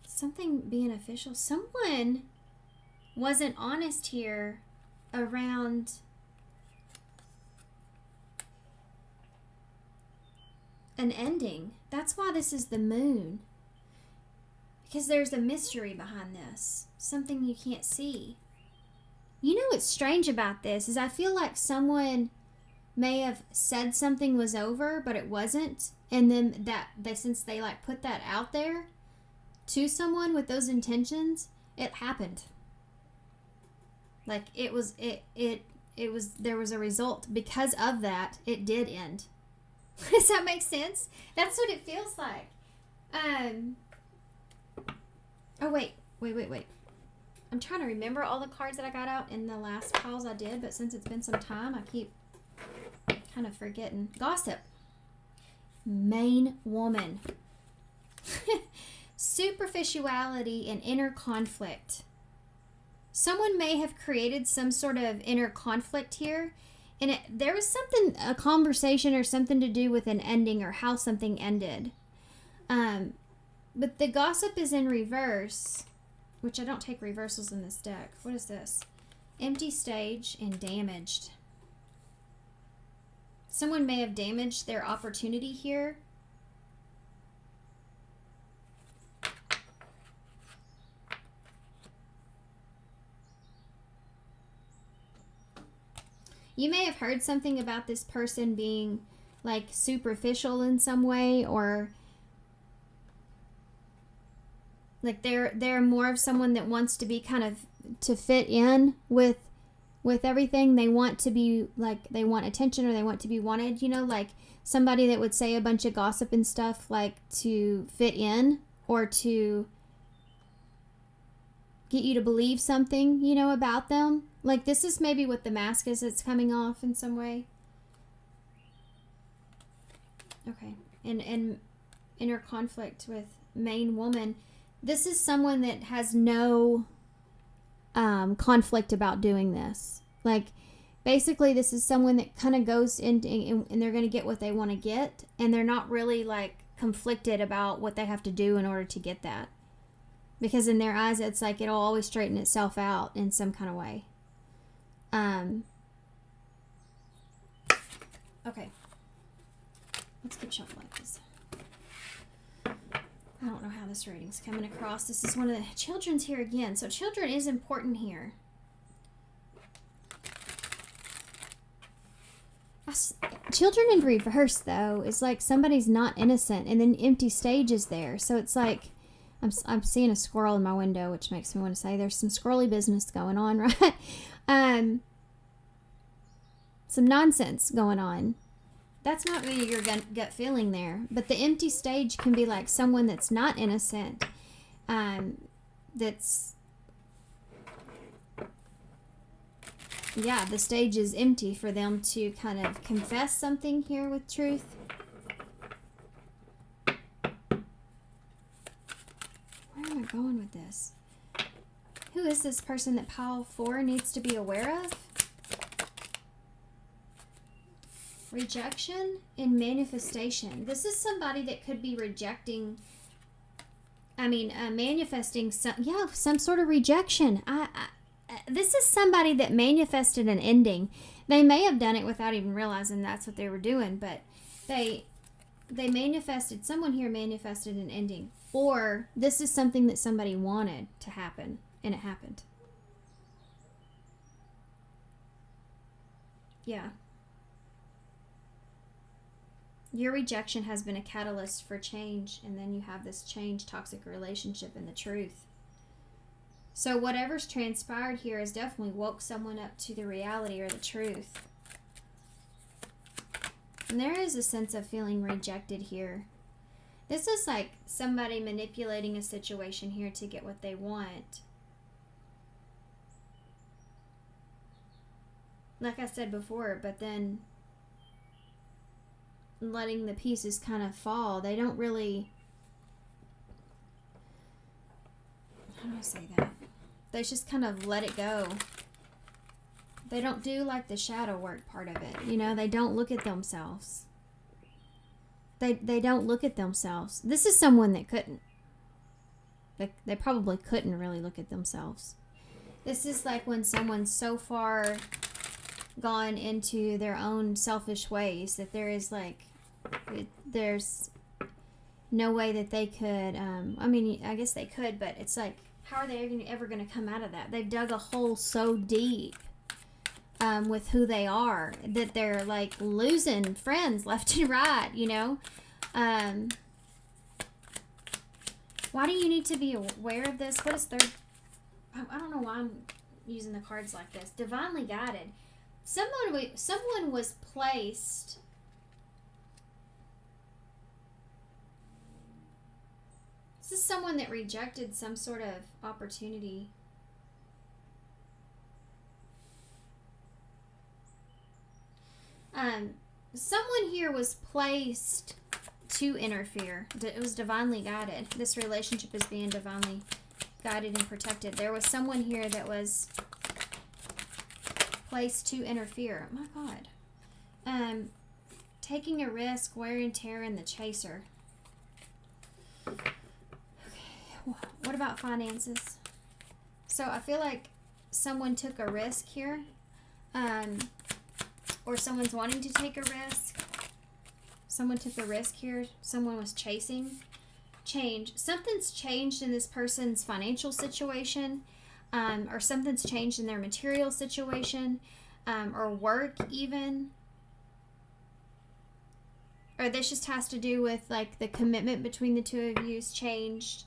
Speaker 1: Something being official. Someone wasn't honest here around an ending. That's why this is the moon. Because there's a mystery behind this. Something you can't see. You know what's strange about this is I feel like someone may have said something was over, but it wasn't. And then since they like put that out there to someone with those intentions, it happened. Like there was a result. Because of that, it did end. Does that make sense? That's what it feels like. Oh, wait. I'm trying to remember all the cards that I got out in the last piles I did, but since it's been some time, I keep kind of forgetting. Gossip. Main woman. Superficiality and inner conflict. Someone may have created some sort of inner conflict here, and there was a conversation or something to do with an ending or how something ended. But the gossip is in reverse. which I don't take reversals in this deck. What is this? Empty stage and damaged. Someone may have damaged their opportunity here. You may have heard something about this person being like superficial in some way, or like they're more of someone that wants to be kind of to fit in with everything. They want to be like, they want attention, or they want to be wanted, you know, like somebody that would say a bunch of gossip and stuff like to fit in, or to get you to believe something, you know, about them. Like this is maybe what the mask is that's coming off in some way. Okay. And inner conflict with main woman. This is someone that has no conflict about doing this. Like basically this is someone that kind of goes into, and they're going to get what they want to get, and they're not really like conflicted about what they have to do in order to get that. Because in their eyes, it's like it'll always straighten itself out in some kind of way. Okay. Let's keep shuffling this. I don't know how this reading's coming across. This is one of the children's here again. So children is important here. Children in reverse, though, is like somebody's not innocent, and then empty stage is there. So it's like, I'm seeing a squirrel in my window, which makes me want to say there's some squirrely business going on, right? Some nonsense going on. That's not really your gut feeling there. But the empty stage can be like someone that's not innocent. That's... Yeah, the stage is empty for them to kind of confess something here with truth. Where am I going with this? Who is this person that pile 4 needs to be aware of? Rejection and manifestation. This is somebody that could be rejecting, manifesting some sort of rejection. This is somebody that manifested an ending. They may have done it without even realizing that's what they were doing, but they manifested, someone here manifested an ending. Or this is something that somebody wanted to happen, and it happened. Yeah. Your rejection has been a catalyst for change, and then you have this change, toxic relationship, and the truth. So whatever's transpired here has definitely woke someone up to the reality or the truth. And there is a sense of feeling rejected here. This is like somebody manipulating a situation here to get what they want. Like I said before, but then letting the pieces kind of fall. They don't really... How do I say that? They just kind of let it go. They don't do like the shadow work part of it. You know, they don't look at themselves. They don't look at themselves. This is someone that couldn't. They probably couldn't really look at themselves. This is like when someone's so far gone into their own selfish ways that there is like, there's no way that they could, I guess they could, but it's like, how are they ever going to come out of that? They've dug a hole so deep with who they are that they're like losing friends left and right, you know? Why do you need to be aware of this? What is third? I don't know why I'm using the cards like this. Divinely guided. Someone was placed... This is someone that rejected some sort of opportunity. Someone here was placed to interfere. It was divinely guided. This relationship is being divinely guided and protected. There was someone here that was placed to interfere. My God. Taking a risk, wear and tear, and the chaser. Okay. What about finances? So I feel like someone took a risk here, or someone's wanting to take a risk. Someone took a risk here. Someone was chasing change. Something's changed in this person's financial situation, or something's changed in their material situation, or work even. Or this just has to do with like the commitment between the two of you has changed,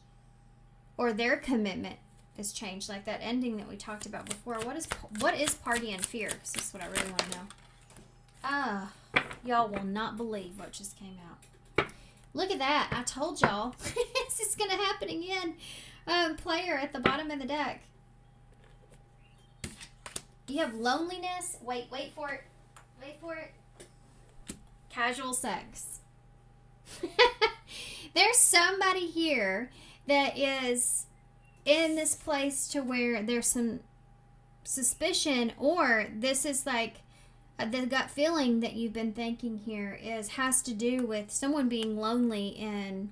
Speaker 1: or their commitment has changed, like that ending that we talked about before. What is party and fear? Because this is what I really want to know. Y'all will not believe what just came out. Look at that. I told y'all. This is going to happen again. Player at the bottom of the deck. You have loneliness. Wait for it. Wait for it. Casual sex. There's somebody here that is in this place to where there's some suspicion, or this is like the gut feeling that you've been thinking here has to do with someone being lonely and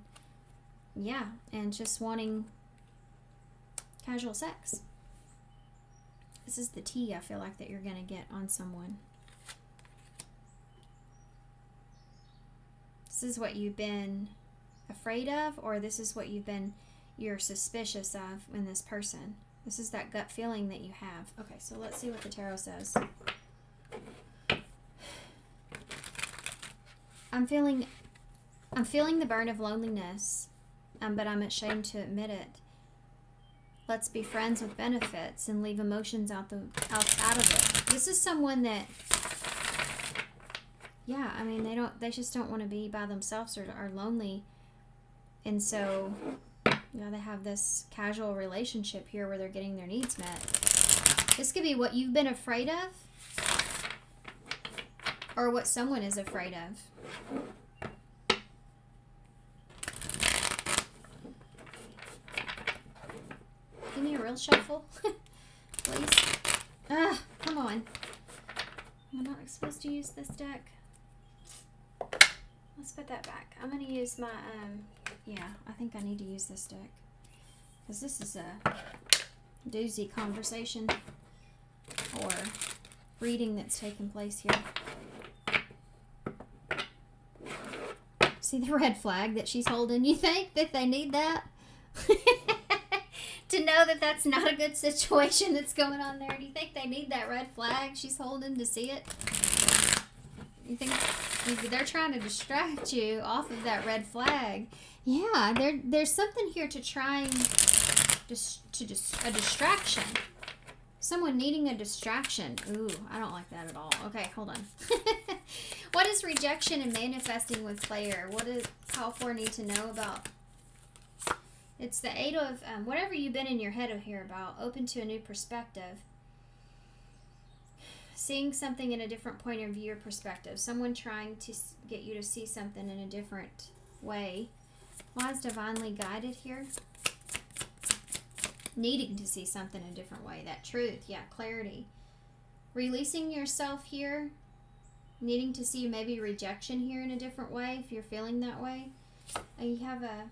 Speaker 1: just wanting casual sex. This is the tea I feel like that you're going to get on someone. This is what you've been afraid of, or this is what you're suspicious of in this person. This is that gut feeling that you have. Okay, so let's see what the tarot says. I'm feeling the burn of loneliness, but I'm ashamed to admit it. Let's be friends with benefits and leave emotions out of it. This is someone that, they just don't want to be by themselves or are lonely. And so, they have this casual relationship here where they're getting their needs met. This could be what you've been afraid of, or what someone is afraid of. Give me a real shuffle, please. Come on. Am I not supposed to use this deck? Let's put that back. I'm going to use my, I think I need to use this deck. Because this is a doozy conversation or reading that's taking place here. See the red flag that she's holding? You think that they need that? To know that that's not a good situation that's going on there? Do you think they need that red flag she's holding to see it? You think they're trying to distract you off of that red flag? Yeah, there's something here to trying a distraction. Someone needing a distraction. Ooh, I don't like that at all. Okay, hold on. What is rejection and manifesting with player? What does call for need to know about? It's the 8 of, whatever you've been in your head here about, open to a new perspective. Seeing something in a different point of view or perspective. Someone trying to get you to see something in a different way. Why is divinely guided here? Needing to see something in a different way. That truth, clarity. Releasing yourself here. Needing to see maybe rejection here in a different way if you're feeling that way. And you have a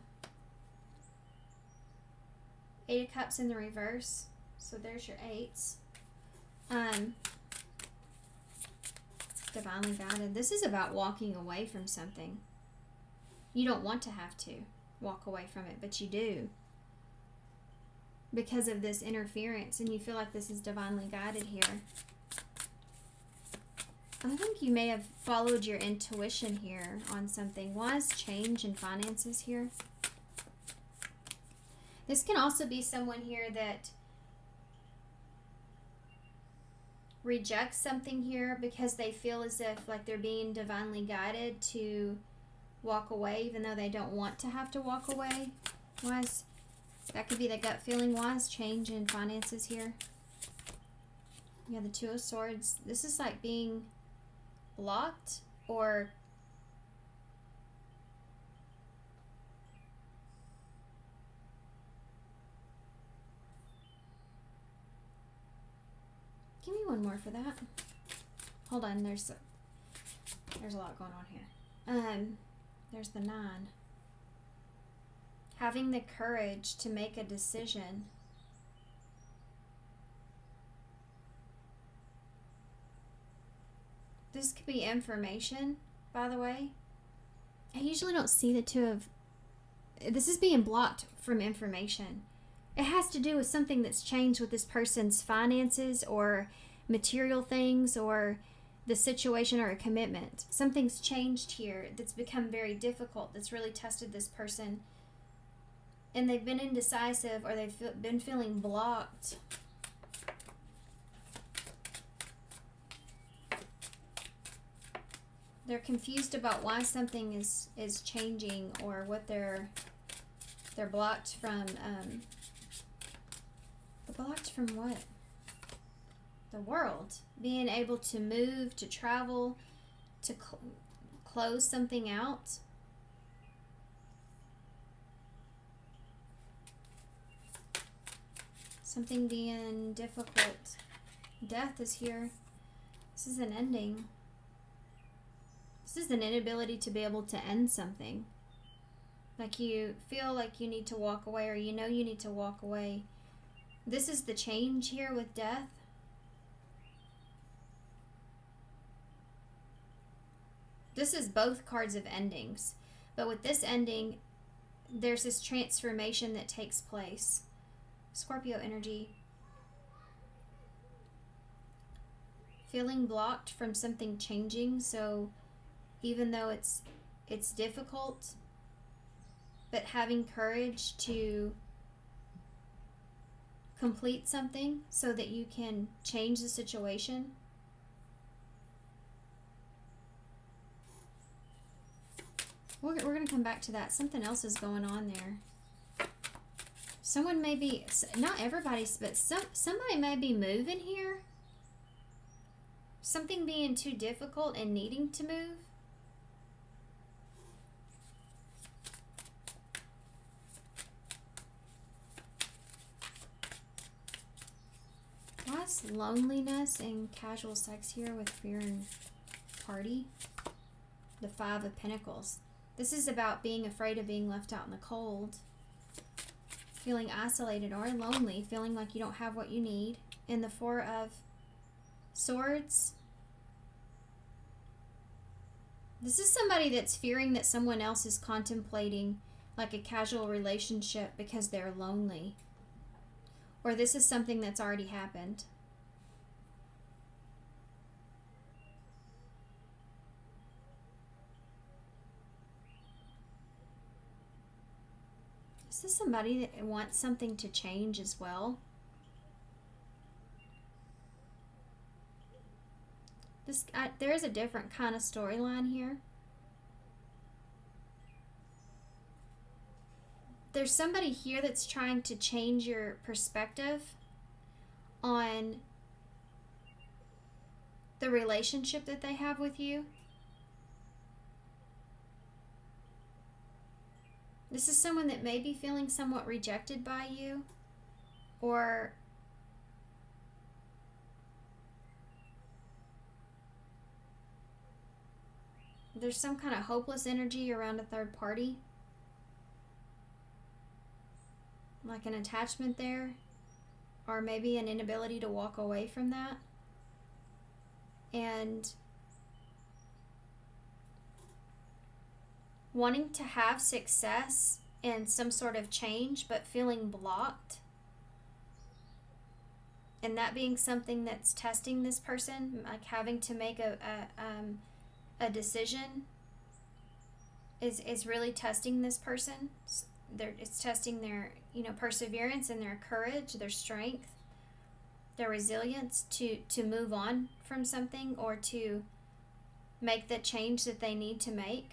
Speaker 1: 8 of Cups in the reverse. So there's your 8s. Divinely guided. This is about walking away from something. You don't want to have to walk away from it, but you do. Because of this interference, and you feel like this is divinely guided here. I think you may have followed your intuition here on something. Why is change in finances here? This can also be someone here that rejects something here because they feel as if like they're being divinely guided to walk away even though they don't want to have to walk away. That could be the gut feeling. Why is change in finances here? Yeah, the 2 of Swords. This is like being blocked or give me one more for that. Hold on, there's a lot going on here. There's the 9. Having the courage to make a decision. This could be information, by the way. I usually don't see the two of... This is being blocked from information. It has to do with something that's changed with this person's finances or material things or the situation or a commitment. Something's changed here that's become very difficult, that's really tested this person. And they've been indecisive or they've been feeling blocked. They're confused about why something is changing or what they're blocked from. Blocked from what? The world. Being able to move, to travel, to close something out. Something being difficult. Death is here. This is an ending. This is an inability to be able to end something. Like you feel like you need to walk away, or you know you need to walk away. This is the change here with death. This is both cards of endings. But with this ending, there's this transformation that takes place. Scorpio energy. Feeling blocked from something changing. So even though it's difficult, but having courage to complete something so that you can change the situation. We're going to come back to that. Something else is going on there. Someone may be, not everybody's, but somebody may be moving here. Something being too difficult and needing to move. Why is loneliness and casual sex here with fear and party? The Five of Pentacles. This is about being afraid of being left out in the cold. Feeling isolated or lonely. Feeling like you don't have what you need. And the Four of Swords. This is somebody that's fearing that someone else is contemplating like a casual relationship because they're lonely. Or this is something that's already happened. This is somebody that wants something to change as well. There is a different kind of storyline here. There's somebody here that's trying to change your perspective on the relationship that they have with you. This is someone that may be feeling somewhat rejected by you, or there's some kind of hopeless energy around a third party. Like an attachment there, or maybe an inability to walk away from that. And wanting to have success and some sort of change, but feeling blocked. And that being something that's testing this person, like having to make a decision is really testing this person. It's testing their, perseverance and their courage, their strength, their resilience to move on from something or to make the change that they need to make.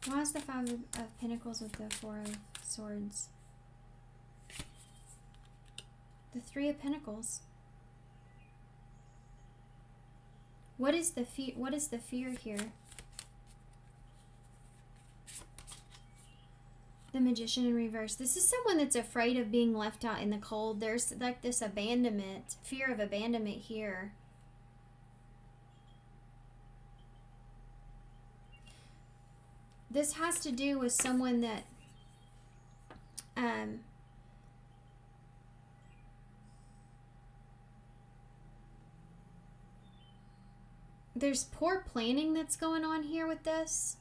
Speaker 1: Why is the Five of Pentacles with the Four of Swords? The Three of Pentacles. What is the fear? What is the fear here? The Magician in reverse. This is someone that's afraid of being left out in the cold. There's like this abandonment, fear of abandonment here. This has to do with someone that there's poor planning that's going on here with this.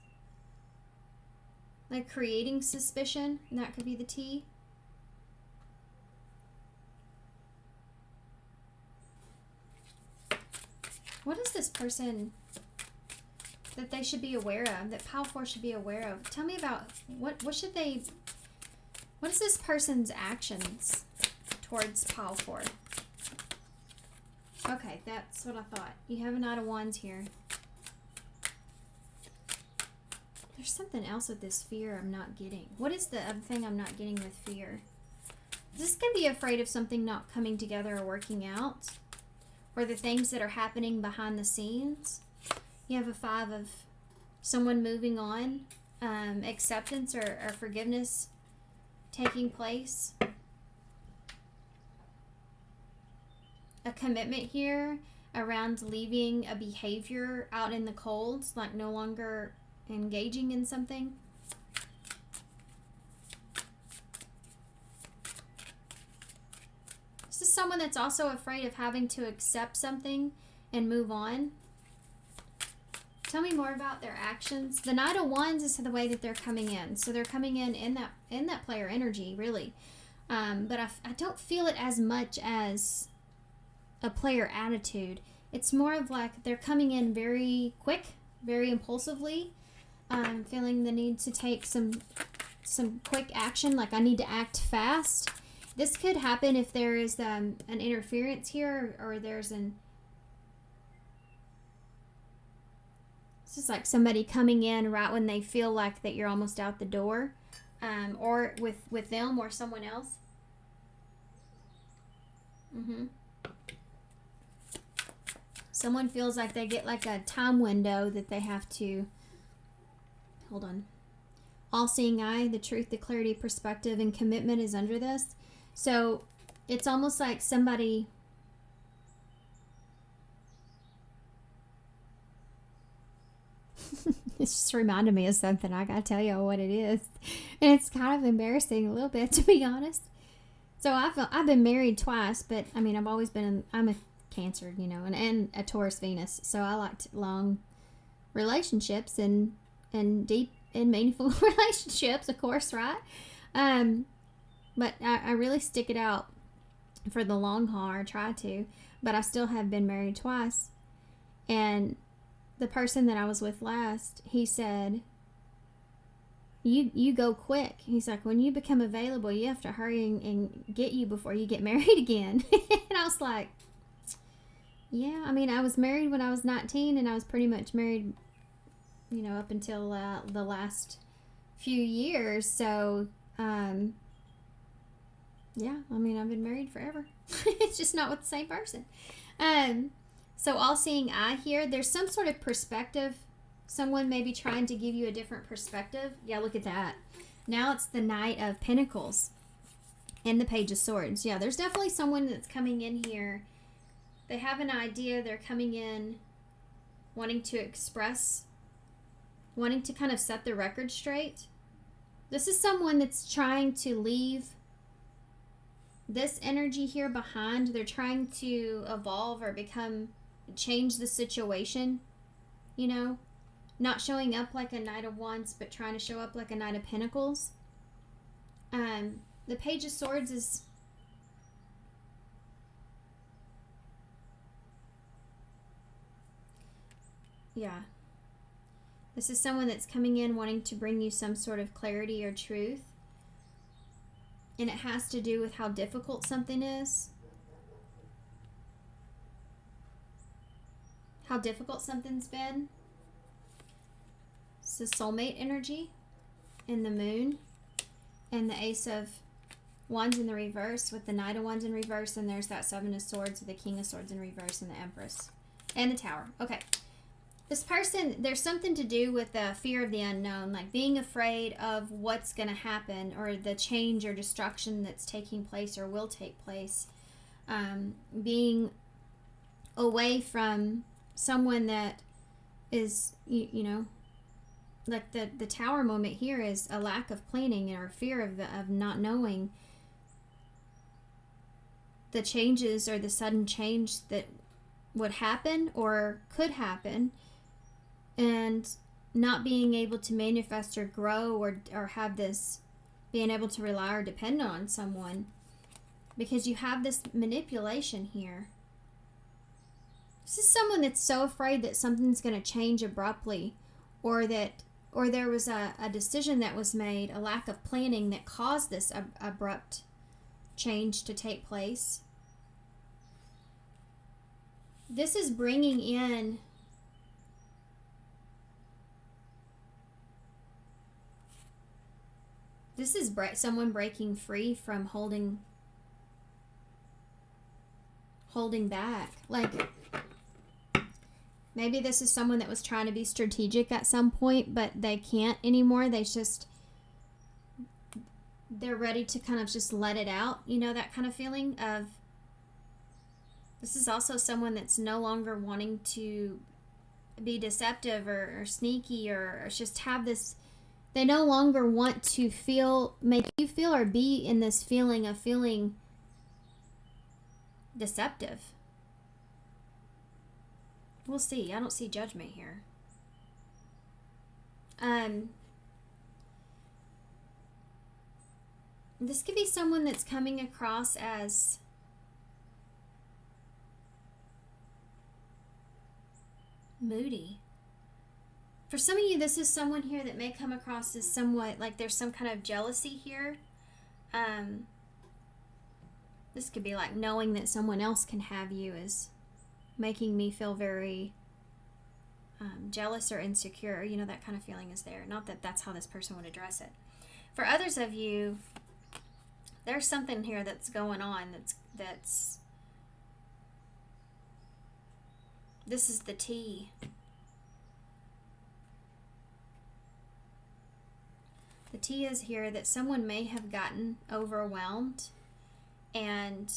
Speaker 1: Like creating suspicion, and that could be the T. What is this person that they should be aware of, that Pile 4 should be aware of? Tell me about, what is this person's actions towards Pile 4? Okay, that's what I thought. You have a Knight of Wands here. There's something else with this fear I'm not getting. What is the other thing I'm not getting with fear? This can be afraid of something not coming together or working out, or the things that are happening behind the scenes. You have a 5 of someone moving on, acceptance or forgiveness taking place. A commitment here around leaving a behavior out in the cold, like no longer engaging in something. This is someone that's also afraid of having to accept something and move on. Tell me more about their actions. The Knight of Wands is the way that they're coming in. So they're coming in that player energy, really. But I don't feel it as much as a player attitude. It's more of like they're coming in very quick, very impulsively. Feeling the need to take some quick action, like I need to act fast. This could happen if there is an interference here, or there's this is like somebody coming in right when they feel like that you're almost out the door, or with them or someone else. Someone feels like they get like a time window that they have to. Hold on. All-seeing eye, the truth, the clarity, perspective, and commitment is under this. So it's almost like somebody... It's just reminded me of something. I gotta tell you what it is. And it's kind of embarrassing a little bit, to be honest. So I've been married twice, but I mean, I've always been... I'm a Cancer, you know, and a Taurus Venus. So I liked long relationships and deep and meaningful relationships, of course, right? But I really stick it out for the long haul, or try to. But I still have been married twice. And the person that I was with last, he said, you go quick. He's like, when you become available, you have to hurry and get you before you get married again. And I was like, yeah, I mean, I was married when I was 19, and I was pretty much married, you know, up until the last few years. So, yeah, I mean, I've been married forever. It's just not with the same person. So all-seeing eye here, there's some sort of perspective. Someone may be trying to give you a different perspective. Yeah, look at that. Now it's the Knight of Pentacles and the Page of Swords. Yeah, there's definitely someone that's coming in here. They have an idea. They're coming in wanting to express, wanting to kind of set the record straight. This is someone that's trying to leave this energy here behind. They're trying to evolve or change the situation, you know, not showing up like a Knight of Wands, but trying to show up like a Knight of Pentacles. The Page of Swords is... Yeah. This is someone that's coming in wanting to bring you some sort of clarity or truth. And it has to do with how difficult something is. How difficult something's been. It's the soulmate energy. And the moon. And the Ace of Wands in the reverse with the Knight of Wands in reverse. And there's that Seven of Swords with the King of Swords in reverse and the Empress. And the Tower. Okay. This person, there's something to do with the fear of the unknown, like being afraid of what's going to happen, or the change or destruction that's taking place or will take place. Being away from someone that is, you know, like the Tower moment here is a lack of planning or fear of not knowing the changes or the sudden change that would happen or could happen, and not being able to manifest or grow or have this being able to rely or depend on someone, because you have this manipulation here. This is someone that's so afraid that something's going to change abruptly, or there was a decision that was made, a lack of planning that caused this abrupt change to take place. This is bringing in someone breaking free from holding back. Like, maybe this is someone that was trying to be strategic at some point, but they can't anymore. They're ready to kind of just let it out, you know, that kind of feeling of. This is also someone that's no longer wanting to be deceptive or sneaky or just have this. They no longer want to make you feel or be in this feeling of feeling deceptive. We'll see. I don't see judgment here. This could be someone that's coming across as moody. For some of you, this is someone here that may come across as somewhat like there's some kind of jealousy here. This could be like knowing that someone else can have you is making me feel very jealous or insecure. You know, that kind of feeling is there. Not that that's how this person would address it. For others of you, there's something here that's going on that's this is the T. The T is here that someone may have gotten overwhelmed and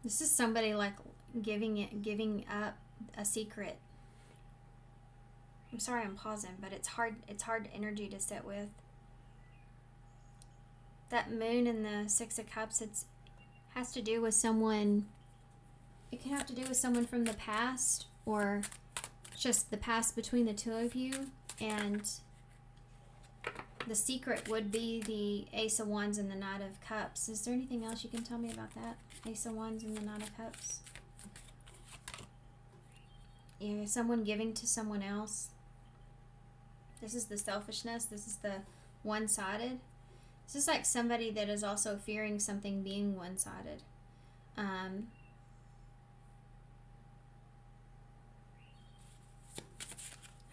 Speaker 1: this is somebody like giving up a secret. I'm sorry I'm pausing, but it's hard energy to sit with. That moon in the Six of Cups, has to do with someone. It can have to do with someone from the past, or just the past between the two of you. And the secret would be the Ace of Wands and the Knight of Cups. Is there anything else you can tell me about that? Ace of Wands and the Knight of Cups. Yeah, someone giving to someone else. This is the selfishness. This is the one-sided. This is like somebody that is also fearing something being one-sided.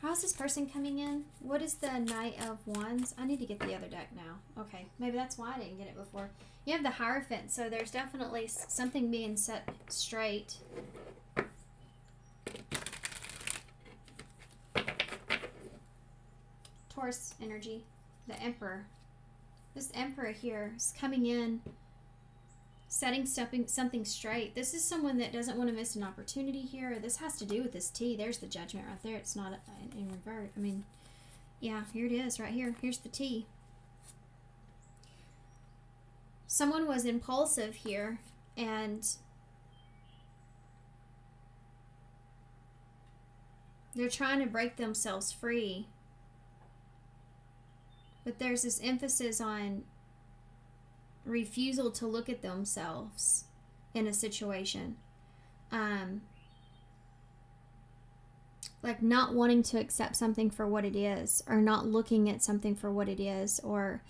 Speaker 1: How's this person coming in? What is the Knight of Wands? I need to get the other deck now. Okay, maybe that's why I didn't get it before. You have the Hierophant, so there's definitely something being set straight. Taurus energy, the Emperor. This Emperor here is coming in, setting something straight. This is someone that doesn't want to miss an opportunity here. This has to do with this T. There's the Judgment right there. It's not in revert. I mean, yeah, here it is right here. Here's the T. Someone was impulsive here, and they're trying to break themselves free. But there's this emphasis on refusal to look at themselves in a situation. Like not wanting to accept something for what it is, or not looking at something for what it is, or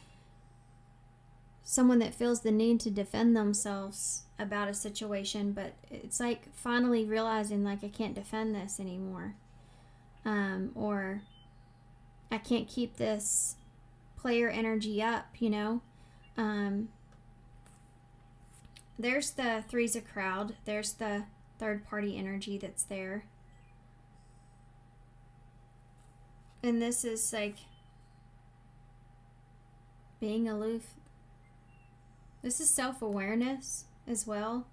Speaker 1: someone that feels the need to defend themselves about a situation, but it's like finally realizing like I can't defend this anymore. Or I can't keep this player energy up, you know. There's the Threes of Crowd. There's the third party energy that's there. And this is like being aloof. This is self-awareness as well.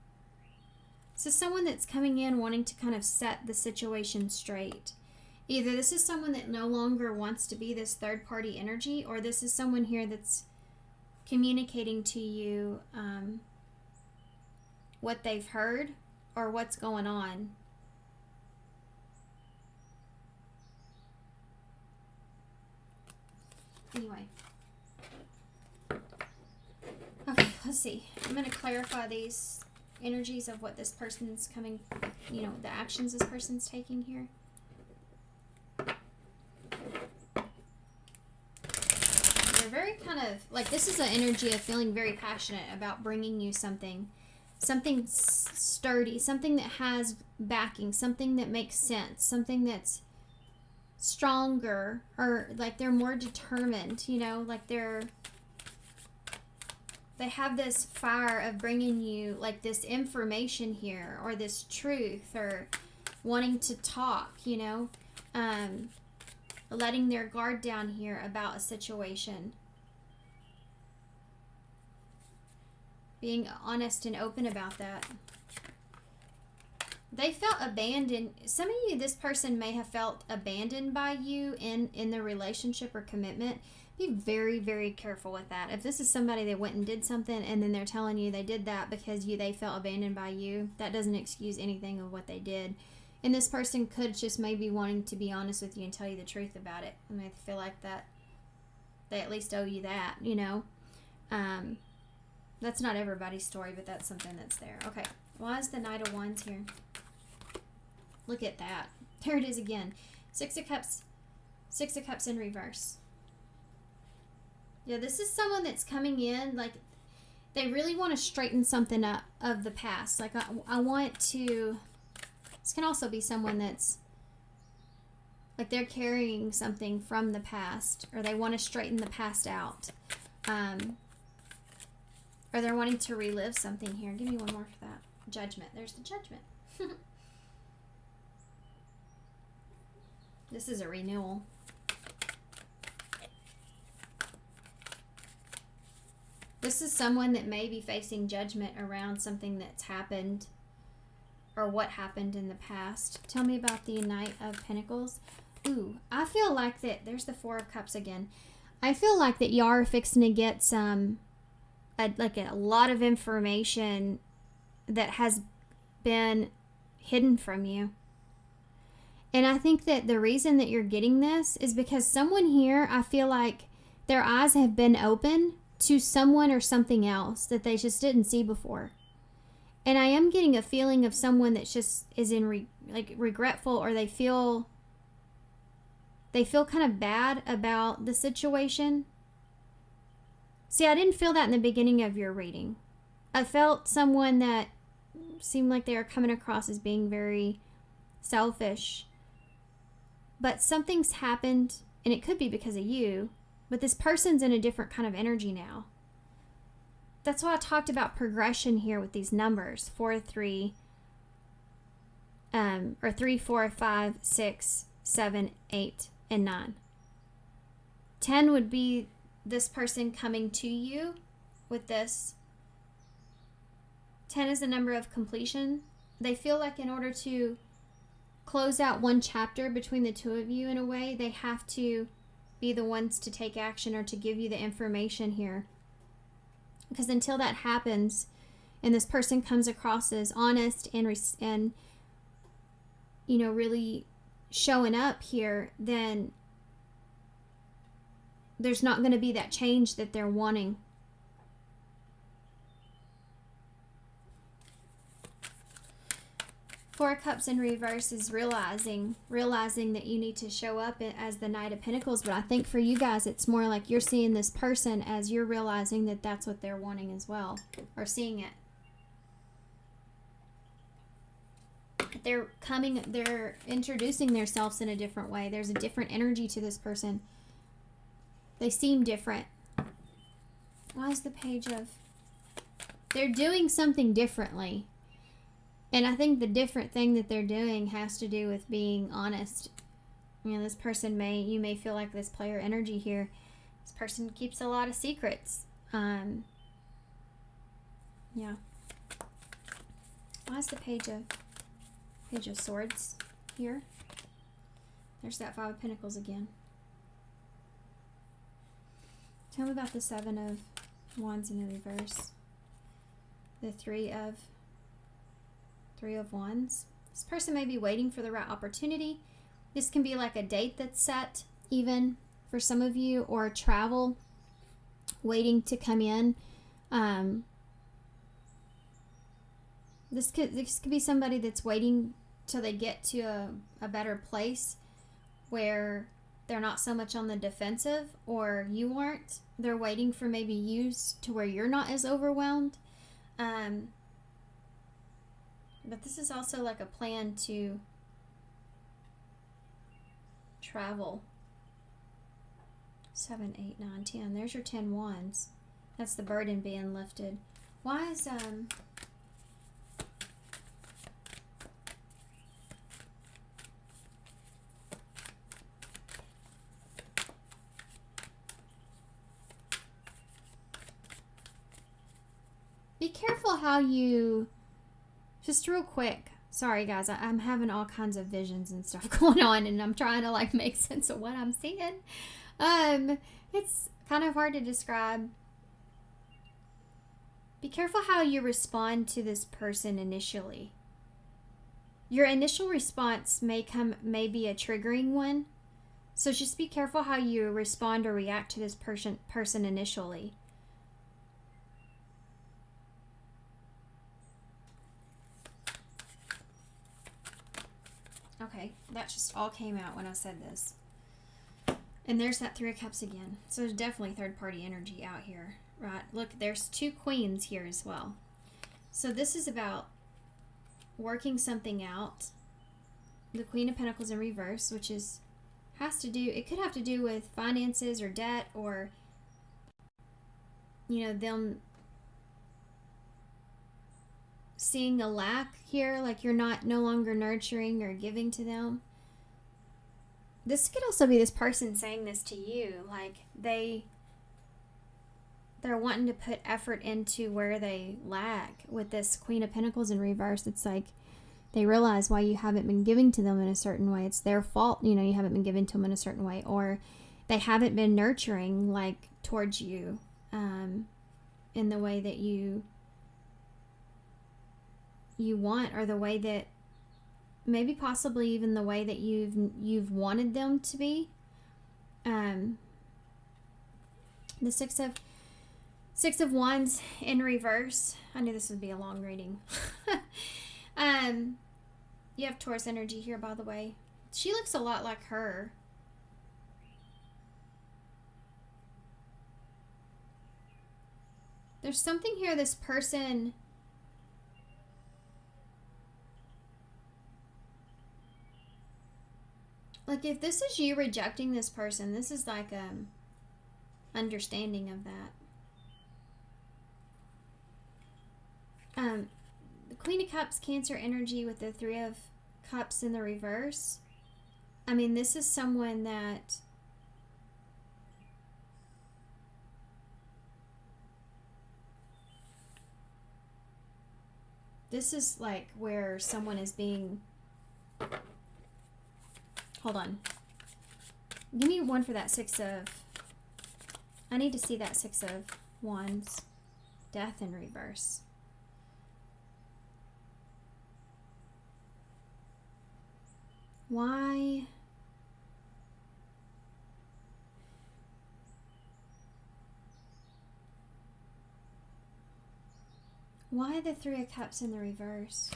Speaker 1: This is someone that's coming in wanting to kind of set the situation straight. Either this is someone that no longer wants to be this third party energy, or this is someone here that's communicating to you what they've heard or what's going on. Anyway. Okay, let's see. I'm going to clarify these energies of what this person's coming, you know, the actions this person's taking here. They're very kind of, like, this is an energy of feeling very passionate about bringing you something sturdy, something that has backing, something that makes sense, something that's stronger, or like they're more determined, you know, like they have this fire of bringing you like this information here, or this truth, or wanting to talk, you know, letting their guard down here about a situation, being honest and open about that. They felt abandoned. Some of you, this person may have felt abandoned by you in the relationship or commitment. Be very, very careful with that. If this is somebody that went and did something and then they're telling you they did that because they felt abandoned by you, that doesn't excuse anything of what they did. And this person could just maybe wanting to be honest with you and tell you the truth about it. I mean, I feel like that they at least owe you that, you know. That's not everybody's story, but that's something that's there. Okay, why is the Knight of Wands here? Look at that. There it is again. Six of Cups in reverse. Yeah, this is someone that's coming in, like, they really want to straighten something up of the past. Like, I want to, this can also be someone that's, like, they're carrying something from the past, or they want to straighten the past out. Or they're wanting to relive something here. Give me one more for that. Judgment. There's the Judgment. This is a renewal. This is someone that may be facing judgment around something that's happened or what happened in the past. Tell me about the Knight of Pentacles. Ooh, I feel like that, there's the Four of Cups again. I feel like that y'all are fixing to get like a lot of information that has been hidden from you. And I think that the reason that you're getting this is because someone here, I feel like their eyes have been open to someone or something else that they just didn't see before. And I am getting a feeling of someone that just is in regretful, or they feel kind of bad about the situation. See, I didn't feel that in the beginning of your reading. I felt someone that seemed like they were coming across as being very selfish. But something's happened, and it could be because of you, but this person's in a different kind of energy now. That's why I talked about progression here with these numbers. 4, 3, or 3, 4, 5, 6, 7, 8, and 9. 10 would be this person coming to you with this. 10 is the number of completion. They feel like in order to close out one chapter between the two of you in a way, they have to be the ones to take action or to give you the information here. Because until that happens and this person comes across as honest and you know, really showing up here, then there's not going to be that change that they're wanting. Four of Cups in reverse is realizing that you need to show up as the Knight of Pentacles. But I think for you guys, it's more like you're seeing this person as you're realizing that that's what they're wanting as well, or seeing it. They're introducing themselves in a different way. There's a different energy to this person. They seem different. Why is the Page of... They're doing something differently. And I think the different thing that they're doing has to do with being honest. You know, this person you may feel like this player energy here. This person keeps a lot of secrets. Yeah. Why is the Page of Swords here? There's that Five of Pentacles again. Tell me about the Seven of Wands in the reverse. The Three of Wands. This person may be waiting for the right opportunity. This can be like a date that's set, even for some of you, or travel waiting to come in. This could be somebody that's waiting till they get to a better place where they're not so much on the defensive, or you aren't. They're waiting for maybe you to where you're not as overwhelmed. But this is also like a plan to travel. 7, 8, 9, 10. There's your 10 wands. That's the burden being lifted. Why is be careful how you, just real quick. Sorry guys, I'm having all kinds of visions and stuff going on, and I'm trying to like make sense of what I'm seeing. It's kind of hard to describe. Be careful how you respond to this person initially. Your initial response may be a triggering one. So just be careful how you respond or react to this person initially. Okay, that just all came out when I said this. And there's that Three of Cups again. So there's definitely third-party energy out here, right? Look, there's two queens here as well. So this is about working something out. The Queen of Pentacles in reverse, which is it could have to do with finances or debt, or them seeing a lack here, like you're no longer nurturing or giving to them. This could also be this person saying this to you, like they're wanting to put effort into where they lack. With this Queen of Pentacles in reverse, it's like they realize why you haven't been giving to them in a certain way. It's their fault, you haven't been giving to them in a certain way, or they haven't been nurturing like towards you in the way that you want, or the way that maybe possibly even the way that you've wanted them to be. The Six of Wands in reverse. I knew this would be a long reading. You have Taurus energy here, by the way. She looks a lot like her. There's something here, this person like, if this is you rejecting this person, this is like understanding of that. The Queen of Cups, Cancer energy with the Three of Cups in the reverse. I mean, this is someone that this is like where someone is being... Hold on. Give me one for that I need to see that Six of Wands. Death in reverse. Why? Why the Three of Cups in the reverse?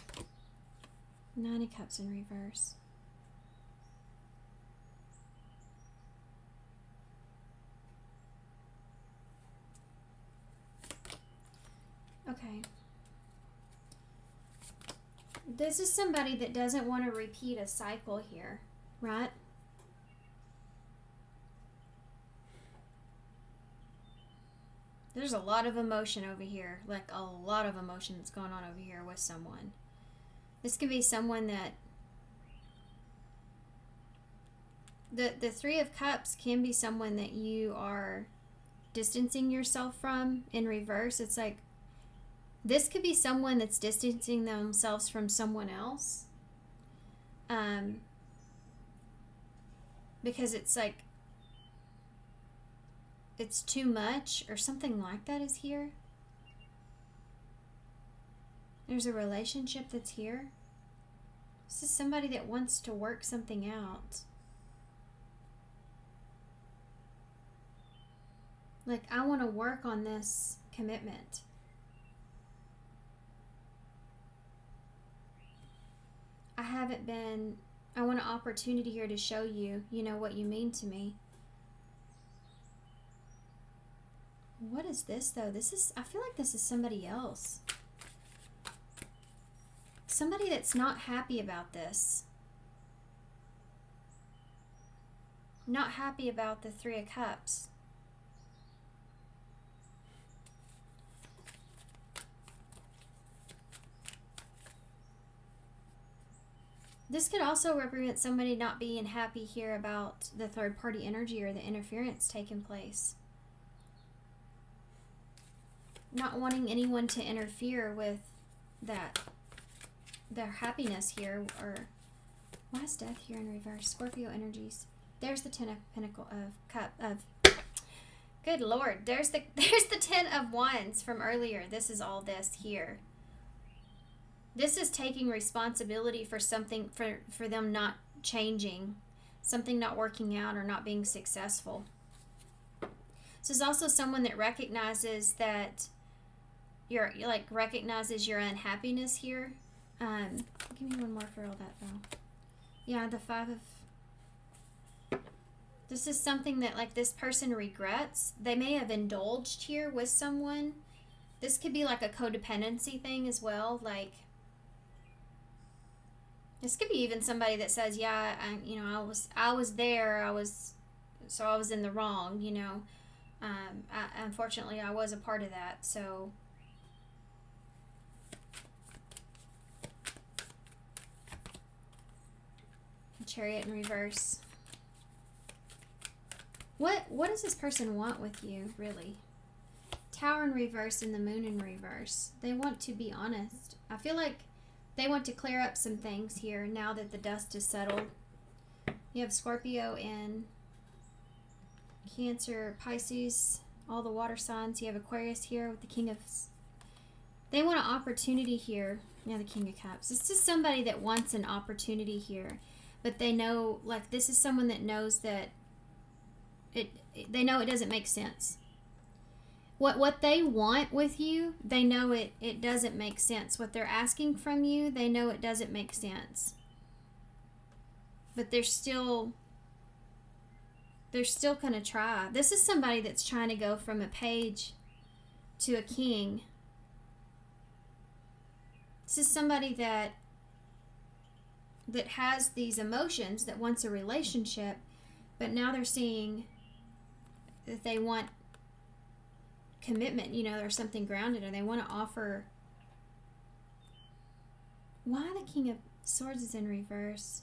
Speaker 1: Nine of Cups in reverse. Okay. This is somebody that doesn't want to repeat a cycle here, right? There's a lot of emotion over here, like a lot of emotion that's going on over here with someone. This could be someone that... The Three of Cups can be someone that you are distancing yourself from in reverse. It's like, this could be someone that's distancing themselves from someone else. because it's like it's too much or something like that is here. There's a relationship that's here. This is somebody that wants to work something out. Like, I want to work on this commitment. I want an opportunity here to show you, what you mean to me. What is this, though? I feel like this is somebody else. Somebody that's not happy about this. Not happy about the Three of Cups. This could also represent somebody not being happy here about the third party energy or the interference taking place. Not wanting anyone to interfere with their happiness here. Or why is death here in reverse? Scorpio energies. There's the Ten of good Lord. There's the Ten of Wands from earlier. This is all this here. This is taking responsibility for something, for them not changing, something not working out or not being successful. This is also someone that recognizes that recognizes your unhappiness here. Give me one more for all that though. Yeah, the Five of... This is something that this person regrets. They may have indulged here with someone. This could be like a codependency thing as well. This could be even somebody that says, yeah, I was there. I was in the wrong, unfortunately, I was a part of that. So Chariot in reverse. What does this person want with you, really? Tower in reverse and the Moon in reverse. They want to be honest. I feel like they want to clear up some things here now that the dust is settled. You have Scorpio and Cancer, Pisces, all the water signs. You have Aquarius here with the King of... They want an opportunity here. Now the King of Cups. This is somebody that wants an opportunity here. But they know, this is someone that knows that they know it doesn't make sense. What they want with you, they know it doesn't make sense. What they're asking from you, they know it doesn't make sense. But they're still going to try. This is somebody that's trying to go from a page to a king. This is somebody that has these emotions, that wants a relationship, but now they're seeing that they want commitment, or something grounded, or they want to offer. Why the King of Swords is in reverse?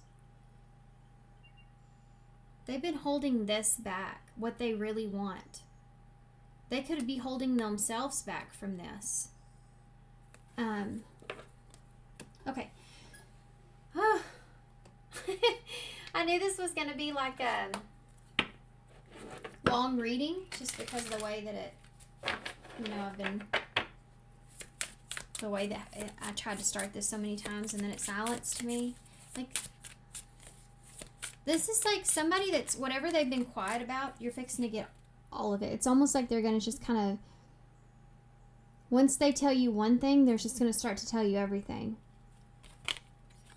Speaker 1: They've been holding this back, what they really want. They could be holding themselves back from this. Okay. I knew this was going to be like a long reading, just because of the way that it, the way that I tried to start this so many times and then it silenced me. This is somebody that's, whatever they've been quiet about, you're fixing to get all of it. It's almost like they're going to just kind of, once they tell you one thing, they're just going to start to tell you everything.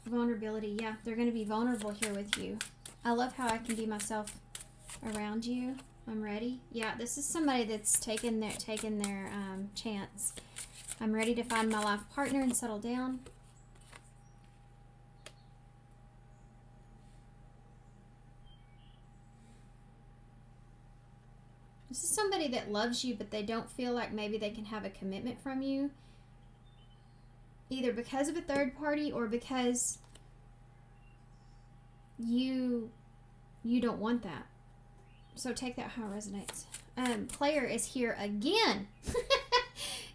Speaker 1: Vulnerability, yeah, they're going to be vulnerable here with you. I love how I can be myself around you. I'm ready. Yeah, this is somebody that's taken their chance. I'm ready to find my life partner and settle down. This is somebody that loves you, but they don't feel like maybe they can have a commitment from you. Either because of a third party or because you don't want that. So take that how it resonates. Player is here again.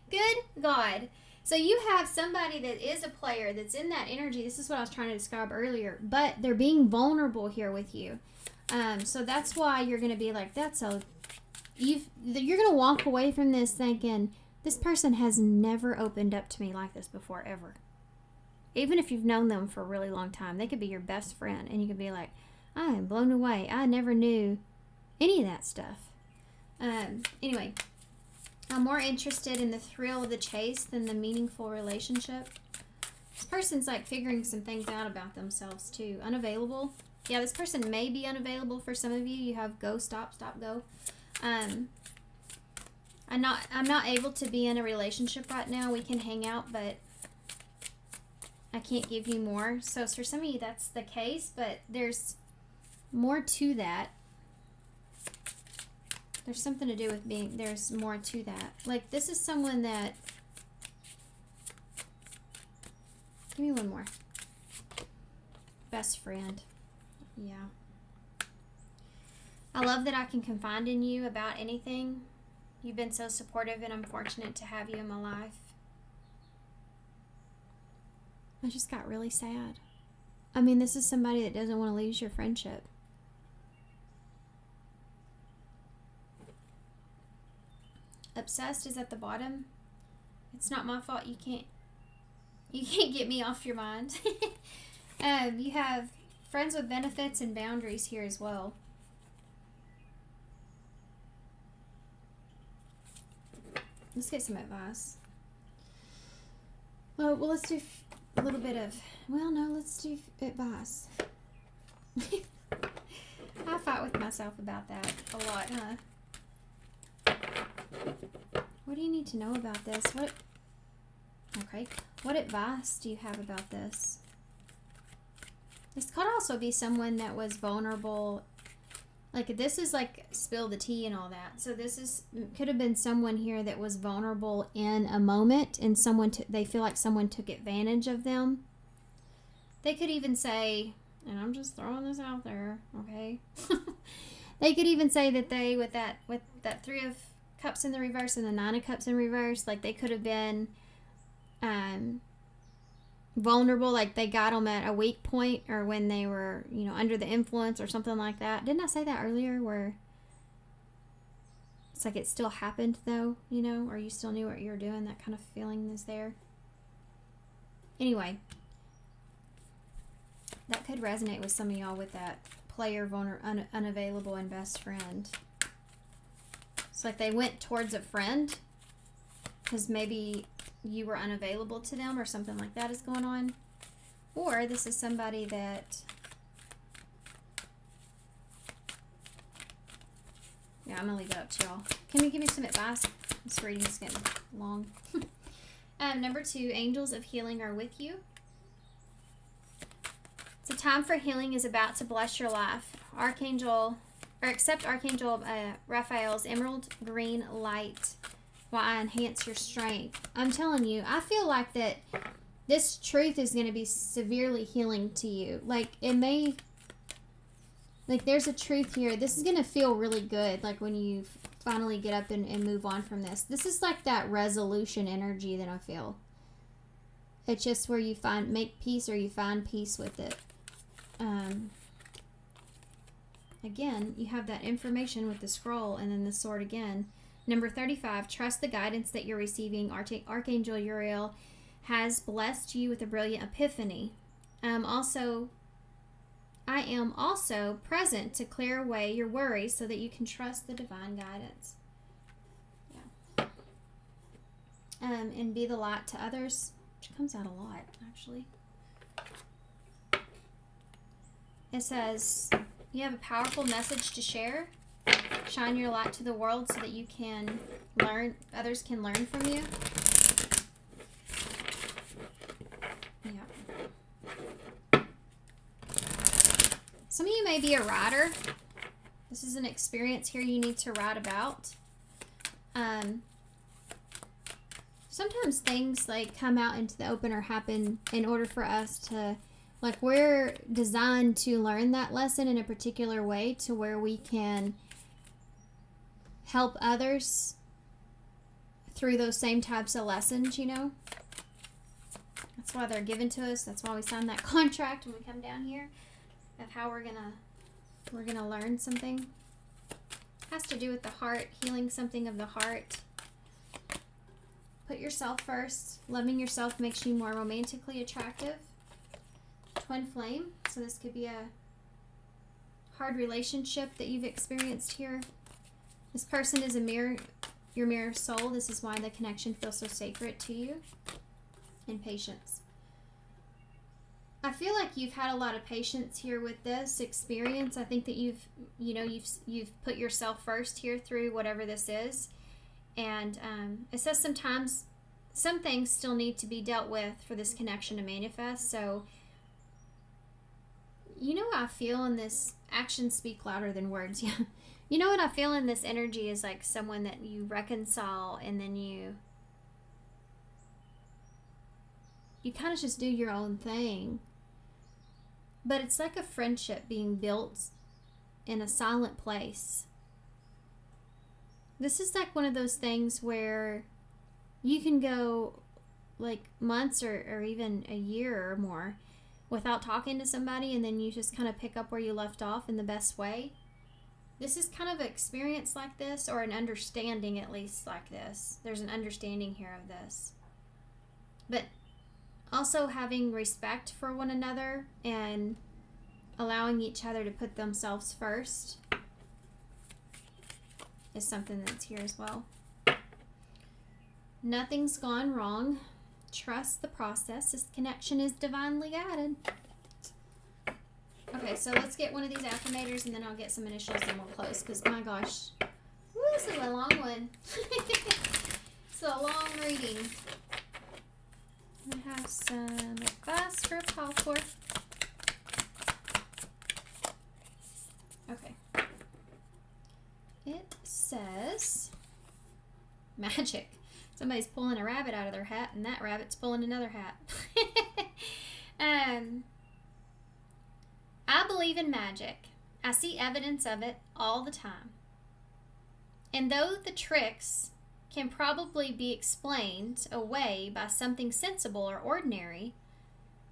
Speaker 1: Good God. So you have somebody that is a player that's in that energy. This is what I was trying to describe earlier. But they're being vulnerable here with you. So that's why you're going to be like, you're going to walk away from this thinking, this person has never opened up to me like this before, ever. Even if you've known them for a really long time, they could be your best friend, and you could be like, I am blown away. I never knew any of that stuff. Anyway, I'm more interested in the thrill of the chase than the meaningful relationship. This person's like figuring some things out about themselves too. Unavailable. Yeah, this person may be unavailable for some of you. You have go, stop, stop, go. I'm not able to be in a relationship right now. We can hang out, but I can't give you more. So for some of you, that's the case, but there's more to that. There's something to do with there's more to that. Like, this is someone that, give me one more. Best friend. Yeah. I love that I can confide in you about anything. You've been so supportive, and I'm fortunate to have you in my life. I just got really sad. I mean, this is somebody that doesn't want to lose your friendship. Obsessed is at the bottom. It's not my fault. You can't get me off your mind. You have friends with benefits and boundaries here as well. Let's get some advice. Well, let's do a little bit of, let's do advice. I fight with myself about that a lot, huh? What do you need to know about this? What advice do you have about this? This could also be someone that was vulnerable. Like, this is like spill the tea and all that. So could have been someone here that was vulnerable in a moment, and they feel like someone took advantage of them. They could even say, and I'm just throwing this out there, okay? They could even say that they, with that 3 of Cups in the reverse and the 9 of Cups in reverse, like they could have been vulnerable, like they got them at a weak point, or when they were, under the influence or something like that. Didn't I say that earlier, where it's like it still happened though, or you still knew what you were doing? That kind of feeling is there. Anyway, that could resonate with some of y'all with that player, unavailable, and best friend. It's like they went towards a friend because maybe you were unavailable to them, or something like that is going on. Or this is somebody that, yeah, I'm going to leave it up to y'all. Can you give me some advice? This reading's getting long. Number 2, angels of healing are with you. The time for healing is about to bless your life. Accept Archangel Raphael's emerald green light while I enhance your strength. I'm telling you, I feel like that this truth is going to be severely healing to you. Like, there's a truth here. This is going to feel really good, like when you finally get up and move on from this. This is like that resolution energy that I feel. It's just where you make peace, or you find peace with it. Again, you have that information with the scroll and then the sword again. Number 35, trust the guidance that you're receiving. Archangel Uriel has blessed you with a brilliant epiphany. I am also present to clear away your worries so that you can trust the divine guidance. Yeah. And be the light to others, which comes out a lot, actually. It says, you have a powerful message to share. Shine your light to the world so that you can others can learn from you. Yeah. Some of you may be a writer. This is an experience here you need to write about. Sometimes things like come out into the open or happen in order for us to, like, we're designed to learn that lesson in a particular way to where we can help others through those same types of lessons, That's why they're given to us. That's why we sign that contract when we come down here, of how we're going to We're going to learn something. Has to do with the heart, healing something of the heart. Put yourself first. Loving yourself makes you more romantically attractive. Twin flame. So this could be a hard relationship that you've experienced here. This person is a mirror, your mirror soul. This is why the connection feels so sacred to you. And patience. I feel like you've had a lot of patience here with this experience. I think that you've put yourself first here through whatever this is. And it says sometimes some things still need to be dealt with for this connection to manifest. So, you know what I feel in this, actions speak louder than words. Yeah. You know what I feel in this energy is like someone that you reconcile, and then you kind of just do your own thing. But it's like a friendship being built in a silent place. This is like one of those things where you can go like months or even a year or more without talking to somebody, and then you just kind of pick up where you left off in the best way. This is kind of an experience like this, or an understanding at least like this. There's an understanding here of this. But also having respect for one another and allowing each other to put themselves first is something that's here as well. Nothing's gone wrong. Trust the process. This connection is divinely guided. Okay, so let's get one of these affirmators, and then I'll get some initials and we'll close, because my gosh, woo, this is a long one. It's a long reading. I have some advice for a call for. Okay. It says magic. Somebody's pulling a rabbit out of their hat, and that rabbit's pulling another hat. I believe in magic. I see evidence of it all the time. And though the tricks can probably be explained away by something sensible or ordinary,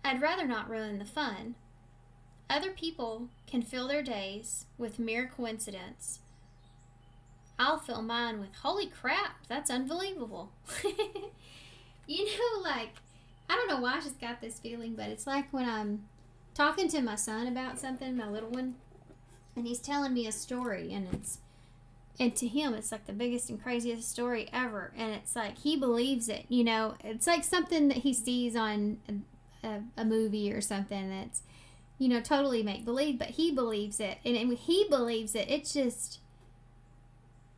Speaker 1: I'd rather not ruin the fun. Other people can fill their days with mere coincidence. I'll fill mine with, holy crap, that's unbelievable. You know, like, I don't know why I just got this feeling, but it's like when I'm talking to my son about something, my little one, and he's telling me a story, and to him it's like the biggest and craziest story ever, and it's like he believes it, you know. It's like something that he sees on a movie or something that's, you know, totally make believe, but he believes it, and when he believes it, it's just,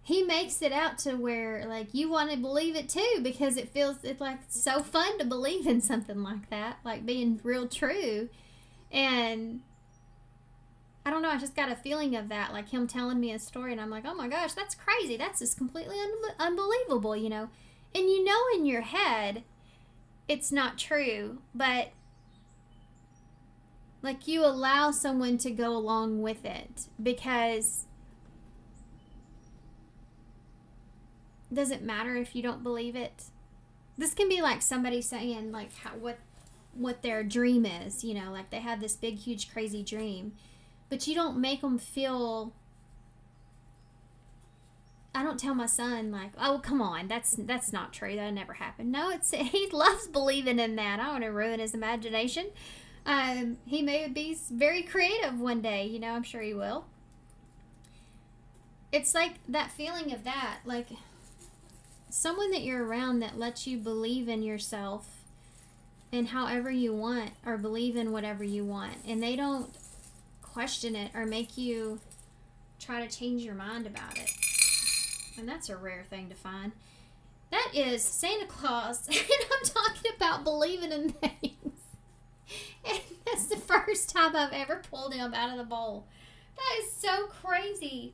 Speaker 1: he makes it out to where like you want to believe it too, because it's like so fun to believe in something like that, like being real true. And I don't know, I just got a feeling of that, like him telling me a story, and I'm like, oh my gosh, that's crazy. That's just completely unbelievable, you know. And you know in your head it's not true, but like you allow someone to go along with it, because it doesn't matter if you don't believe it. This can be like somebody saying like what their dream is, you know, like they have this big, huge, crazy dream, but you don't make them feel. I don't tell my son like, oh, come on, that's not true, that never happened. No, he loves believing in that. I want to ruin his imagination. He may be very creative one day, you know, I'm sure he will. It's like that feeling of that, like someone that you're around that lets you believe in yourself and however you want, or believe in whatever you want, and they don't question it or make you try to change your mind about it. And that's a rare thing to find. That is Santa Claus, and I'm talking about believing in things. And that's the first time I've ever pulled him out of the bowl. That is so crazy.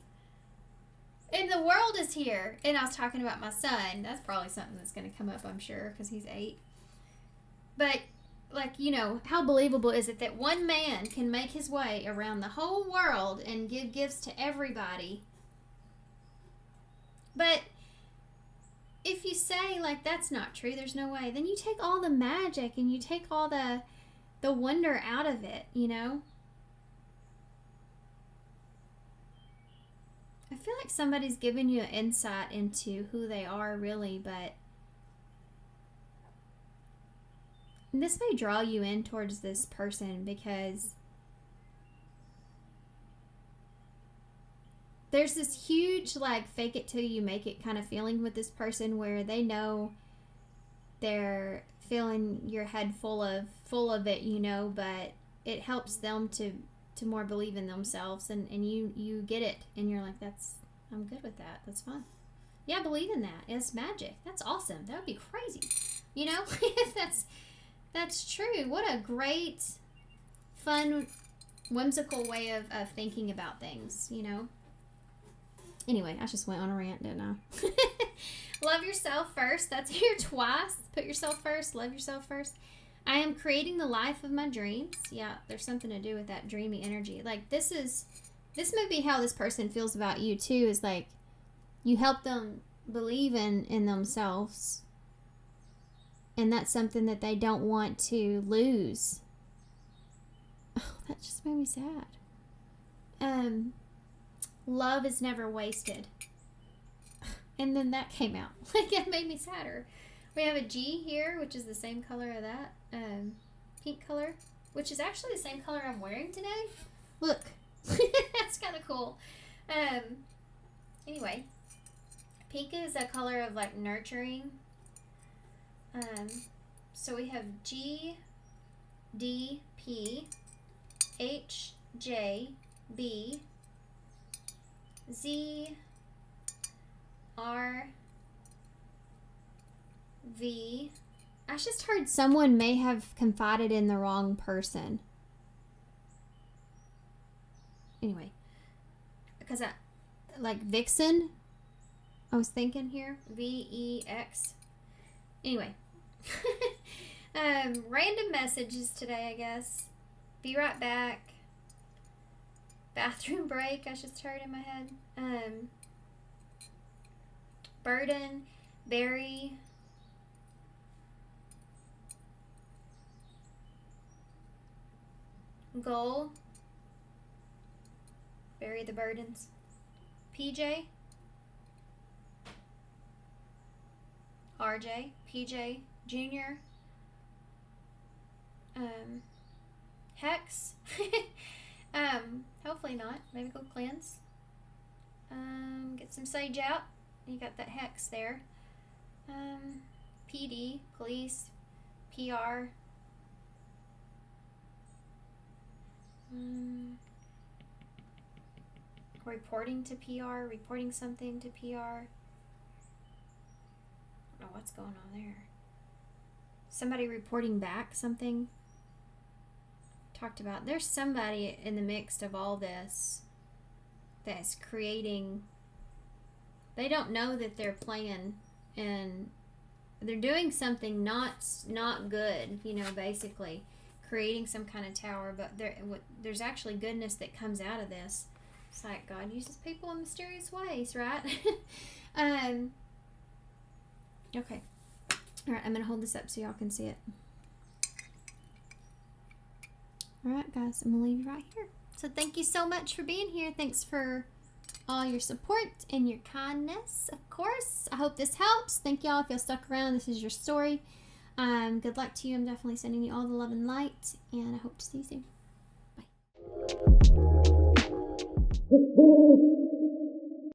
Speaker 1: And the world is here. And I was talking about my son. That's probably something that's going to come up, I'm sure, because he's 8. But, like, you know, how believable is it that one man can make his way around the whole world and give gifts to everybody? But if you say, like, that's not true, there's no way, then you take all the magic and you take all the wonder out of it, you know? feel like somebody's giving you an insight into who they are really, but this may draw you in towards this person because there's this huge, like, fake it till you make it kind of feeling with this person where they know they're filling your head full of it, you know, but it helps them to more believe in themselves, and you get it, and you're like, I'm good with that. That's fun. Yeah, I believe in that. It's magic. That's awesome. That would be crazy. You know, if that's true. What a great, fun, whimsical way of thinking about things, you know. Anyway, I just went on a rant, didn't I? Love yourself first. That's here twice. Put yourself first. Love yourself first. I am creating the life of my dreams. Yeah, there's something to do with that dreamy energy. Like, this may be how this person feels about you, too, is like, you help them believe in themselves. And that's something that they don't want to lose. Oh, that just made me sad. Love is never wasted. And then that came out. Like, it made me sadder. We have a G here, which is the same color of that. Pink color, which is actually the same color I'm wearing today. Look. That's kind of cool. Anyway. Pink is a color of, like, nurturing. So we have G, D, P, H, J, B, Z, R, V. I just heard someone may have confided in the wrong person. Anyway, because like Vixen, I was thinking here, VEX. Anyway, random messages today, I guess. Be right back. Bathroom break, I just heard in my head. Burden, bury. Goal. Bury the burdens. PJ. RJ. PJ. Junior. Hex. Hopefully not. Maybe go cleanse. Get some sage out. You got that hex there. PD. Police. PR. Reporting to PR, reporting something to PR. I don't know what's going on there. Somebody reporting back something. Talked about, there's somebody in the mix of all this that's creating, they don't know that they're playing, and they're doing something not good, you know, basically creating some kind of tower, but there's actually goodness that comes out of this. It's like God uses people in mysterious ways, right? Okay. All right, I'm going to hold this up so y'all can see it. All right, guys, I'm going to leave you right here. So thank you so much for being here. Thanks for all your support and your kindness, of course. I hope this helps. Thank y'all if y'all stuck around. This is your story. Good luck to you. I'm definitely sending you all the love and light, and I hope to see you soon. Bye.